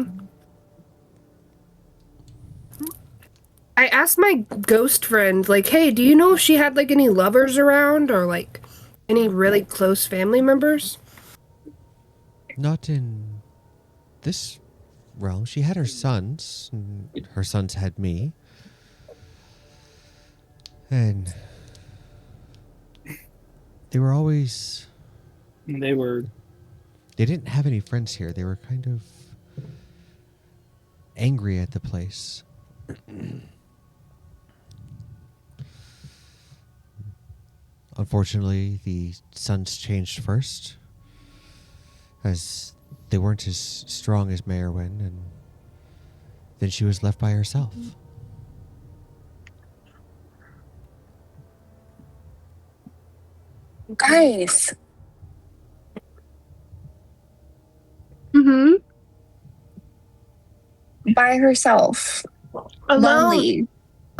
I asked my ghost friend, like, hey, do you know if she had, like, any lovers around or, like, any really close family members? Not in this realm. She had her sons, and her sons had me. And they were always. They were. They didn't have any friends here. They were kind of angry at the place. Unfortunately, the sons changed first, as they weren't as strong as Mayorwin, and then she was left by herself. Guys, Mm-hmm. by herself, Alone. lonely.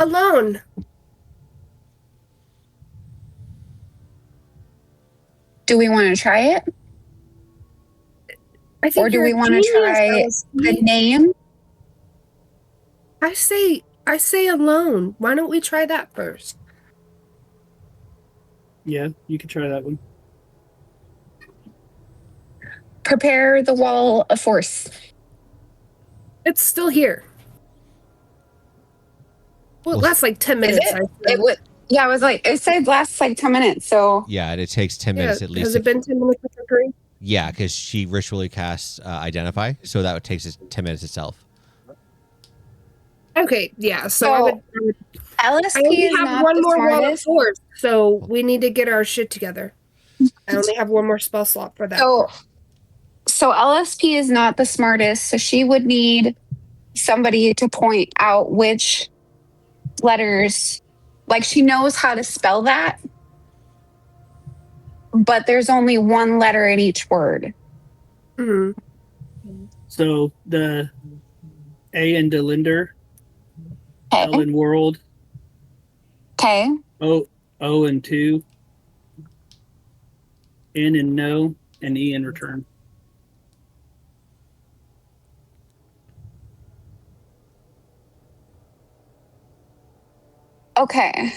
Alone. Do we want to try it? I think Or do you're we a want to genius, try LSP. the name? I say alone. Why don't we try that first? Yeah, you can try that one. Prepare the wall of force. It's still here. Well, it Well, lasts like 10 Is minutes. it? It would. Yeah, I was like, it said lasts like 10 minutes. So Yeah, and it takes 10 Yeah, minutes at least. has it been 10 minutes with agree? Yeah, because she ritually casts Identify, so that takes 10 minutes itself. Okay, yeah. So So, I LSP only is have not one the more wall of smartest. force, so we need to get our shit together. I only have one more spell slot for that. So LSP is not the smartest. So she would need somebody to point out which letters, like she knows how to spell that, but there's only one letter in each word. Mhm. So the A in dolindar, Okay. L in world, Okay. O in two, N in no, and E in return. Okay.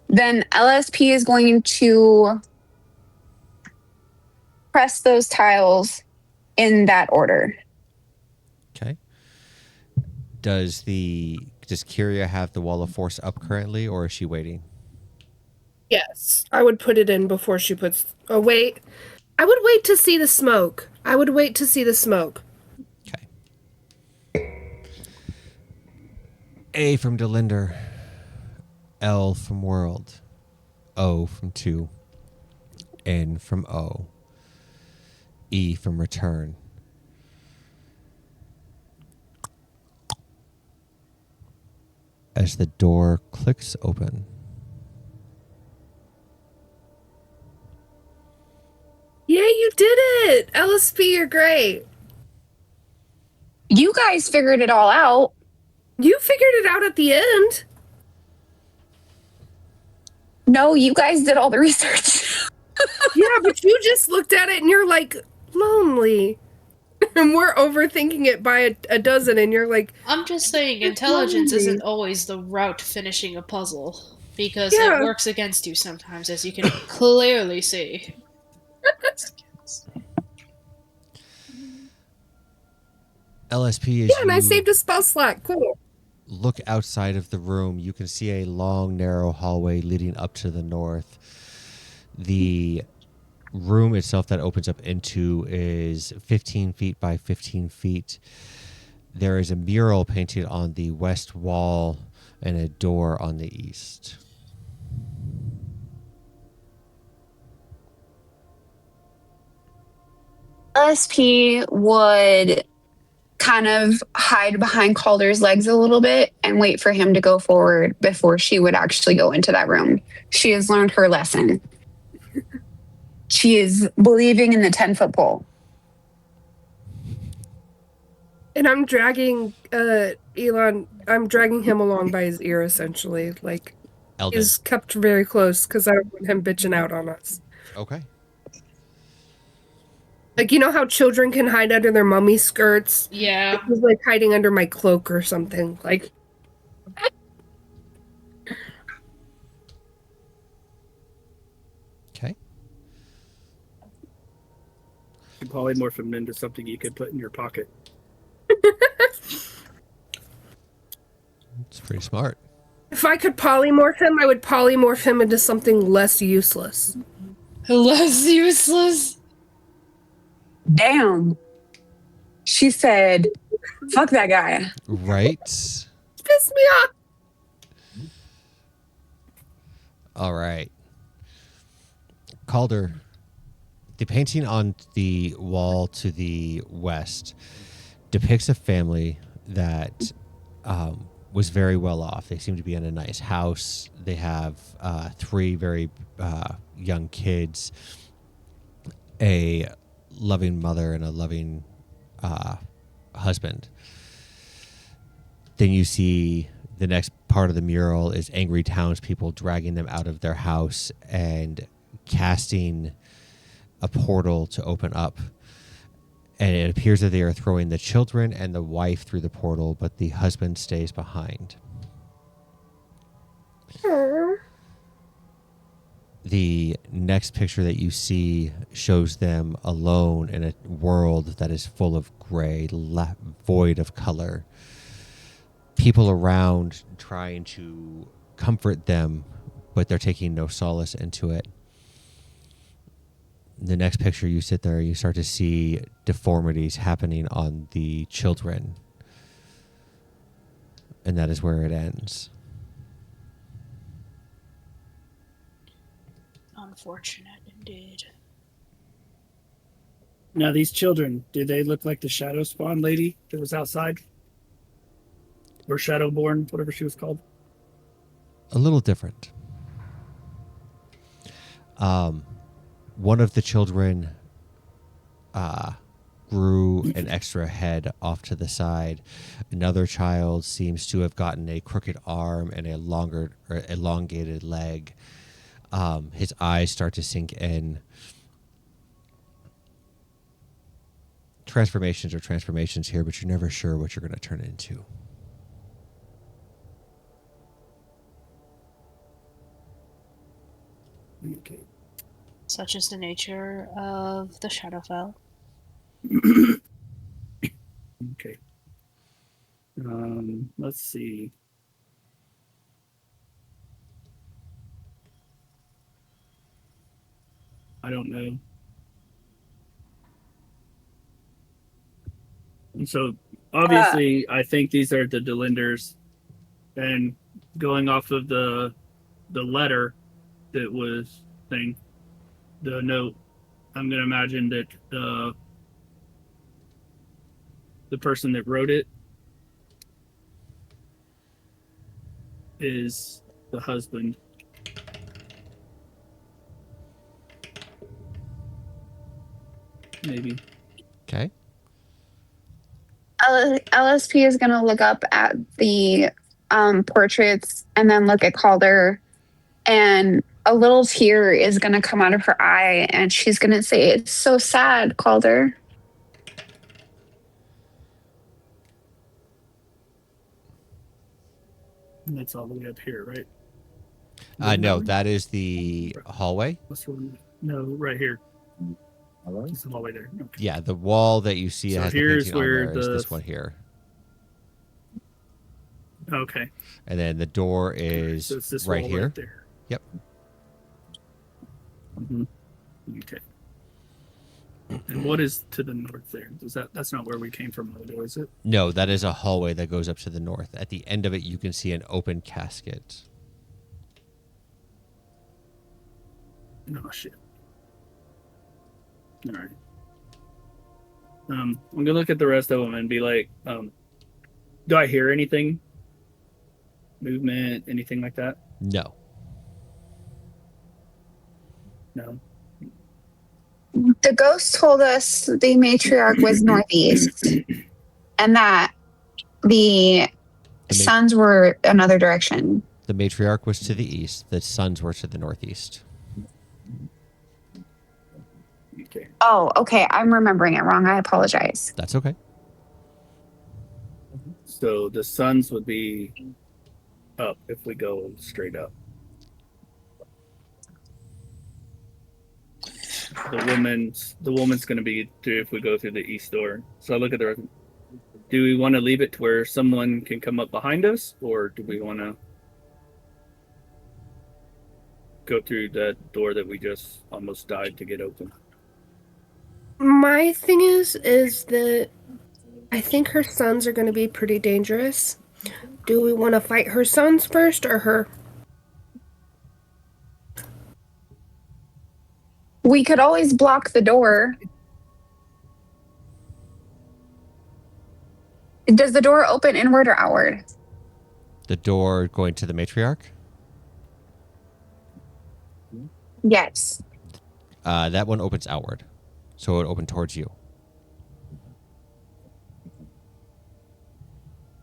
Then LSP is going to press those tiles in that order. Okay. Does Kyria have the wall of force up currently, or is she waiting? Yes, I would put it in before she puts. Oh wait, I would wait to see the smoke. Okay. A from Dolindar, L from world, O from 2, N from O, E from return. As the door clicks open. Yeah, you did it, LSP. You're great. You guys figured it all out. You figured it out at the end. No, you guys did all the research. Yeah, but you just looked at it and you're like lonely, and we're overthinking it by a dozen, and you're like, I'm just saying, It's intelligence lonely. isn't always the route to finishing a puzzle, because Yeah. it works against you sometimes, as you can clearly see. LSP, as yeah, and I you saved a spell slot. Cool. look outside of the room, you can see a long, narrow hallway leading up to the north. The room itself that opens up into is 15 feet by 15 feet. There is a mural painted on the west wall and a door on the east. LSP would kind of hide behind Calder's legs a little bit and wait for him to go forward before she would actually go into that room. She has learned her lesson. She is believing in the 10-foot pole. And I'm dragging Elon. I'm dragging him along by his ear, essentially. Like Eldon. he's kept very close because I don't want him bitching out on us. Okay. Like, you know how children can hide under their mummy skirts? Yeah. He's like hiding under my cloak or something. Like, Okay. You polymorph him into something you could put in your pocket. It's pretty smart. if I could polymorph him, I would polymorph him into something less useless. Less useless. Damn. She said, fuck that guy. Right. Piss me off. All right. Calder, the painting on the wall to the west depicts a family that was very well off. They seem to be in a nice house. They have 3 very young kids, a loving mother, and a loving husband. Then you see the next part of the mural is angry townspeople dragging them out of their house and casting a portal to open up. And it appears that they are throwing the children and the wife through the portal, but the husband stays behind. The next picture that you see shows them alone in a world that is full of gray, void of color. People around trying to comfort them, but they're taking no solace into it. The next picture, you sit there, you start to see deformities happening on the children. And that is where it ends. Unfortunate indeed. Now, these children, do they look like the Shadow Spawn lady that was outside? Or Shadowborn, whatever she was called? A little different. One of the children grew an extra head off to the side. Another child seems to have gotten a crooked arm and a longer or elongated leg. His eyes start to sink in. Transformations are transformations here, but you're never sure what you're going to turn into. Okay. Such is the nature of the Shadowfell. Okay. Let's see. I don't know. And so obviously I think these are the Dolindars, and going off of the letter that was thing, the note, I'm gonna imagine that the person that wrote it is the husband. Maybe. Okay. LSP is going to look up at the portraits and then look at Calder, and a little tear is going to come out of her eye, and she's going to say, "It's so sad, Calder." And that's all the way up here, right? No, that is the hallway. What's the one? No, right here. It's the hallway there. Okay. Yeah, the wall that you see So has the here's painting on where there is the- this one here. Okay. And then the door is So it's this right wall here. right there. Yep. Mm-hmm. Okay. And what is to the north there? That's not where we came from, though, is it? No, that is a hallway that goes up to the north. At the end of it, you can see an open casket. Oh shit. All right. I'm gonna look at the rest of them and be like, do I hear anything? Movement, anything like that? No. No. The ghost told us the matriarch was northeast and that the The, ma- sons were another direction. the matriarch was to the east. The sons were to the northeast. Okay. Oh, okay. I'm remembering it wrong. I apologize. That's okay. So the suns would be up if we go straight up. The woman's going to be through if we go through the east door. So I look at the rest. Do we want to leave it to where someone can come up behind us, or do we want to go through that door that we just almost died to get open? My thing is that I think her sons are going to be pretty dangerous. Do we want to fight her sons first or her? We could always block the door. Does the door open inward or outward? The door going to the matriarch. Yes. That one opens outward, so it would open towards you.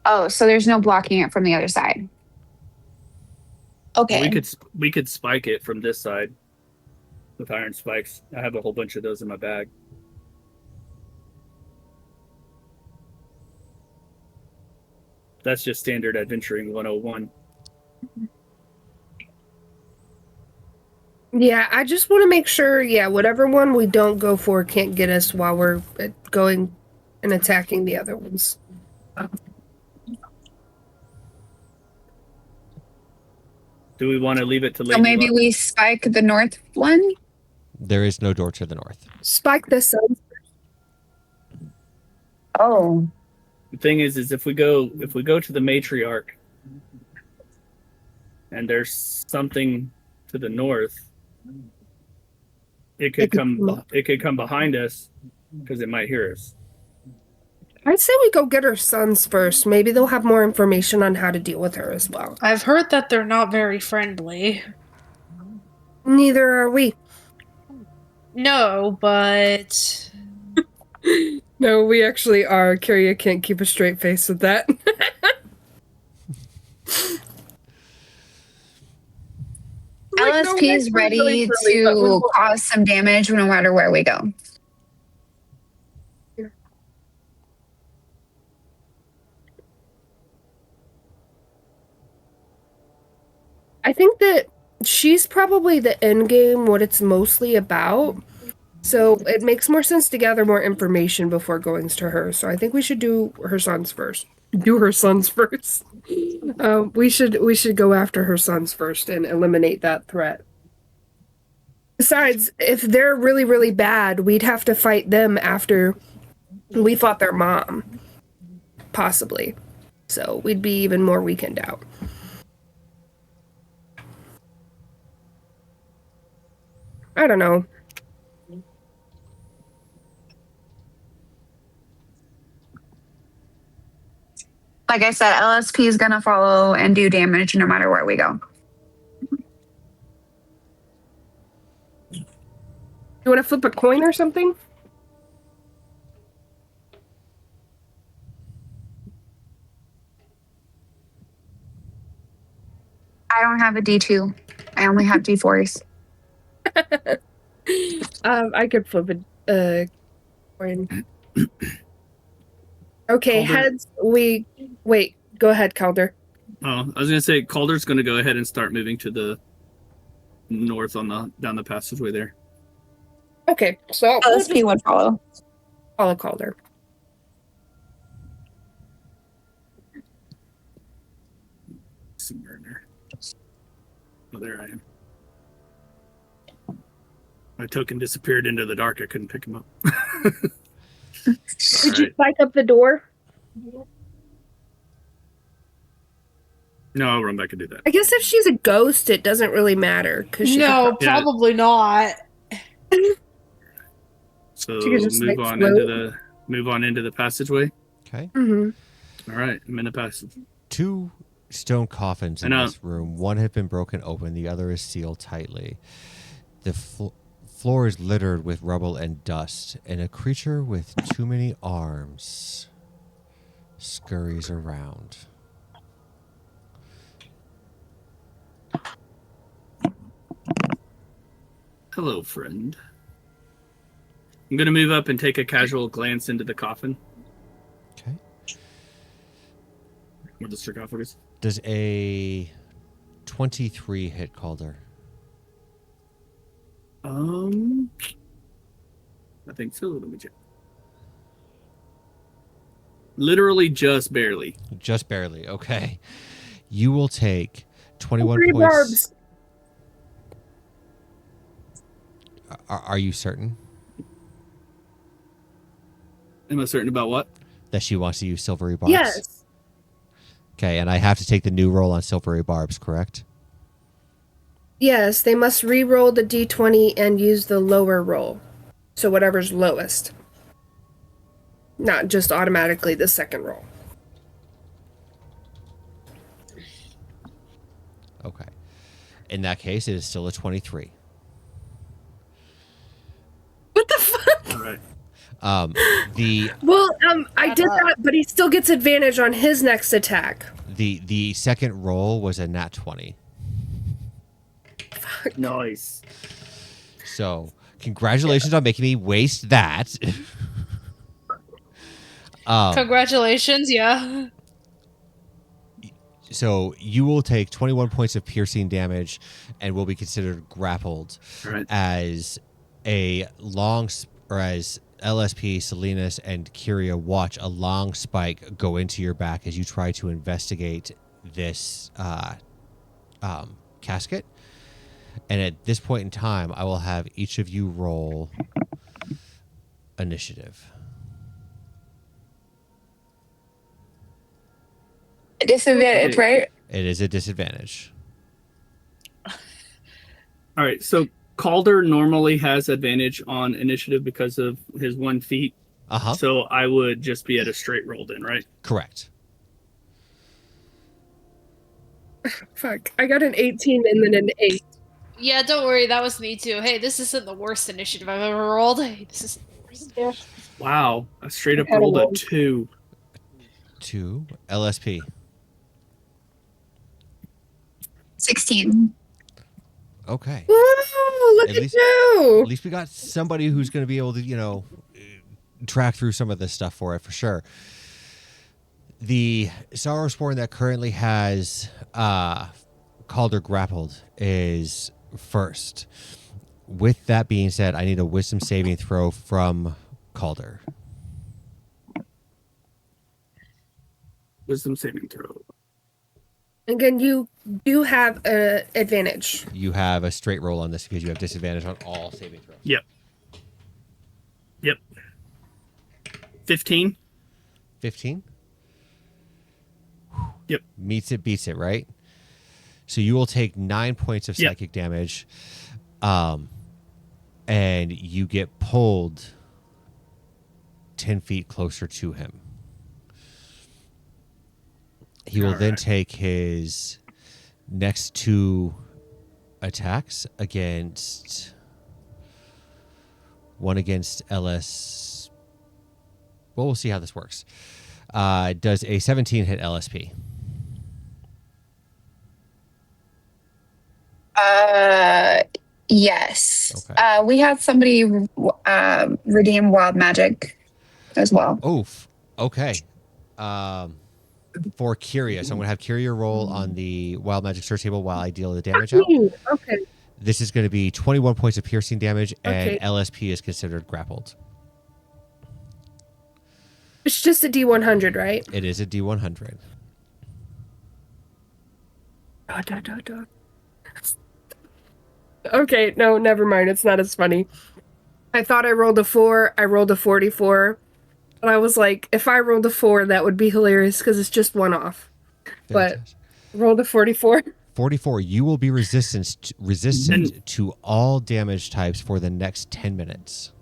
Oh, so there's no blocking it from the other side. Okay. We could spike it from this side with iron spikes. I have a whole bunch of those in my bag. That's just standard adventuring 101. Yeah, I just want to make sure, whatever one we don't go for can't get us while we're going and attacking the other ones. Do we want to leave it to So Lady maybe Luck? we spike the north one? There is no door to the north. Spike the sons. Oh. The thing is if we go to the matriarch and there's something to the north, it could come behind us because it might hear us. I'd say we go get her sons first. Maybe they'll have more information on how to deal with her as well. I've heard that they're not very friendly. Neither are we. No, but No, we actually are. Carrie can't keep a straight face with that. LSP is ready to cause some damage no matter where we go. I think that she's probably the end game, what it's mostly about. So it makes more sense to gather more information before going to her. So I think we should do her sons first. Do her sons first. We should go after her sons first and eliminate that threat. Besides, if they're really, really bad, we'd have to fight them after we fought their mom. Possibly. So we'd be even more weakened out. I don't know. Like I said, LSP is going to follow and do damage no matter where we go. You want to flip a coin or something? I don't have a D2. I only have D4s. I could flip a coin. Okay, Calder. heads. Wait. Go ahead, Calder. Oh, I was gonna say Calder's gonna go ahead and start moving to the north down the passageway there. Okay, so LSP would follow. follow Calder. Somewhere in there. Oh, there I am. My token disappeared into the dark. I couldn't pick him up. Did you spike up the door? No, I'll run back and do that. I guess if she's a ghost, it doesn't really matter because she No, could Yeah. probably not. So She could just, move like, on float. into the passageway. Okay. Mm-hmm. All right, I'm in the passage. 2 stone coffins in I know. this room. One had been broken open. The other is sealed tightly. The floor is littered with rubble and dust, and a creature with too many arms scurries around. Hello, friend. I'm gonna move up and take a casual glance into the coffin Okay. or the sarcophagus. Does a 23 hit Calder? I think so. Let me check. Literally just barely. Just barely. Okay. You will take 21 Three points. barbs. Are you certain Am I certain about what? that she wants to use silvery barbs? Yes. Okay, and I have to take the new roll on silvery barbs, correct? Yes, they must re-roll the d20 and use the lower roll. So whatever's lowest. Not just automatically the second roll. Okay. In that case, it is still a 23. What the fuck? All right. The Well, I did that, but he still gets advantage on his next attack. the second roll was a nat 20. Nice. So, congratulations on making me waste that. Congratulations, yeah. So you will take 21 points of piercing damage and will be considered grappled All right. as a long or as LSP, Salinas, and Kyria watch a long spike go into your back as you try to investigate this casket. And at this point in time, I will have each of you roll initiative. Disadvantage, right? It is a disadvantage. All right. So Calder normally has advantage on initiative because of his 1 feet. Uh-huh. So I would just be at a straight roll then, right? Correct. Fuck. I got an 18 and then an 8. Yeah, don't worry, that was me too. Hey, this isn't the worst initiative I've ever rolled. Hey, this is the worst. Wow. I straight up Had a rolled a roll. 2. 2 LSP. 16. Okay. Whoa, look At at least- you! At least we got somebody who's going to be able to, track through some of this stuff for it for sure. The Sorrowsborn that currently has Calder grappled is first. With that being said, I need a wisdom saving throw from Calder. Wisdom saving throw. Again, you do have an advantage. You have a straight roll on this because you have disadvantage on all saving throws. Yep. 15. 15? Yep. Meets it, beats it, right? So you will take 9 points of Yep. psychic damage, and you get pulled 10 feet closer to him. He will then Alright. take his next 2 attacks against one against LS. Well, we'll see how this works. Does a 17 hit LSP? Yes. Okay. We had somebody redeem wild magic as well. Oof. Okay. For Kyria, so I'm going to have Kyria roll on the wild magic search table while I deal the damage out. Okay. This is going to be 21 points of piercing damage, and Okay. LSP is considered grappled. It's just a D100, right? It is a D100. Okay, no, never mind. It's not as funny. I thought I rolled a 4. I rolled a 44. And I was like, if I rolled a 4, that would be hilarious because it's just one off. But Fantastic. rolled a 44. 44. You will be resistant And to all damage types for the next 10 minutes.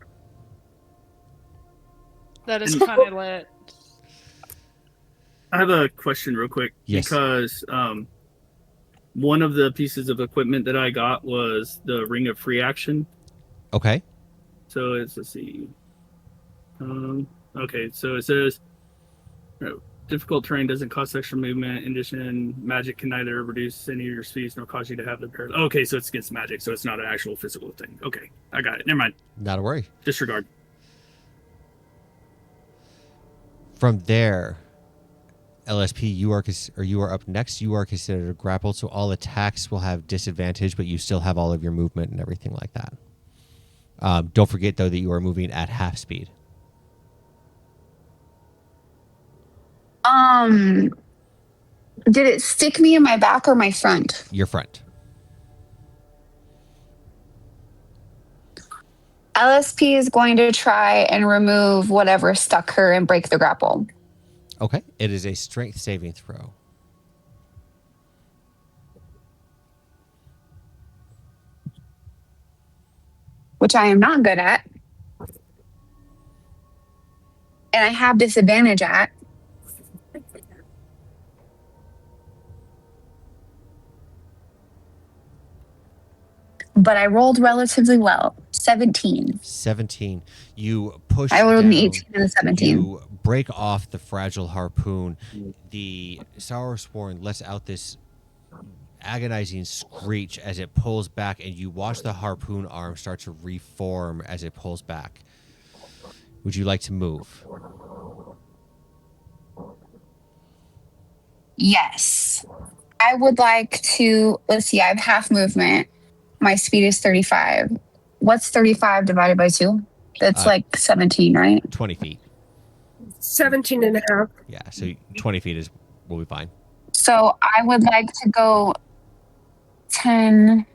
That is kind of lit. I have a question real quick. Yes. Because one of the pieces of equipment that I got was the Ring of Free Action. Okay. So let's see. Okay, so it says difficult terrain doesn't cost extra movement. In addition, magic can neither reduce any of your speeds nor cause you to have the pair. Okay, so it's against magic, so it's not an actual physical thing. Okay, I got it. Never mind. Not a worry. Disregard. From there, LSP, you are up next. You are considered grappled, so all attacks will have disadvantage, but you still have all of your movement and everything like that. Don't forget though that you are moving at half speed. Did it stick me in my back or my front? Your front. LSP is going to try and remove whatever stuck her and break the grapple. Okay. It is a strength saving throw. Which I am not good at. And I have disadvantage at. But I rolled relatively well. 17. 17. You push I rolled down, an 18 and a 17. You break off the fragile harpoon. The Sauersworn lets out this agonizing screech as it pulls back, and you watch the harpoon arm start to reform as it pulls back. Would you like to move? Yes. I would like to, let's see, I have half movement. My speed is 35. What's 35 divided by 2? That's like 17, right? 20 feet. 17 and a half. Yeah, so 20 feet will be fine. So I would like to go 10.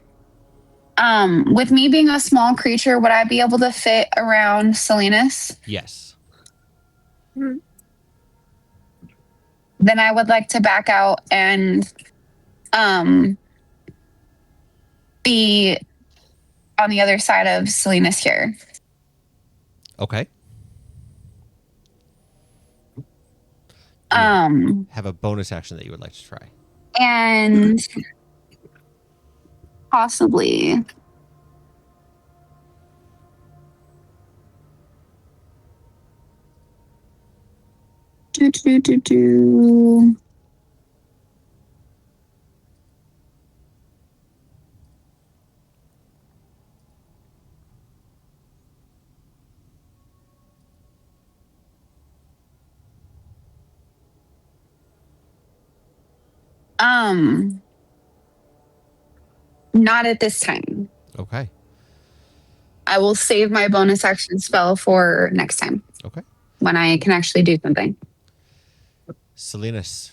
With me being a small creature, would I be able to fit around Salinas? Yes. Then I would like to back out and be on the other side of Salinas here. Okay. Have a bonus action that you would like to try. And possibly do. Not at this time. Okay. I will save my bonus action spell for next time. Okay. When I can actually do something. Salinas.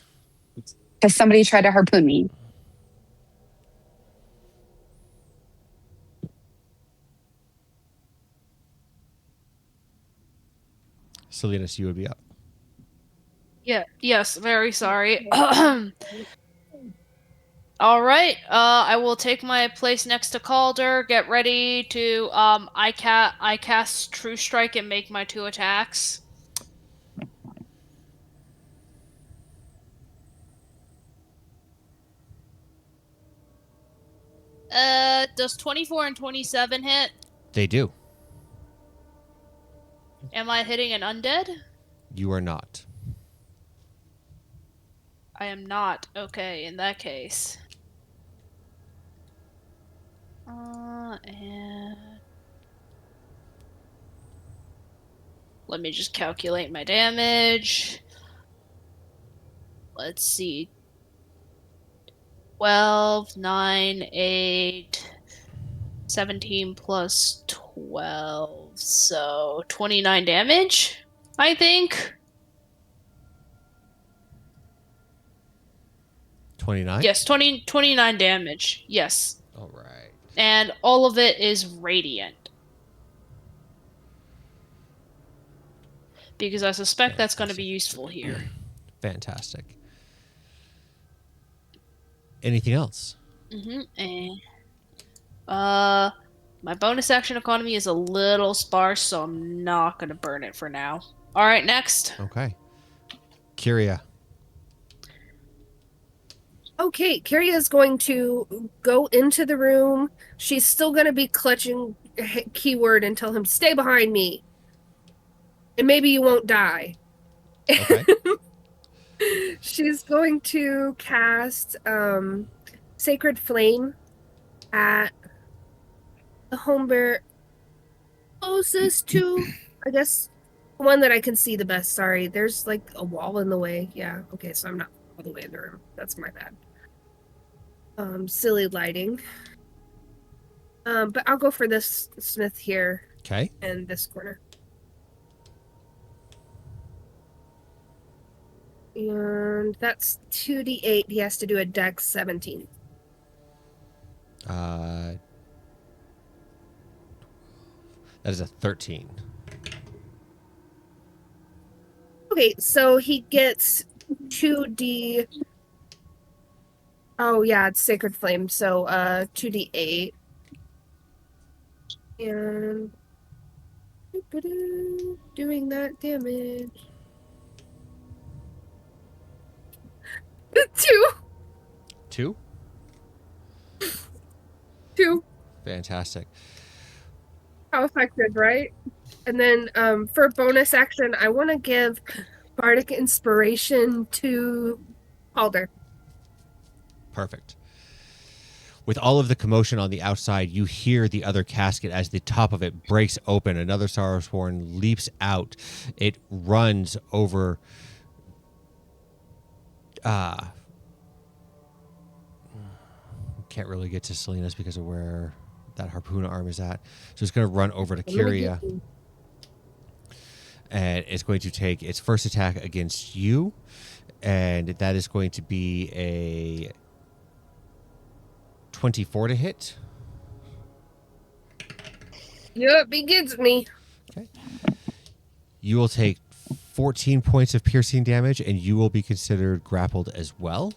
Because somebody tried to harpoon me. Salinas, you would be up. Yeah, yes, very sorry. All right, I will take my place next to Calder. Get ready to I cast True Strike and make my 2 attacks. Does 24 and 27 hit? They do. Am I hitting an undead? You are not. I am not. Okay, in that case. And let me just calculate my damage. Let's see. 12, 9, 8, 17 plus 12. So 29 damage, I think. 29? Yes, 29 damage. Yes. All right. And all of it is radiant. Because I suspect that's going to be useful here. Fantastic. Anything else? And, my bonus action economy is a little sparse, so I'm not going to burn it for now. All right, next. Okay. Kyria. Okay, Kyria is going to go into the room. She's still going to be clutching keyword and tell him, "Stay behind me, and maybe you won't die." Okay. She's going to cast Sacred Flame at the home bear closest to, I guess, one that I can see the best. Sorry, there's like a wall in the way. Yeah, okay, so I'm not all the way in the room. That's my bad. Silly lighting. But I'll go for this smith here Okay. and this corner. And that's 2d8. He has to do a dex 17. That is a 13. Okay, so he gets 2d. Oh yeah, it's Sacred Flame, so 2d8. And doing that damage. 2? 2. Fantastic. How effective, right? And then for bonus action, I want to give Bardic Inspiration to Alder. Perfect. With all of the commotion on the outside, you hear the other casket as the top of it breaks open. Another Sorrowsworn leaps out. It runs over. Can't really get to Selena's because of where that harpoon arm is at. So it's going to run over to Kyria. And it's going to take its first attack against you. And that is going to be a 24 to hit. Yep, begins me. Okay. You will take 14 points of piercing damage, and you will be considered grappled as well.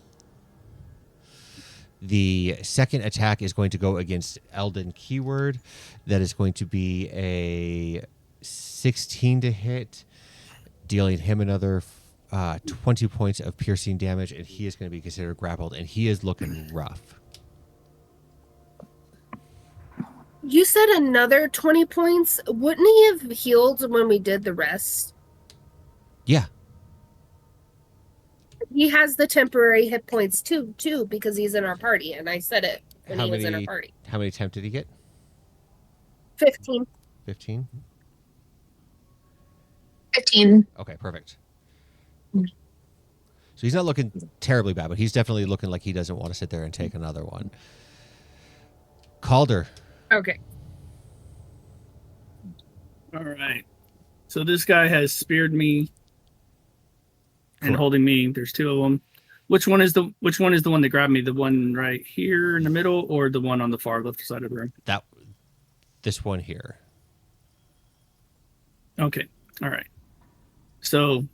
The second attack is going to go against Eldon Keyword. That is going to be a 16 to hit, dealing him another 20 points of piercing damage, and he is going to be considered grappled, and he is looking rough. You said another 20 points. Wouldn't he have healed when we did the rest? Yeah. He has the temporary hit points too, because he's in our party, and I said it when he was in our party. How many temp did he get? 15. 15? 15. Okay, perfect. So he's not looking terribly bad, but he's definitely looking like he doesn't want to sit there and take another one. Calder. Okay. All right. So this guy has speared me and Cool. holding me. There's two of them. Which one is the one that grabbed me? The one right here in the middle, or the one on the far left side of the room? This one here. Okay. All right. So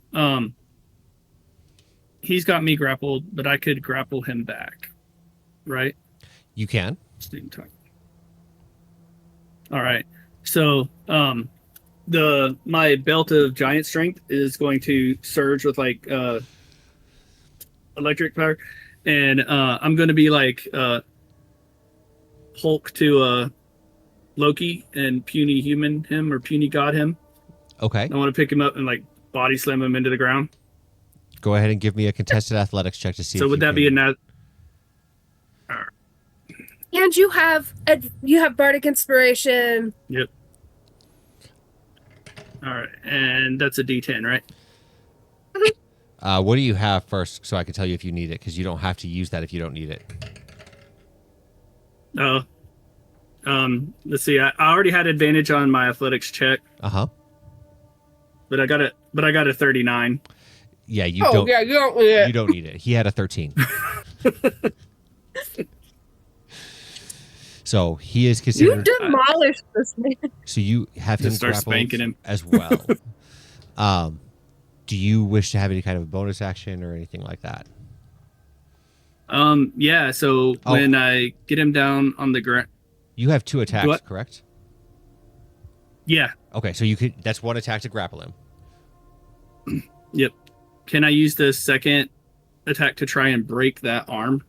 he's got me grappled, but I could grapple him back, right? You can. Student time. All right. So my belt of giant strength is going to surge with like electric power, and I'm going to be like Hulk to Loki and puny human him, or puny god him. Okay. I want to pick him up and like body slam him into the ground. Go ahead and give me a contested athletics check to see. So would that be a nat? And you have Bardic Inspiration. Yep. All right, and that's a D10, right? What do you have first, so I can tell you if you need it? Because you don't have to use that if you don't need it. Oh. Let's see. I already had advantage on my athletics check, but I got a 39. Yeah, you don't. Yeah, you don't need it. You don't need it. He had a 13. So he is You considered. demolished this man. So you have him Just start grappled spanking him. as well. Do you wish to have any kind of bonus action or anything like that? Yeah. So Oh. when I get him down on the ground, You have 2 attacks, What? correct? yeah, Okay, so you could. That's 1 attack to grapple him. yep. Can I use the second attack to try and break that arm?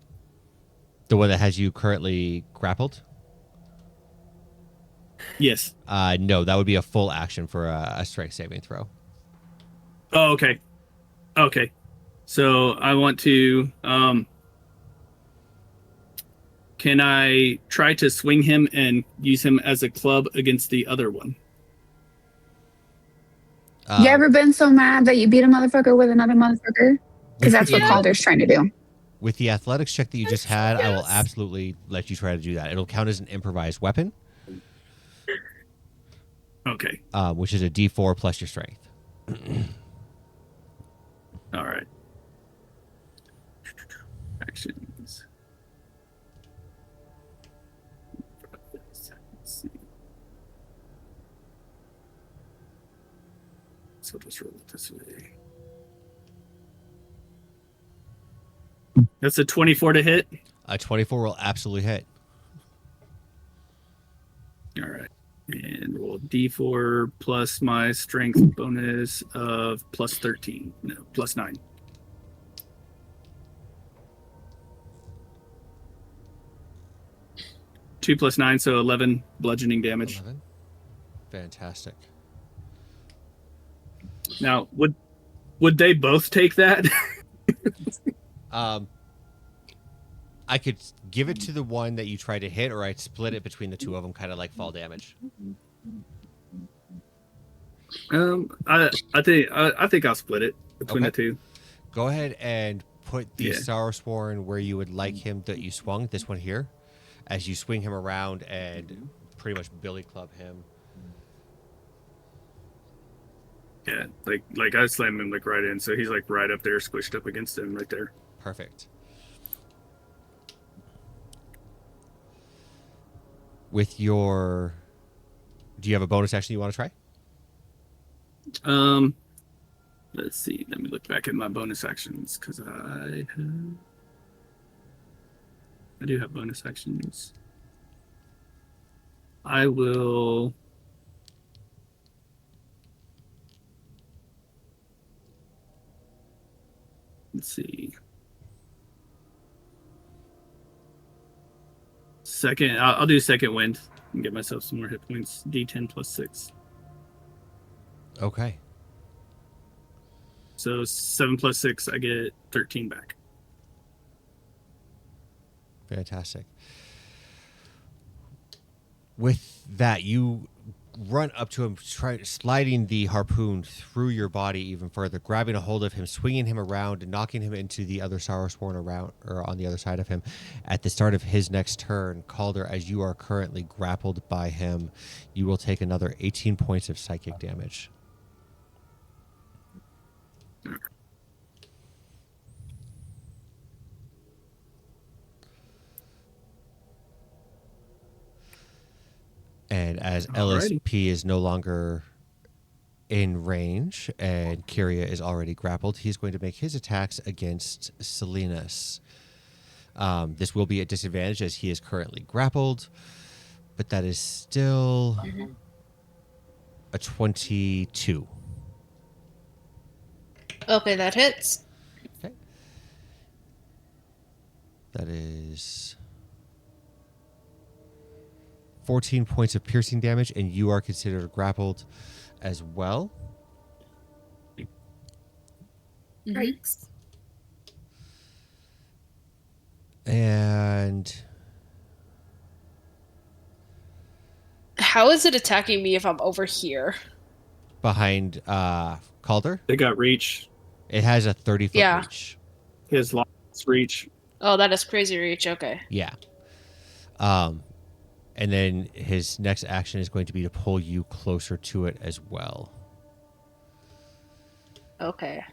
The one that has you currently grappled. Yes. No, that would be a full action for a strength saving throw. Oh, okay. Okay. So I want to. Can I try to swing him and use him as a club against the other one? You ever been so mad that you beat a motherfucker with another motherfucker? Because that's what Yeah. Calder's trying to do. With the athletics check that you just had, I will Yes. absolutely let you try to do that. It'll count as an improvised weapon, Okay. which is a D4 plus your strength. All right. Actions. Let's see. So just roll it this way. That's a 24 to hit. A 24 will absolutely hit. All right. And roll D4 plus my strength bonus of plus 13. No, plus 9. Two plus 9, so 11 bludgeoning damage. 11. Fantastic. Now, would they both take that? I could give it to the one that you try to hit, or I'd split it between the 2 of them, kind of like fall damage. I think I'll split it between Okay. the two. Go ahead and put the Yeah. Sorrowsworn where you would like him that you swung, this one here, as you swing him around and pretty much billy club him. Yeah, like I slam him like right in, so he's like right up there, squished up against him right there. Perfect. With your... Do you have a bonus action you want to try? Let's see. Let me look back at my bonus actions because I do have bonus actions. I will. Let's see. Second, I'll do second wind and get myself some more hit points. D10 plus 6. Okay. So 7 plus 6, I get 13 back. Fantastic. With that, you run up to him, sliding the harpoon through your body even further, grabbing a hold of him, swinging him around, and knocking him into the other Sorrowsworn around or on the other side of him. At the start of his next turn, Calder, as you are currently grappled by him, you will take another 18 points of psychic damage. And as Alrighty. LSP is no longer in range and Kyria is already grappled, he's going to make his attacks against Salinas. This will be at disadvantage as he is currently grappled, but that is still a 22. Okay, that hits. Okay. That is 14 points of piercing damage, and you are considered grappled as well. Yikes. And How is it attacking me if I'm over here? behind Calder, They got reach. it has a 30-foot Yeah. reach. His last reach. Oh, that is crazy reach. Okay. Yeah. And then his next action is going to be to pull you closer to it as well. Okay.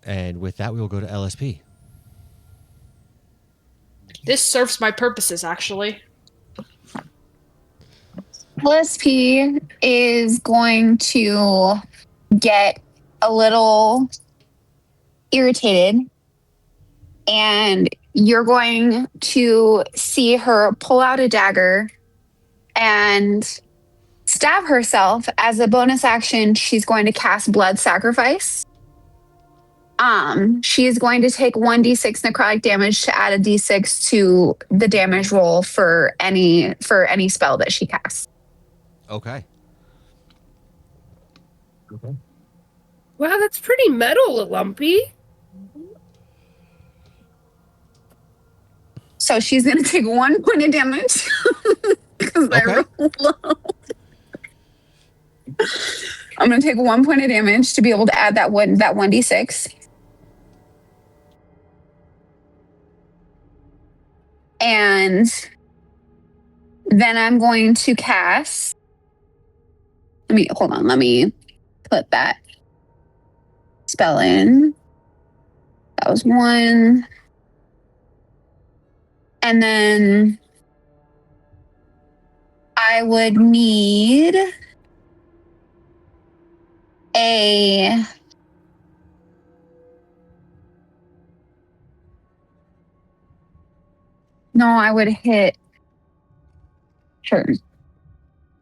And with that, we will go to LSP. This serves my purposes, actually. LSP is going to get a little irritated, and you're going to see her pull out a dagger and stab herself. As a bonus action, she's going to cast Blood Sacrifice. She is going to take 1d6 necrotic damage to add a d6 to the damage roll for any spell that she casts. Okay. Wow, that's pretty metal, Lumpy. So she's going to take 1 point of damage because I Okay. rolled low. I'm going to take 1 point of damage to be able to add that 1d6. And then I'm going to cast. Let me put that spell in. That was 1. And then I would need a no, I would hit certain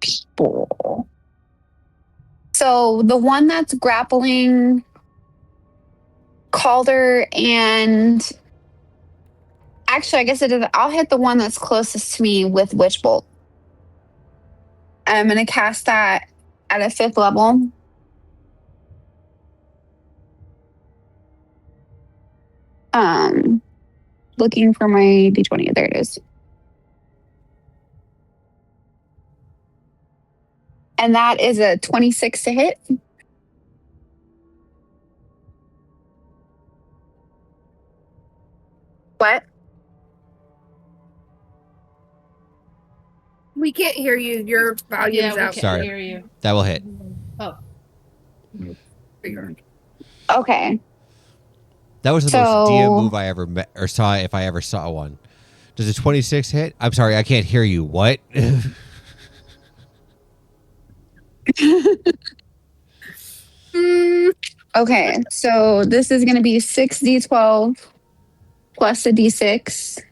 people. So the one that's grappling Calder and actually, I guess it is. I'll hit the one that's closest to me with Witch Bolt. I'm going to cast that at a 5th level. Looking for my d20. There it is. And that is a 26 to hit. What? We can't hear you. Your volume's Yeah, we out. can't Sorry. hear you. That will hit. Oh, Okay. That was the So- most DM move I ever met or saw, if I ever saw one. Does a 26 hit? I'm sorry, I can't hear you. What? Okay, so this is going to be 6d12 plus a d6.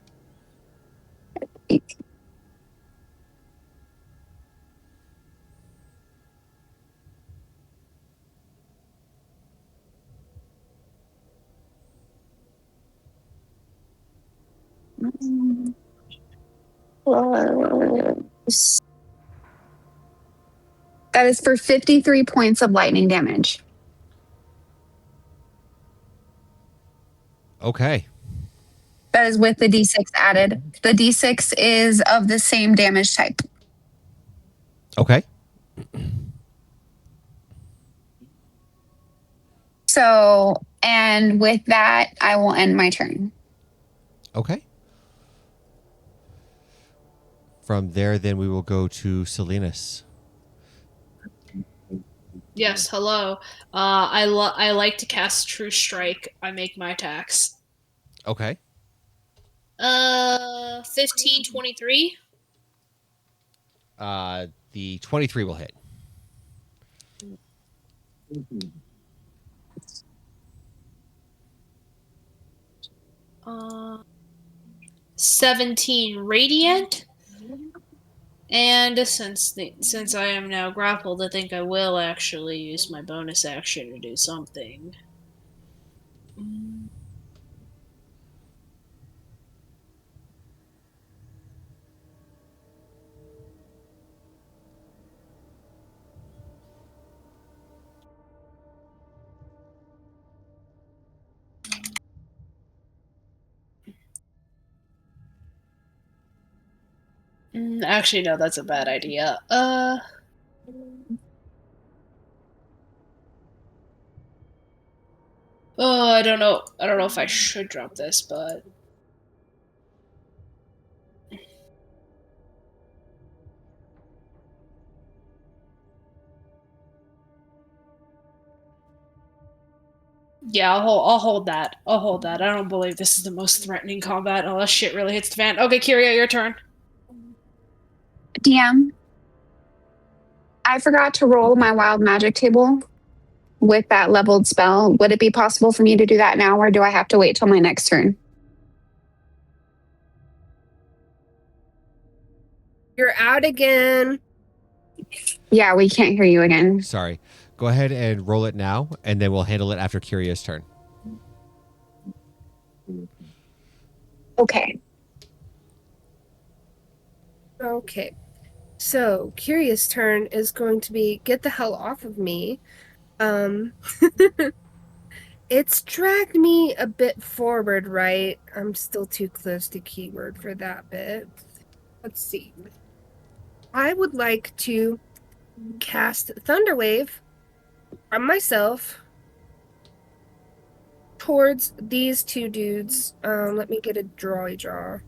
Plus- That is for 53 points of lightning damage. Okay. That is with the d6 added. The d6 is of the same damage type. Okay. So, and with that, I will end my turn. Okay. From there, then we will go to Salinas. yes. Hello. I like to cast True Strike. I make my attacks. Okay. 15, 23. The 23 will hit. 17 radiant. And since I am now grappled, I think I will actually use my bonus action to do something. Actually, no, that's a bad idea. Oh, I don't know. I don't know if I should drop this, but yeah, I'll hold that. I'll hold that. I don't believe this is the most threatening combat unless shit really hits the fan. Okay, Kiria, your turn. DM, I forgot to roll my wild magic table with that leveled spell. Would it be possible for me to do that now, or do I have to wait till my next turn? You're out again. Yeah, we can't hear you again. Sorry. Go ahead and roll it now, and then we'll handle it after Kyria's turn. Okay. Okay. So, Curious turn is going to be get the hell off of me. It's dragged me a bit forward, right? I'm still too close to keyword for that bit. Let's see. I would like to cast Thunderwave from myself towards these two dudes. Let me get a draw.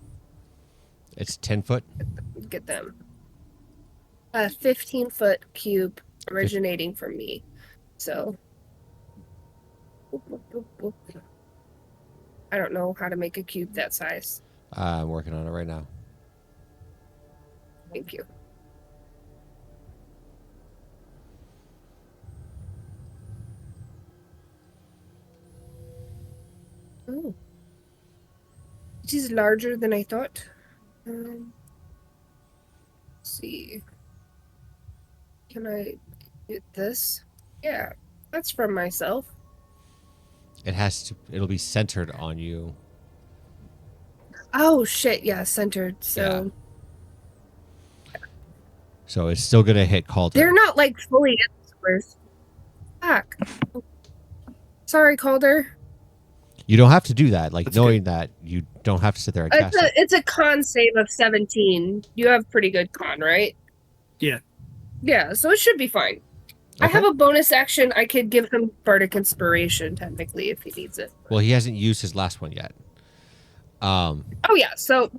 It's 10 foot. Get them. A 15-foot cube originating from me. So. Boop, boop, boop, boop. I don't know how to make a cube that size. I'm working on it right now. Thank you. Oh. It is larger than I thought. Let's see. Can I get this? Yeah, that's from myself. It'll be centered on you. Oh shit, yeah, centered. So So it's still gonna hit Calder. they're not like fully in squares. Fuck. Sorry, Calder. You don't have to do that. Like That's knowing that you don't have to sit there and cast it. It's a con save of 17. You have pretty good con, right? Yeah. Yeah, so it should be fine. I Okay. have a bonus action. I could give him Bardic Inspiration, technically, if he needs it. Well, he hasn't used his last one yet. Oh, yeah. So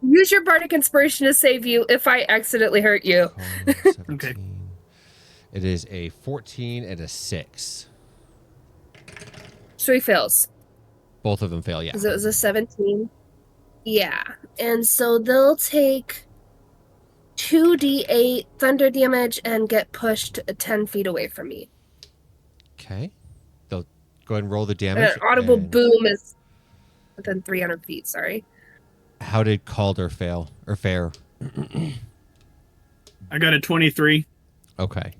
use your Bardic Inspiration to save you if I accidentally hurt you. 17. Okay. It is a 14 and a 6. So he fails. Both of them fail, yeah. Because it was a 17. Yeah. And so they'll take 2d8 thunder damage and get pushed 10 feet away from me. Okay. They'll go ahead and roll the And damage. an audible and boom is within 300 feet, sorry. How did Calder fail or fare? I got a 23. Okay.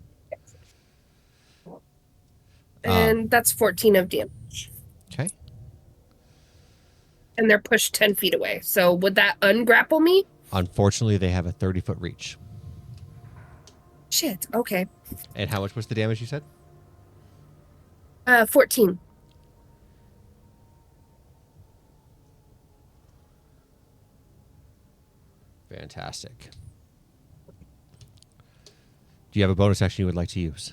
And that's 14 of damage. Okay. And they're pushed 10 feet away. So would that ungrapple me? Unfortunately, they have a 30-foot reach. Shit, okay. And how much was the damage you said? 14. Fantastic. Do you have a bonus action you would like to use?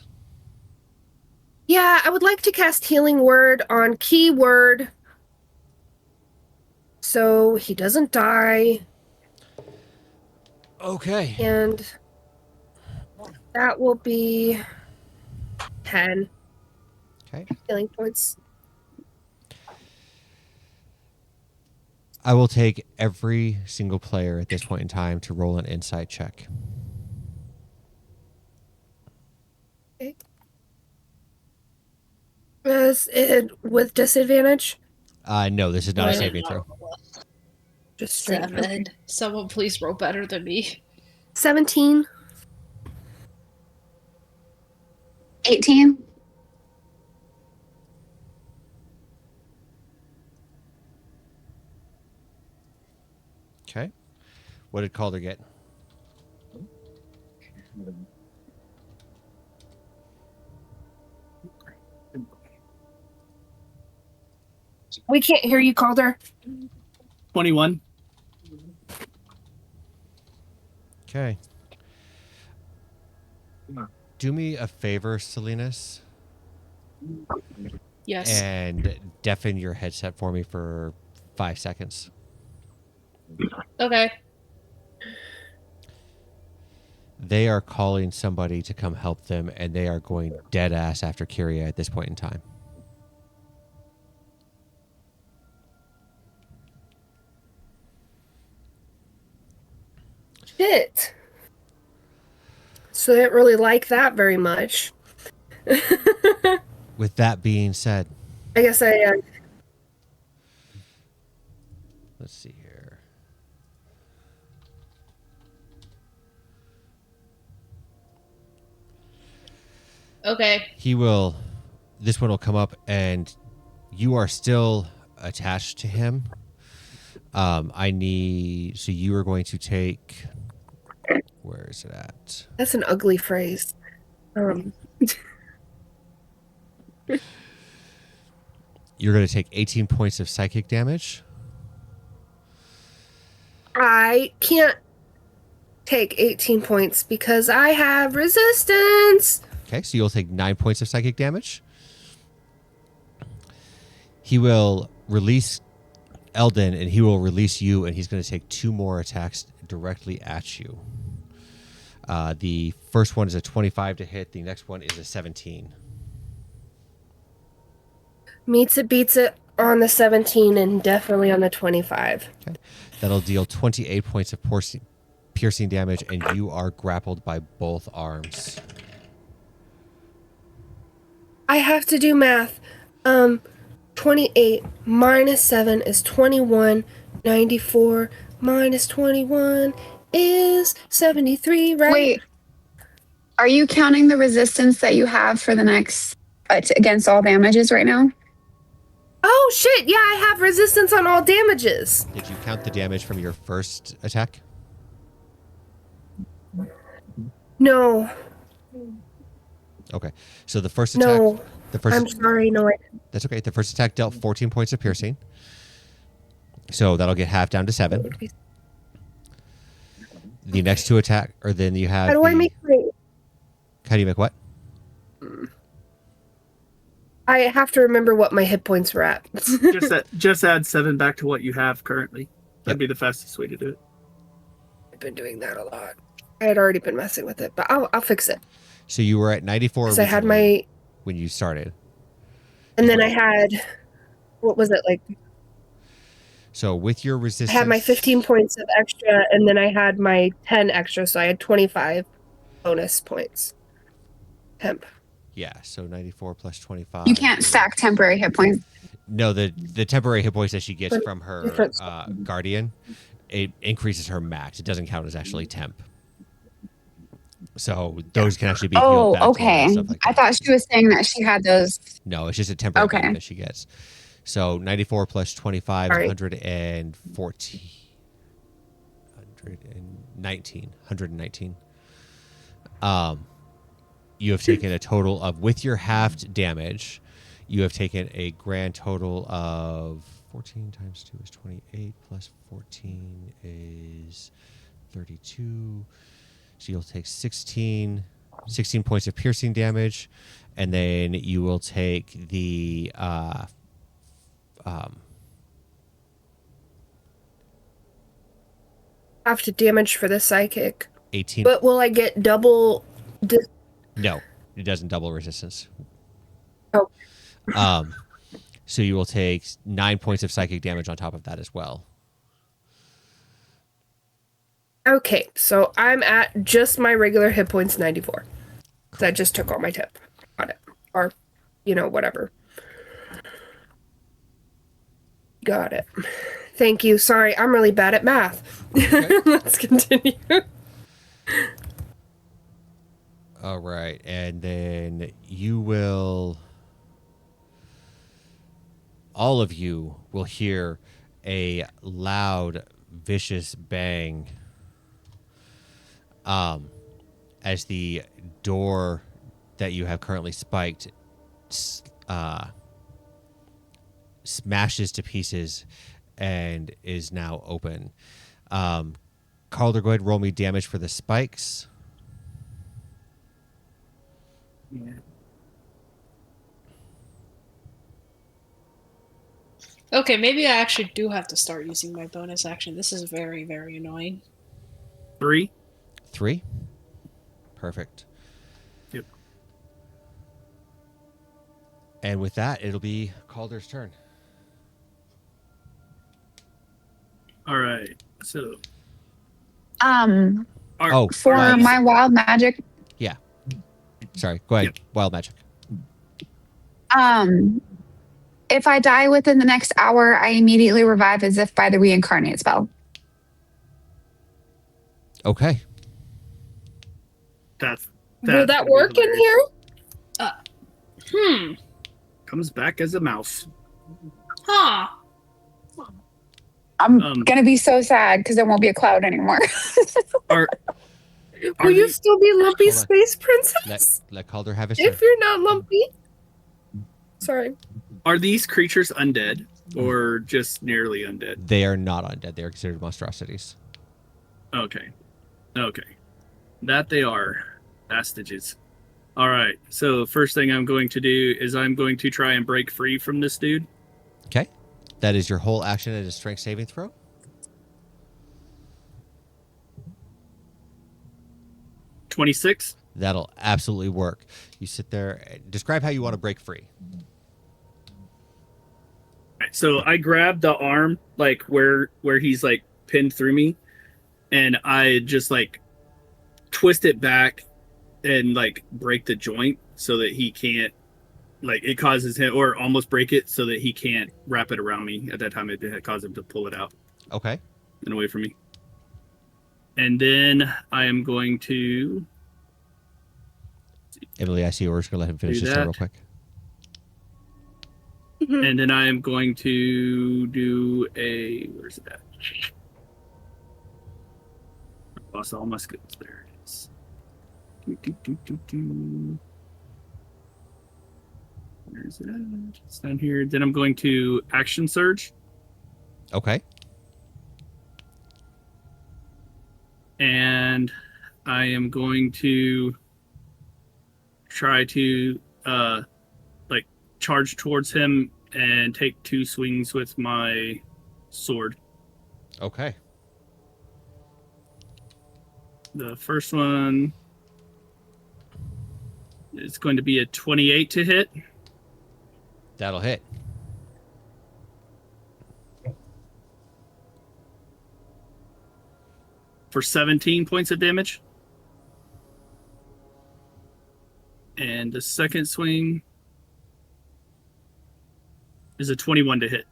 Yeah, I would like to cast Healing Word on Keyword. So he doesn't die. Okay. And that will be 10 Okay. healing points. I will take every single player at this point in time to roll an insight check. Okay. Is it with disadvantage? No, this is not a saving throw. Just straight. 7. Someone please roll better than me. 17. 18. Okay. What did Calder get? We can't hear you, Calder. 21. Okay. Do me a favor, Salinas, Yes. and deafen your headset for me for 5 seconds. Okay. They are calling somebody to come help them, and they are going dead ass after Kyria at this point in time. Shit. so they didn't really like that very much. With that being said, I guess I let's see here. Okay. This one will come up, and you are still attached to him. So you are going to take, where is it at? that's an ugly phrase. You're going to take 18 points of psychic damage. I can't take 18 points because I have resistance. Okay, so you'll take 9 points of psychic damage. He will release Eldon, and he will release you, and he's going to take 2 more attacks directly at you. The first one is a 25 to hit. The next one is a 17. Meets it, beats it on the 17 and definitely on the 25. Okay, that'll deal 28 points of piercing damage, and you are grappled by both arms. I have to do math. 28 minus 7 is 21. 94 minus 21 is 73, right? Wait, are you counting the resistance that you have for the next against all damages right now? Oh, shit. Yeah, I have resistance on all damages. Did you count the damage from your first attack? No. Okay, so the first attack. No. The first. I'm sorry. No, That's okay. The first attack dealt 14 points of piercing, so that'll get half down to 7. The next 2 attack, or then you have. How do I make How do you make what? I have to remember what my hit points were at. Just add 7 back to what you have currently. That'd be the fastest way to do it. I've been doing that a lot. I had already been messing with it, but I'll fix it. So you were at 94 Because I had originally when you started. and then I had, what was it, like, So with your I resistance, had my 15 points of extra, and then I had my 10 extra, so I had 25 bonus points. Temp. Yeah, so 94 plus 25. You can't stack temporary hit points. No, the temporary hit points that she gets from her Different guardian, it increases her max. It doesn't count as actually temp. So those can actually be healed back to her okay. and stuff like I that. thought she was saying that she had those. No, it's just a temporary Okay. gain that she gets. So 94 plus 25, All right. 114. 119. You have taken a total of, with your halved damage, you have taken a grand total of 14 times 2 is 28, plus 14 is 32. So you'll take 16 points of piercing damage, and then you will take the Have to damage for the psychic. 18. But will I get double? No, it doesn't double resistance. Oh. So you will take 9 points of psychic damage on top of that as well. Okay, so I'm at just my regular hit points 94. Because I just took all my tip. Got it. Or, whatever. Got it. Thank you. Sorry, I'm really bad at math. Okay. Let's continue. All right, and then you will. All of you will hear a loud, vicious bang as the door that you have currently spiked smashes to pieces and is now open. Calder, go ahead and roll me damage for the spikes. Yeah. Okay, maybe I actually do have to start using my bonus action. This is very, very annoying. 3. 3. Perfect. Yep. And with that, it'll be Calder's turn. All right. So. Um, Our, Oh, for right. my wild magic, Yeah. Sorry. Go ahead. Yep. Wild magic. If I die within the next hour, I immediately revive as if by the reincarnate spell. Okay. That's Will that gonna be work in hilarious. here? Comes back as a mouse. Huh. I'm Um, gonna be so sad because there won't be a cloud anymore. Are Will you these- still be Lumpy Hold on. Space Princess? Let Calder have his turn. If you're not Lumpy. Sorry. Are these creatures undead or just nearly undead? They are not undead. They are considered monstrosities. Okay. That they are. Bastages. All right. So first thing I'm going to do is I'm going to try and break free from this dude. Okay. That is your whole action at a strength saving throw. $26. That'll absolutely work. You sit there. Describe how you want to break free. Right, so I grab the arm, like where he's like pinned through me, and I just like twist it back and like break the joint so that he can't, like it causes him, or almost break it so that he can't wrap it around me. At that time, it had caused him to pull it out Okay. and away from me. And then I am going to Emily, I see you. We're just going to let him finish Do his turn that. real quick. and then I am going to do a, where's it at? I lost all my skills. There it is. Where's it at? It's down here. Then I'm going to action surge, Okay. and I am going to try to like charge towards him and take 2 swings with my sword. Okay. The first one is going to be a 28 to hit. That'll hit. For 17 points of damage. And the second swing is a 21 to hit.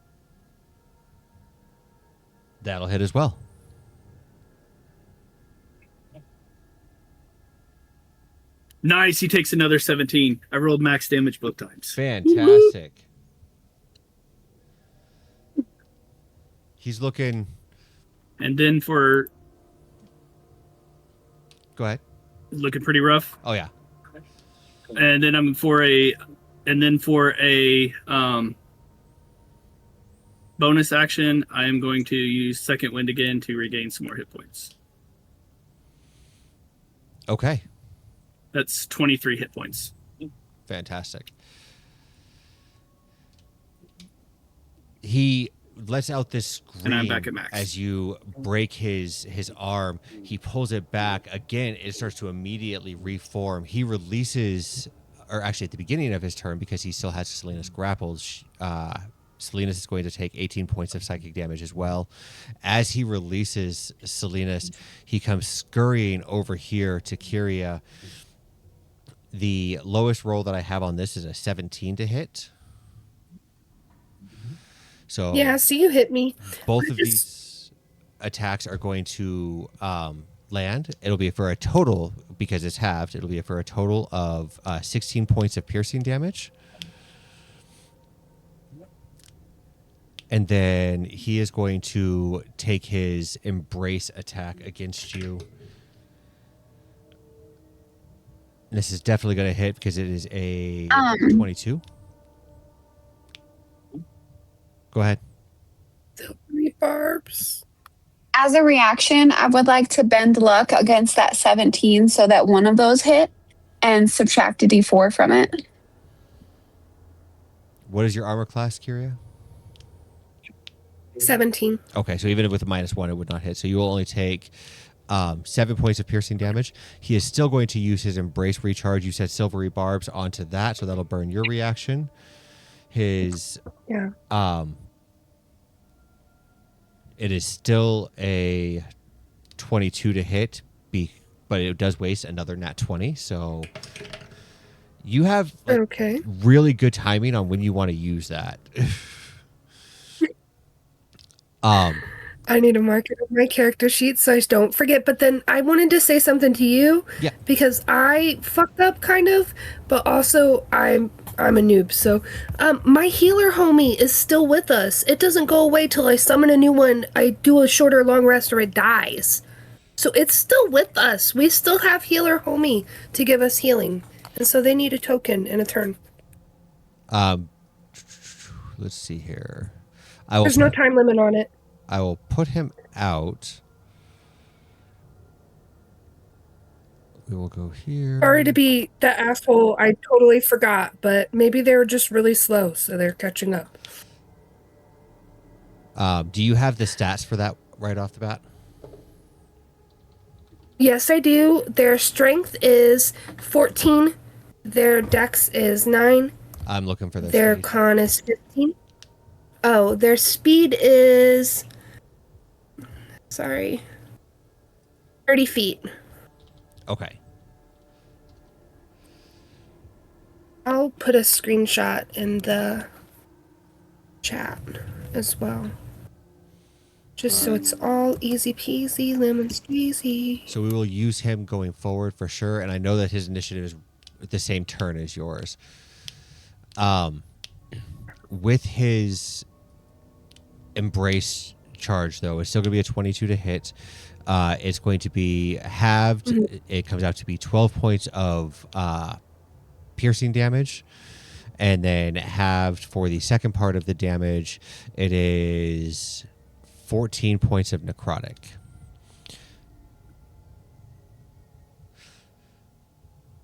That'll hit as well. Nice, he takes another 17. I rolled max damage both times. Fantastic. He's looking. And then for Go ahead. looking pretty rough. Oh, yeah. And then I'm for a bonus action, I am going to use second wind again to regain some more hit points. Okay. That's 23 hit points. Fantastic. He lets out this scream And I'm back at max. as you break his arm. He pulls it back. Again, it starts to immediately reform. He releases, or actually at the beginning of his turn, because he still has Selena's grappled, Salinas is going to take 18 points of psychic damage as well. As he releases Salinas, he comes scurrying over here to Kyria. The lowest roll that I have on this is a 17 to hit. So Yeah, so you hit me. both of these attacks are going to land. It'll be for a total, because it's halved, it'll be for a total of 16 points of piercing damage. And then he is going to take his embrace attack against you. And this is definitely going to hit because it is a 22. Go ahead. Rebarbs. As a reaction, I would like to bend luck against that 17 so that one of those hit and subtract a d4 from it. What is your armor class, Kyria? 17. Okay, so even with a -1, it would not hit. So you will only take 7 points of piercing damage. He is still going to use his embrace recharge. You said silvery barbs onto that, so that'll burn your reaction. His Yeah. it is still a 22 to hit but it does waste another nat 20. So you have Okay. really good timing on when you want to use that. I need to mark it on my character sheet so I don't forget. But then I wanted to say something to you. Yeah. Because I fucked up kind of, but also I'm a noob. So my healer homie is still with us. It doesn't go away till I summon a new one. I do a short or long rest or it dies. So it's still with us. We still have healer homie to give us healing. And so they need a token and a turn. Let's see here. There's no time limit on it. I will put him out. We will go here. Sorry to be that asshole. I totally forgot, but maybe they were just really slow, so they're catching up. Do you have the stats for that right off the bat? Yes, I do. Their strength is 14. Their dex is 9. I'm looking for Their speed. con is 15. Oh, their speed is... Sorry. 30 feet. Okay. I'll put a screenshot in the chat as well. Just so it's all easy peasy, lemon squeezy. So we will use him going forward for sure, and I know that his initiative is the same turn as yours. With his embrace charge, though, it's still going to be a 22 to hit. It's going to be halved. Mm-hmm. It comes out to be 12 points of piercing damage. And then halved for the second part of the damage, it is 14 points of necrotic.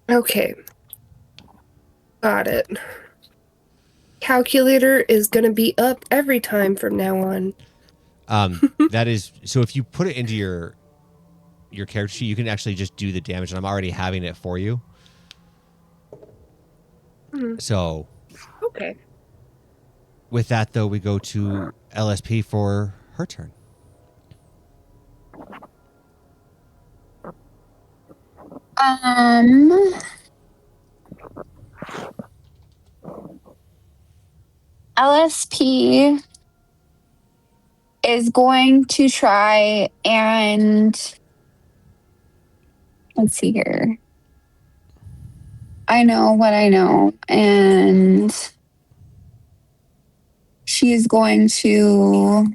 Okay. Got it. Calculator is going to be up every time from now on. That is, so if you put it into your character sheet, you can actually just do the damage, and I'm already having it for you. So Okay. with that, though, we go to LSP for her turn. LSP is going to try and let's see here. I know what I know, and she's going to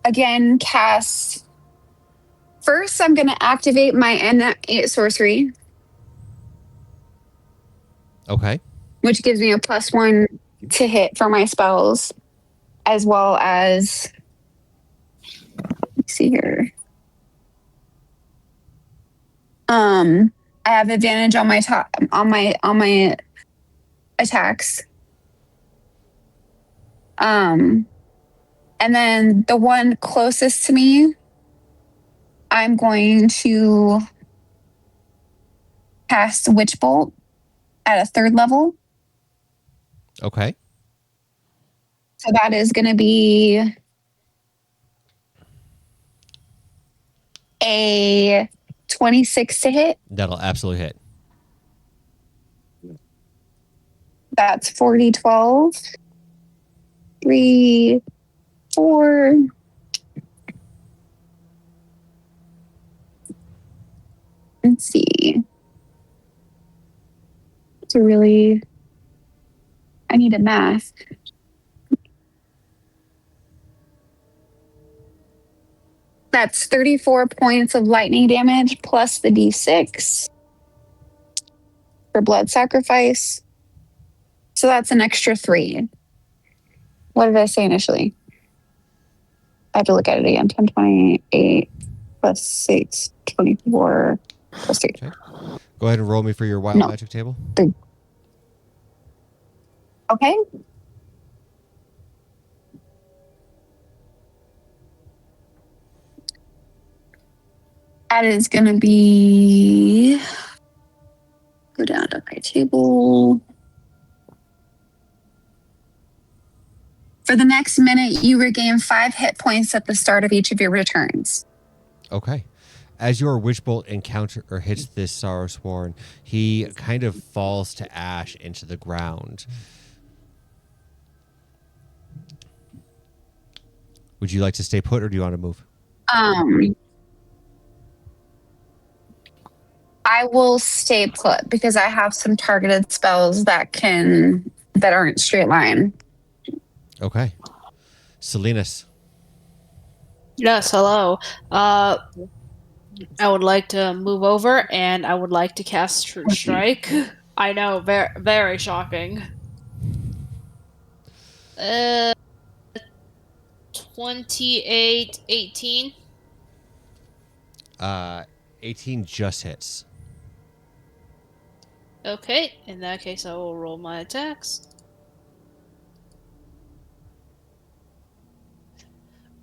again cast. First, I'm going to activate my N8 sorcery, Okay. which gives me a +1 to hit for my spells, as well as let's see here. I have advantage on my on my attacks. And then the one closest to me, I'm going to cast Witch Bolt at a 3rd level. Okay. So that is going to be a 26 to hit. That'll absolutely hit. That's 40, 12. 3, 4. Let's see. To really, I need a math. That's 34 points of lightning damage plus the d6 for blood sacrifice. So that's an extra 3. What did I say initially? I have to look at it again. 10, 28 plus 6, 24 plus 3. Okay. Go ahead and roll me for your wild No. magic table. Okay. That is going to be, go down to my table. For the next minute, you regain 5 hit points at the start of each of your returns. Okay. As your witch bolt encounter or hits this Sorrowsworn, he kind of falls to ash into the ground. Would you like to stay put, or do you want to move? I will stay put because I have some targeted spells that aren't straight line. Okay. Salinas. Yes, hello. I would like to move over and I would like to cast True Strike. I know, very, very shocking. 28, 18. 18 just hits. Okay, in that case, I will roll my attacks.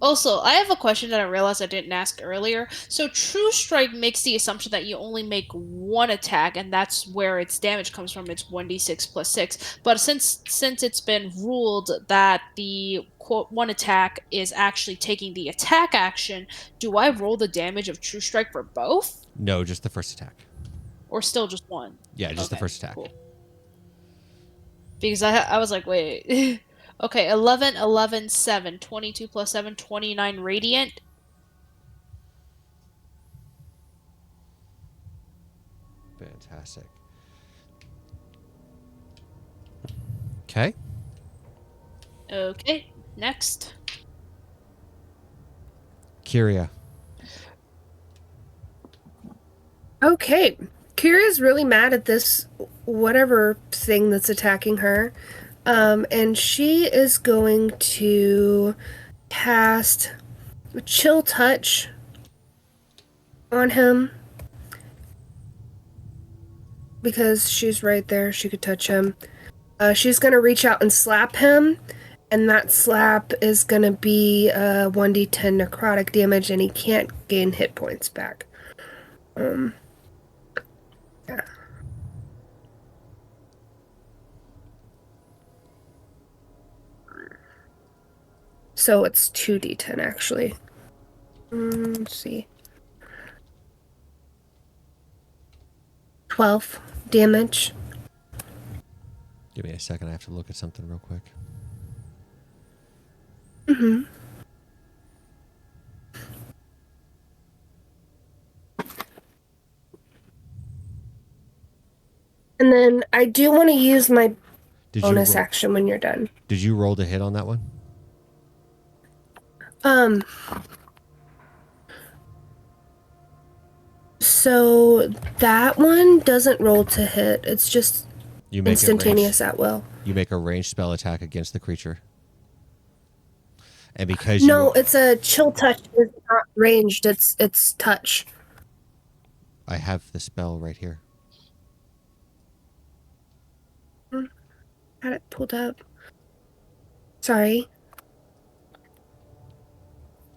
Also, I have a question that I realized I didn't ask earlier. So, True Strike makes the assumption that you only make one attack, and that's where its damage comes from. It's 1d6 plus 6. But since it's been ruled that the quote one attack is actually taking the attack action, do I roll the damage of True Strike for both? No, just the first attack. Or still just one? Yeah, just the Okay, first attack. cool. Because I was like, wait. Okay, 11, 11, 7. 22 plus 7, 29 radiant. Fantastic. Okay. Okay, next. Kyria. Okay. Kira's really mad at this whatever thing that's attacking her. And she is going to cast Chill Touch on him. Because she's right there, she could touch him. She's going to reach out and slap him. And that slap is going to be 1d10 necrotic damage, and he can't gain hit points back. Yeah. So it's 2d10 actually. Let's see. 12 damage. Give me a second. I have to look at something real quick. Mm-hmm. And then I do want to use my bonus action when you're done. Did you roll the hit on that one? So that one doesn't roll to hit. It's just You make instantaneous at will. You make a ranged spell attack against the creature. And because No, it's a chill touch. It's not ranged. It's touch. I have the spell right here. Had it pulled up. Sorry.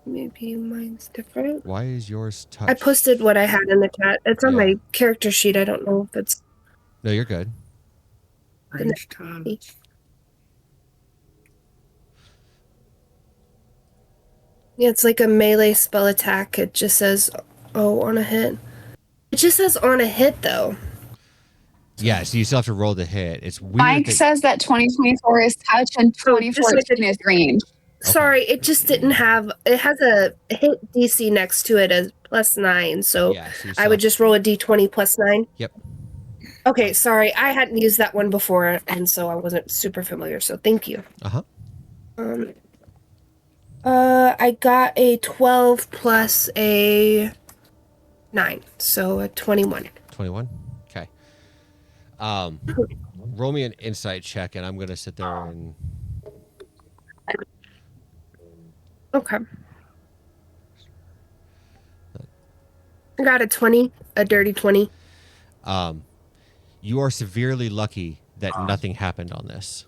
Maybe mine's different. Why is yours touch? I posted what I had in the chat. It's on Yeah. my character sheet. I don't know if it's... No, you're good. Range touch. Yeah, it's like a melee spell attack. It just says, oh, on a hit. It just says on a hit, though. Yeah, so you still have to roll the hit. It's weird. Mike says that 2024 is touch and Oh, just like 2014 is range. Sorry, it just didn't have... It has a hit DC next to it as +9, so Yeah, so you I would just roll a d20 +9. Yep. Okay, sorry. I hadn't used that one before, and so I wasn't super familiar, so thank you. Uh-huh. I got a 12 plus a 9, so a 21. 21? Okay. Roll me an insight check, and I'm going to sit there and... Okay. I got a 20, a dirty 20. You are severely lucky that nothing happened on this.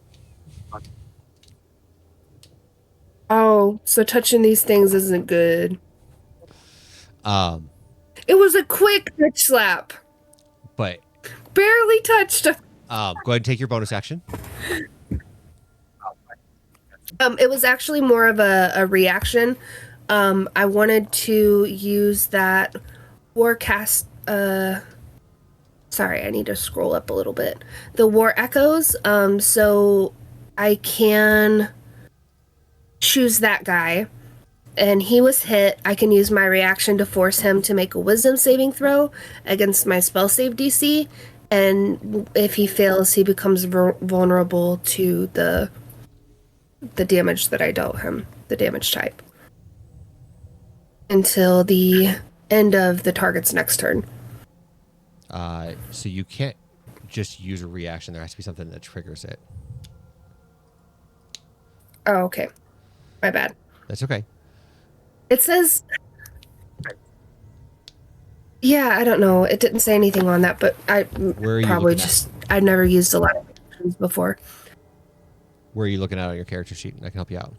Oh, so touching these things isn't good. It was a quick bitch slap. But Barely touched. go ahead and take your bonus action. It was actually more of a reaction. I wanted to use that Warcast. Sorry, I need to scroll up a little bit. The War Echoes. So I can choose that guy, and he was hit. I can use my reaction to force him to make a Wisdom saving throw against my spell save DC, and if he fails, he becomes vulnerable to the damage that I dealt him, the damage type, until the end of the target's next turn. So you can't just use a reaction. There has to be something that triggers it. Oh, okay. My bad. That's okay. It says... Yeah, I don't know. It didn't say anything on that, but I Where are you probably looking at? just... I've never used a lot of reactions before. Where are you looking at on your character sheet? I can help you out.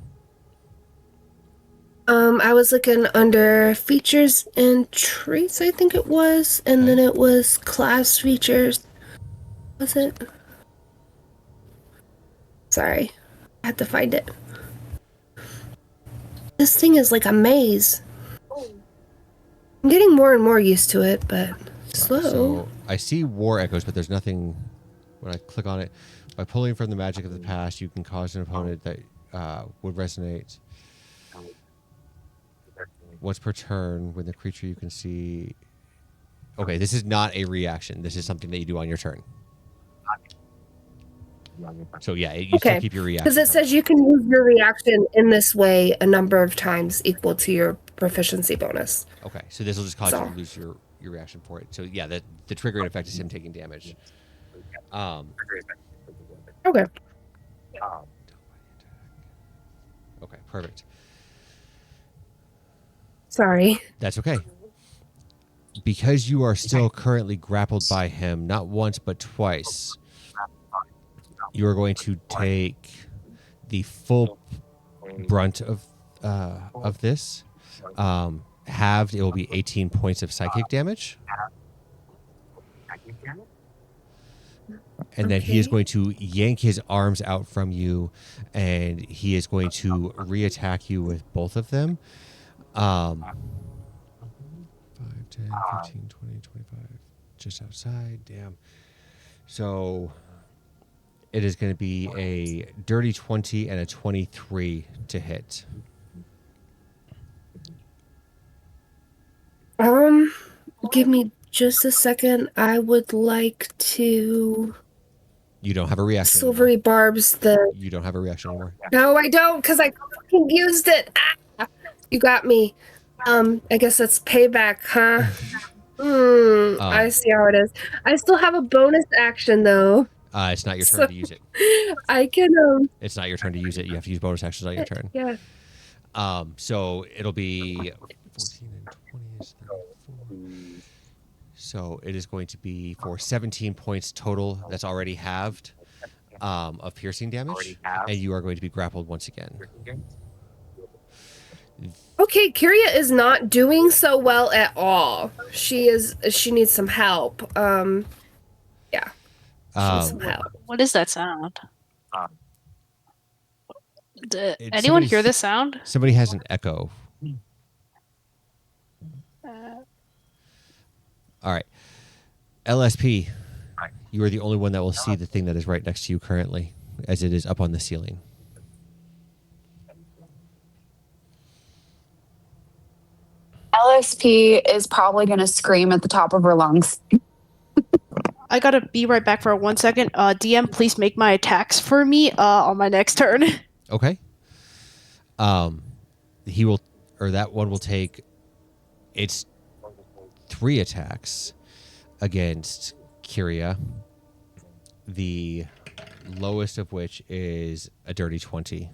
I was looking under features and traits, I think it was, and then it was class features. Was it? Sorry, I had to find it. This thing is like a maze. I'm getting more and more used to it, but slow. So I see War Echoes, but there's nothing. When I click on it, by pulling from the magic of the past, you can cause an opponent that would resonate once per turn when the creature you can see. Okay, this is not a reaction. This is something that you do on your turn. So yeah, you still keep your reaction. Because it says you can use your reaction in this way a number of times equal to your proficiency bonus. Okay, so this will just cause you to lose your reaction for it. So yeah, the triggering effect is him taking damage. Okay. Okay, perfect. Sorry. That's okay. Because you are still currently grappled by him, not once but twice, you are going to take the full brunt of this. Halved, it will be 18 points of psychic damage. And then he is going to yank his arms out from you, and he is going to re-attack you with both of them. 5, 10, 15, 20, 25. Just outside. Damn. So it is going to be a dirty 20 and a 23 to hit. Give me just a second. I would like to... You don't have a reaction Silvery anymore. barbs the... You don't have a reaction anymore. No, I don't, because I fucking used it. Ah, you got me. I guess that's payback, huh? I see how it is. I still have a bonus action, though. It's not your turn to use it. I can, It's not your turn to use it. You have to use bonus actions on your turn. Yeah. So it'll be 14 and 20 is 34. So it is going to be for 17 points total. That's already halved of piercing damage, and you are going to be grappled once again. Okay, Kyria is not doing so well at all. She needs some help. Yeah. She needs some help. What is that sound? Did It's anyone hear somebody's- this sound? Somebody has an echo. All right. LSP, you are the only one that will see the thing that is right next to you currently, as it is up on the ceiling. LSP is probably going to scream at the top of her lungs. I gotta be right back for 1 second. DM, please make my attacks for me on my next turn. Okay. He will, or that one will take its 3 attacks against Kyria, the lowest of which is a dirty 20.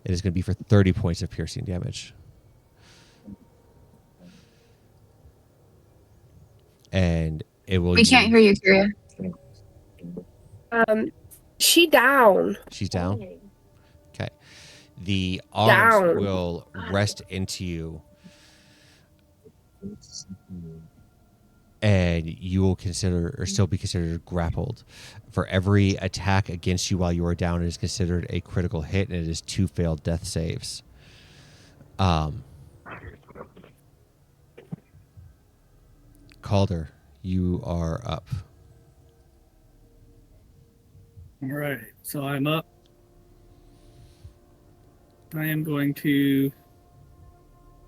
It is going to be for 30 points of piercing damage. And it will... We can't hear you, Kyria. She down. She's down? Okay. The arms Down. will rest into you. and you will consider or still be considered grappled. For every attack against you while you are down, it is considered a critical hit, and it is 2 failed death saves. Calder, you are up. All right, so I'm up. I am going to,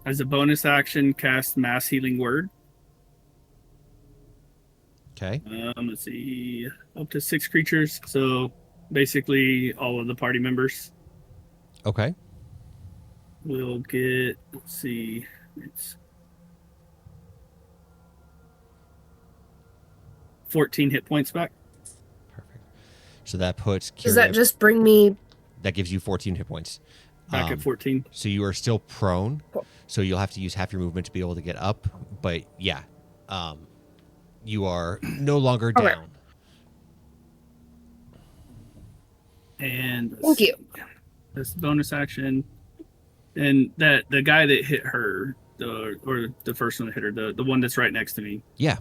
as a bonus action, cast Mass Healing Word. Okay. Let's see, up to 6 creatures. So basically, all of the party members Okay. will get. Let's see, it's 14 hit points back. Perfect. So that puts Does Kyria, that just bring me? that gives you 14 hit points. Back at 14. So you are still prone. Cool. So you'll have to use half your movement to be able to get up. But yeah, you are no longer Okay. down. And Thank you. That's the bonus action. And that the guy that hit her, or the first one that hit her, the one that's right next to me, Yeah.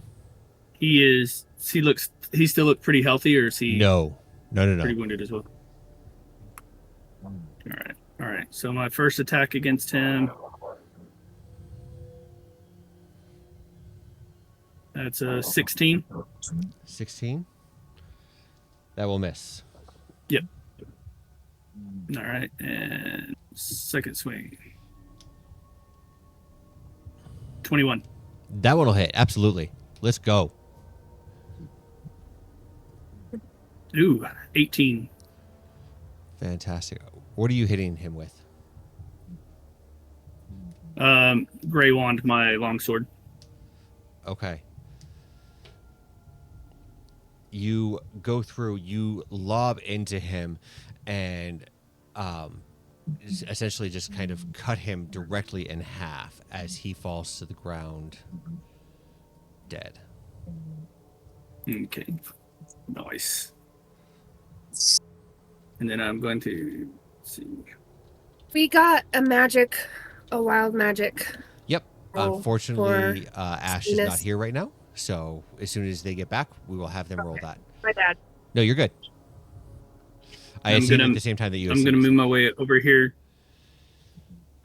he still look pretty healthy, or is he No. pretty wounded as well? All right. So my first attack against him, that's a 16. 16. That will miss. Yep. All right, and second swing, 21. That one will hit. Absolutely. Let's go. Ooh, 18. Fantastic. What are you hitting him with? Gray wand, my longsword. Okay. You go through, you lob into him, and essentially just kind of cut him directly in half as he falls to the ground dead. Okay, nice. And then I'm going to see. We got a wild magic. Yep. Roll Unfortunately, for Ash is not Venus. here right now, so as soon as they get back, we will have them roll Okay. that. My bad. No, you're good. I I'm assumed gonna- at the same time that you I'm going to assumed. move my way over here.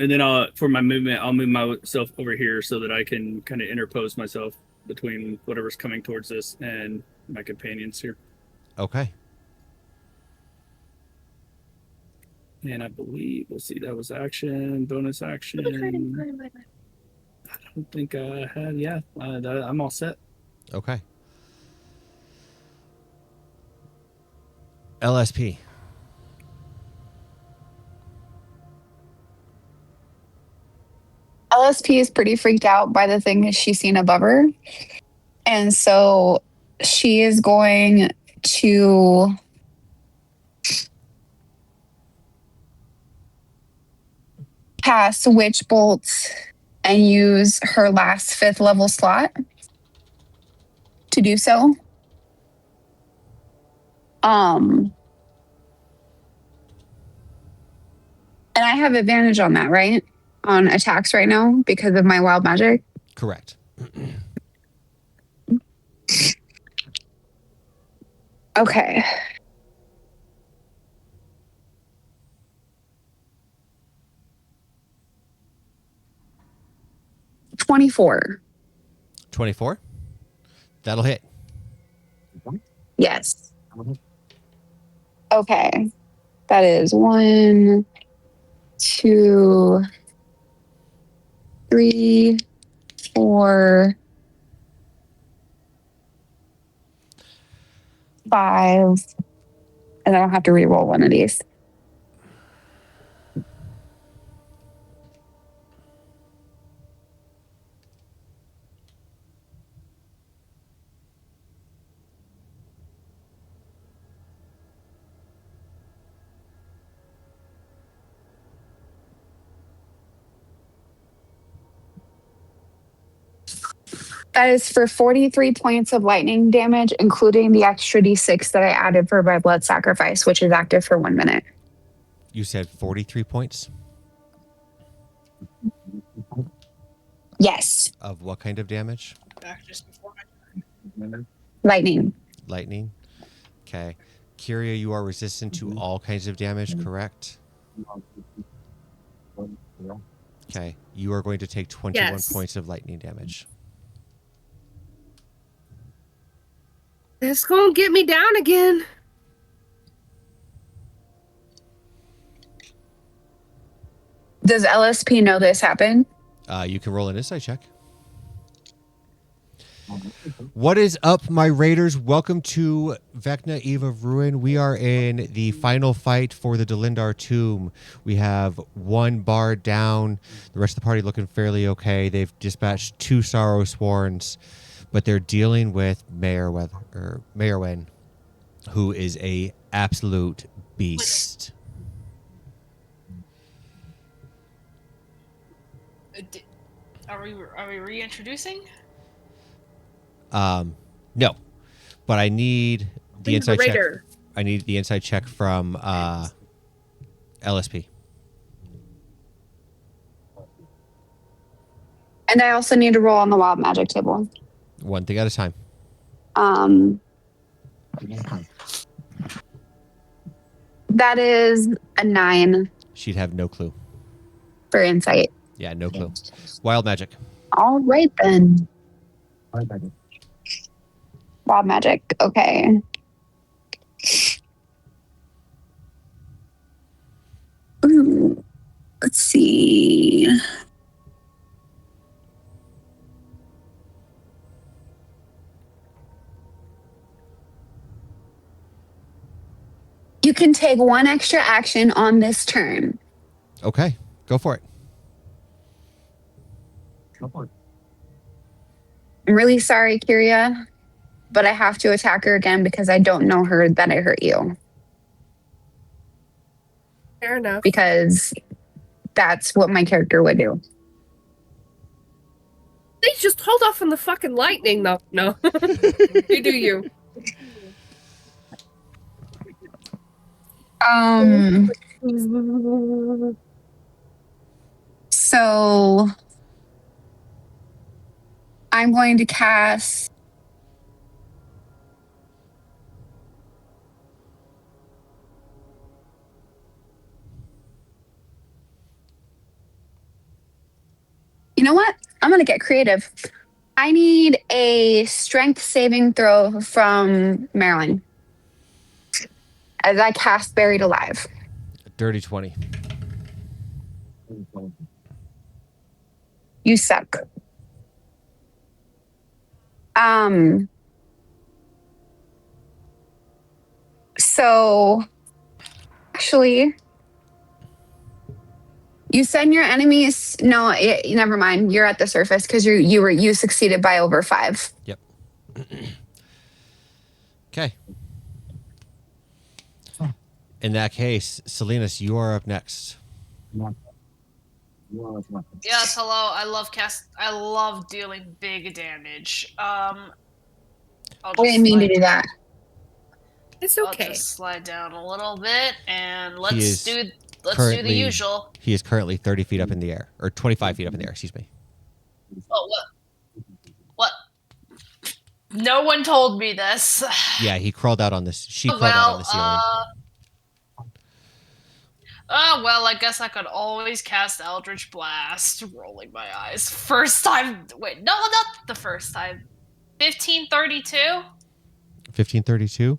And then for my movement, I'll move myself over here so that I can kind of interpose myself between whatever's coming towards us and my companions here. Okay. And I believe, let's see, that was action, bonus action. I don't think I had, yeah, I'm all set. Okay. LSP. LSP is pretty freaked out by the thing that she's seen above her. And so she is going to cast Witch Bolt and use her last 5th level slot to do so. And I have advantage on that, right? On attacks right now because of my wild magic. Correct. Okay. $24. 24. That'll hit. Yes. Okay. That is 1, 2, 3, 4, 5. And I don't have to re-roll one of these. That is for 43 points of lightning damage, including the extra d6 that I added for my blood sacrifice, which is active for 1 minute. You said 43 points Yes. of what kind of damage? Back just before my turn. Lightning. Lightning. Okay. Kyria, you are resistant to all kinds of damage, correct? Okay. You are going to take 21 Yes. points of lightning damage. It's gonna get me down again. Does LSP know this happened? You can roll an insight check. What is up, my raiders? Welcome to Vecna, Eve of Ruin. We are in the final fight for the Dolindar tomb. We have one bard down. The rest of the party looking fairly okay. They've dispatched 2 Sorrow Sworns, but they're dealing with Mayorwen, who is a absolute beast. Are we reintroducing? No, but I need the inside check. Raider. I need the inside check from LSP. And I also need to roll on the wild magic table. One thing at a time. That is a 9 She'd have no clue. for insight. Yeah, no clue. Wild magic. All right then. Wild magic. Okay. Ooh, let's see. You can take 1 extra action on this turn. Okay, go for it. I'm really sorry, Kyria, but I have to attack her again because I don't know her that I hurt you. Fair enough. Because that's what my character would do. Please just hold off on the fucking lightning, though. No. You do you. So I'm going to cast you know what? I'm going to get creative. I need a strength saving throw from Marilyn as I cast Buried Alive. Dirty 20. You suck. So actually, you send your enemies. No, never mind. You're at the surface because you succeeded by over 5. Yep. Okay. In that case, Salinas, you are up next. Yes, hello. I love dealing big damage. I'll I didn't mean to do that. It's I'll okay. just slide down a little bit and He let's is do the currently- usual. He is currently 30 feet up in the air, or 25 feet up in the air, excuse me. Oh, what? No one told me this. Yeah, he crawled out on this. She crawled out on the ceiling. Well, I guess I could always cast Eldritch Blast. Rolling my eyes. First time. Wait, no, not the first time. 1532? 1532.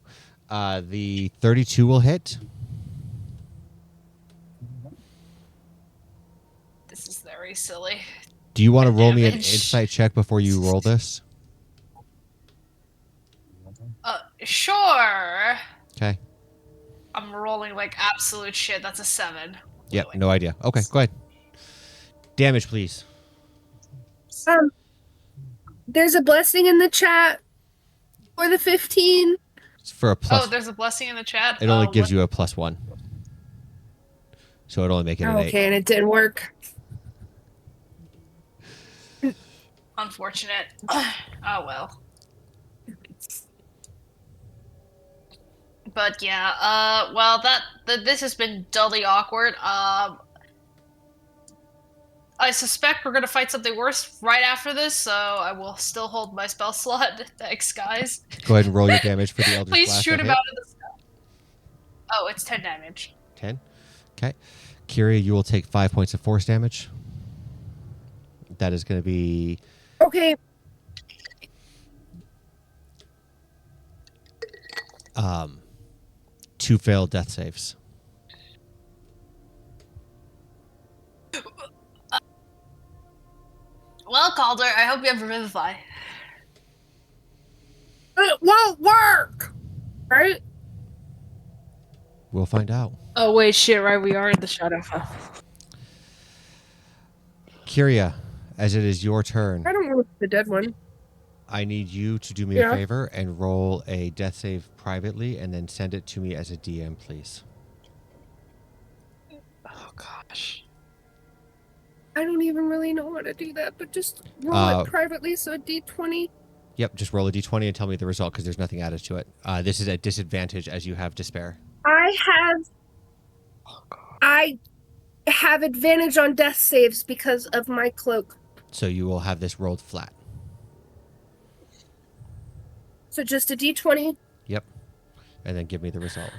The 32 will hit. This is very silly. Do you want to roll me an Damage. insight check before you roll this? Sure. Okay. I'm rolling like absolute shit. That's a 7. Yep, no idea. Okay, go ahead. Damage, please. There's a blessing in the chat for the 15. It's for a plus. Oh, there's a blessing in the chat. It only gives you a +1. So it'll only make it an 8. Okay, and it didn't work. Unfortunate. Oh well. But yeah, well, this has been dully awkward. I I suspect we're gonna fight something worse right after this, so I will still hold my spell slot. Thanks, guys. Go ahead and roll your damage for the Eldritch Please Blast. shoot That him hit. out of the sky. Oh, it's 10 damage. 10. Okay. Kyria, you will take 5 points of force damage. That is going to be Okay. 2 failed death saves. Well, Calder, I hope you have Revivify. It won't work! Right? We'll find out. Oh, wait, shit, right, we are in the Shadowfell. Kyria, as it is your turn, I don't want the dead one. I need you to do me a Yeah. favor and roll a death save privately and then send it to me as a DM, please. Oh, gosh. I don't even really know how to do that, but just roll it privately, so a d20. Yep, just roll a d20 and tell me the result because there's nothing added to it. This is at disadvantage as you have despair. I have advantage on death saves because of my cloak. So you will have this rolled flat. So just a d20. Yep. And then give me the result.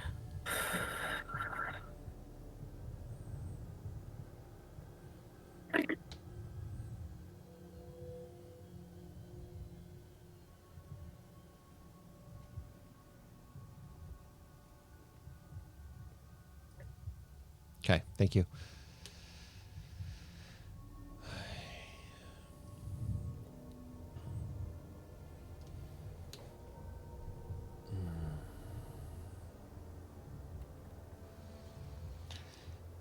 Okay, thank you.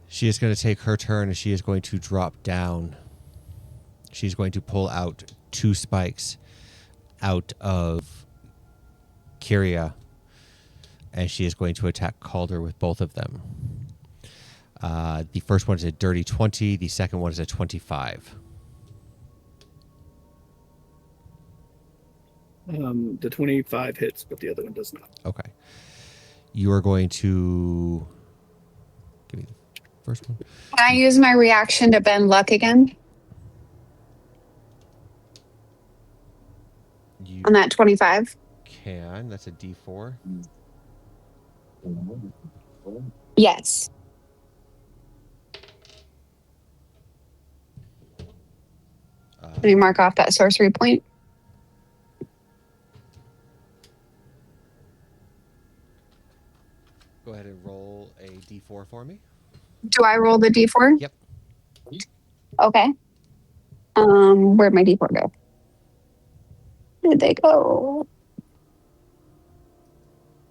She is going to take her turn and she is going to drop down. She's going to pull out 2 spikes out of Kyria, and she is going to attack Calder with both of them. The first one is a dirty 20. The second one is a 25. The 25 hits, but the other one does not. Okay. You are going to... Give me the first one. Can I use my reaction to bend luck again You on that 25? can. That's a D4. Yes. Let me mark off that sorcery point. Go ahead and roll a D4 for me. Do I roll the d4? Yep. Okay. Where'd my d4 go? Where'd they go?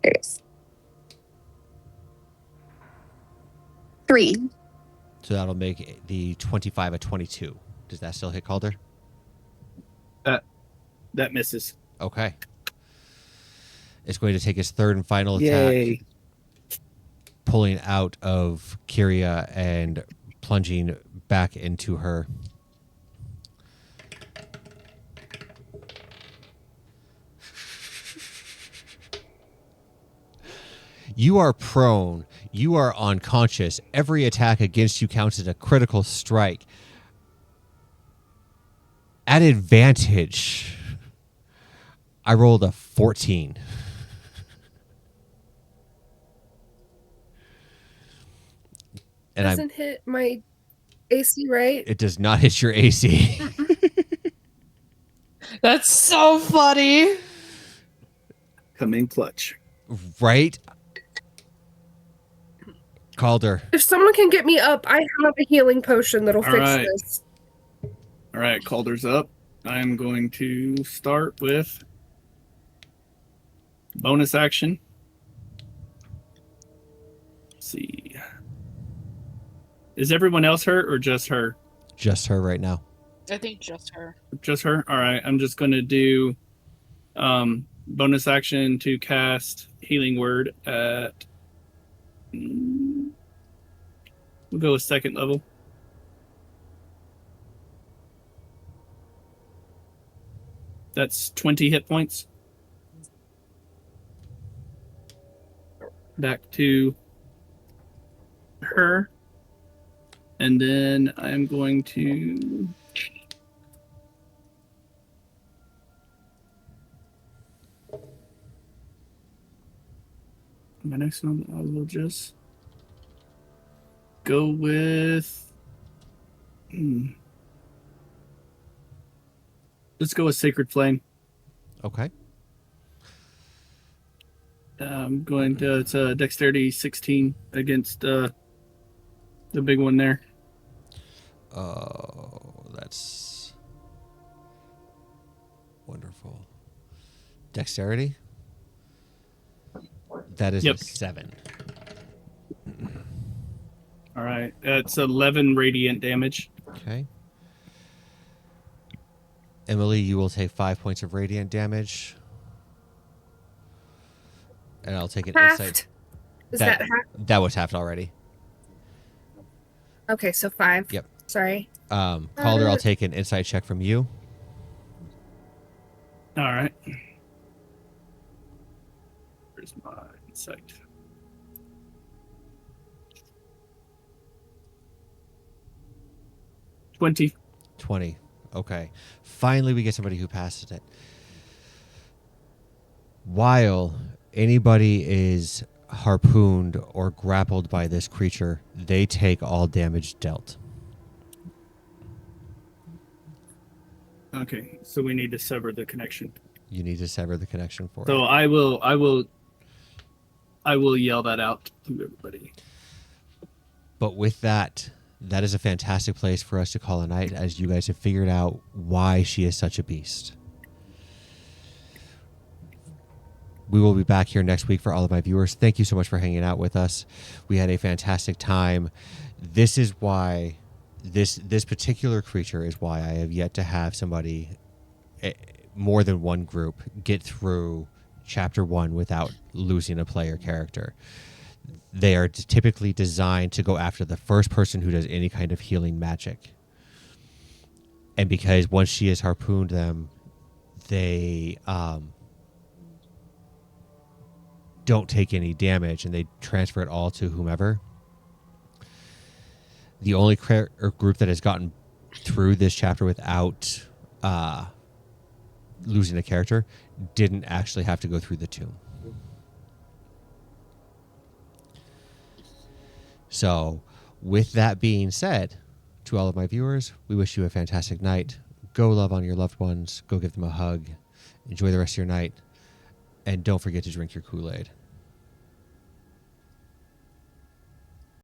There it is. 3. So that'll make the 25 a 22. Does that still hit Calder? That misses. Okay. It's going to take his third and final attack, Yay. pulling out of Kyria and plunging back into her. You are prone. You are unconscious. Every attack against you counts as a critical strike. At advantage, I rolled a 14. And Doesn't hit my AC, right? it does not hit your AC. That's so funny. Coming clutch. Right? Calder. If someone can get me up, I have a healing potion that'll All fix right. this. All right, Calder's up. I'm going to start with bonus action. Let's see. Is everyone else hurt or just her? Just her right now. I think just her. Just her? All right, I'm just going to do bonus action to cast Healing Word at... We'll go with 2nd level. That's 20 hit points. Back to her. And then I'm going to. My next one, I will just go with. Let's go with Sacred Flame. Okay. I'm going to. It's a Dexterity 16 against the big one there. Oh, that's wonderful. Dexterity? That is Yep. a 7. All right. It's 11 radiant damage. Okay. Emily, you will take 5 points of radiant damage. And I'll take an insight. Halved. Is that half? That was halved already. Okay, so 5. Yep. Sorry. Calder, I'll take an insight check from you. All right. Where's my insight? $20. 20. Okay. Finally, we get somebody who passes it. While anybody is harpooned or grappled by this creature, they take all damage dealt. Okay, so we need to sever the connection. You need to sever the connection for So it. I will yell that out to everybody. But with that, that is a fantastic place for us to call a night, as you guys have figured out why she is such a beast. We will be back here next week for all of my viewers. Thank you so much for hanging out with us. We had a fantastic time. This is why this particular creature is why I have yet to have somebody, more than one group, get through chapter 1 without losing a player character. They are typically designed to go after the first person who does any kind of healing magic. And because once she has harpooned them, they don't take any damage and they transfer it all to whomever. The only group that has gotten through this chapter without losing a character didn't actually have to go through the tomb. So, with that being said, to all of my viewers, we wish you a fantastic night. Go love on your loved ones. Go give them a hug. Enjoy the rest of your night. And don't forget to drink your Kool-Aid.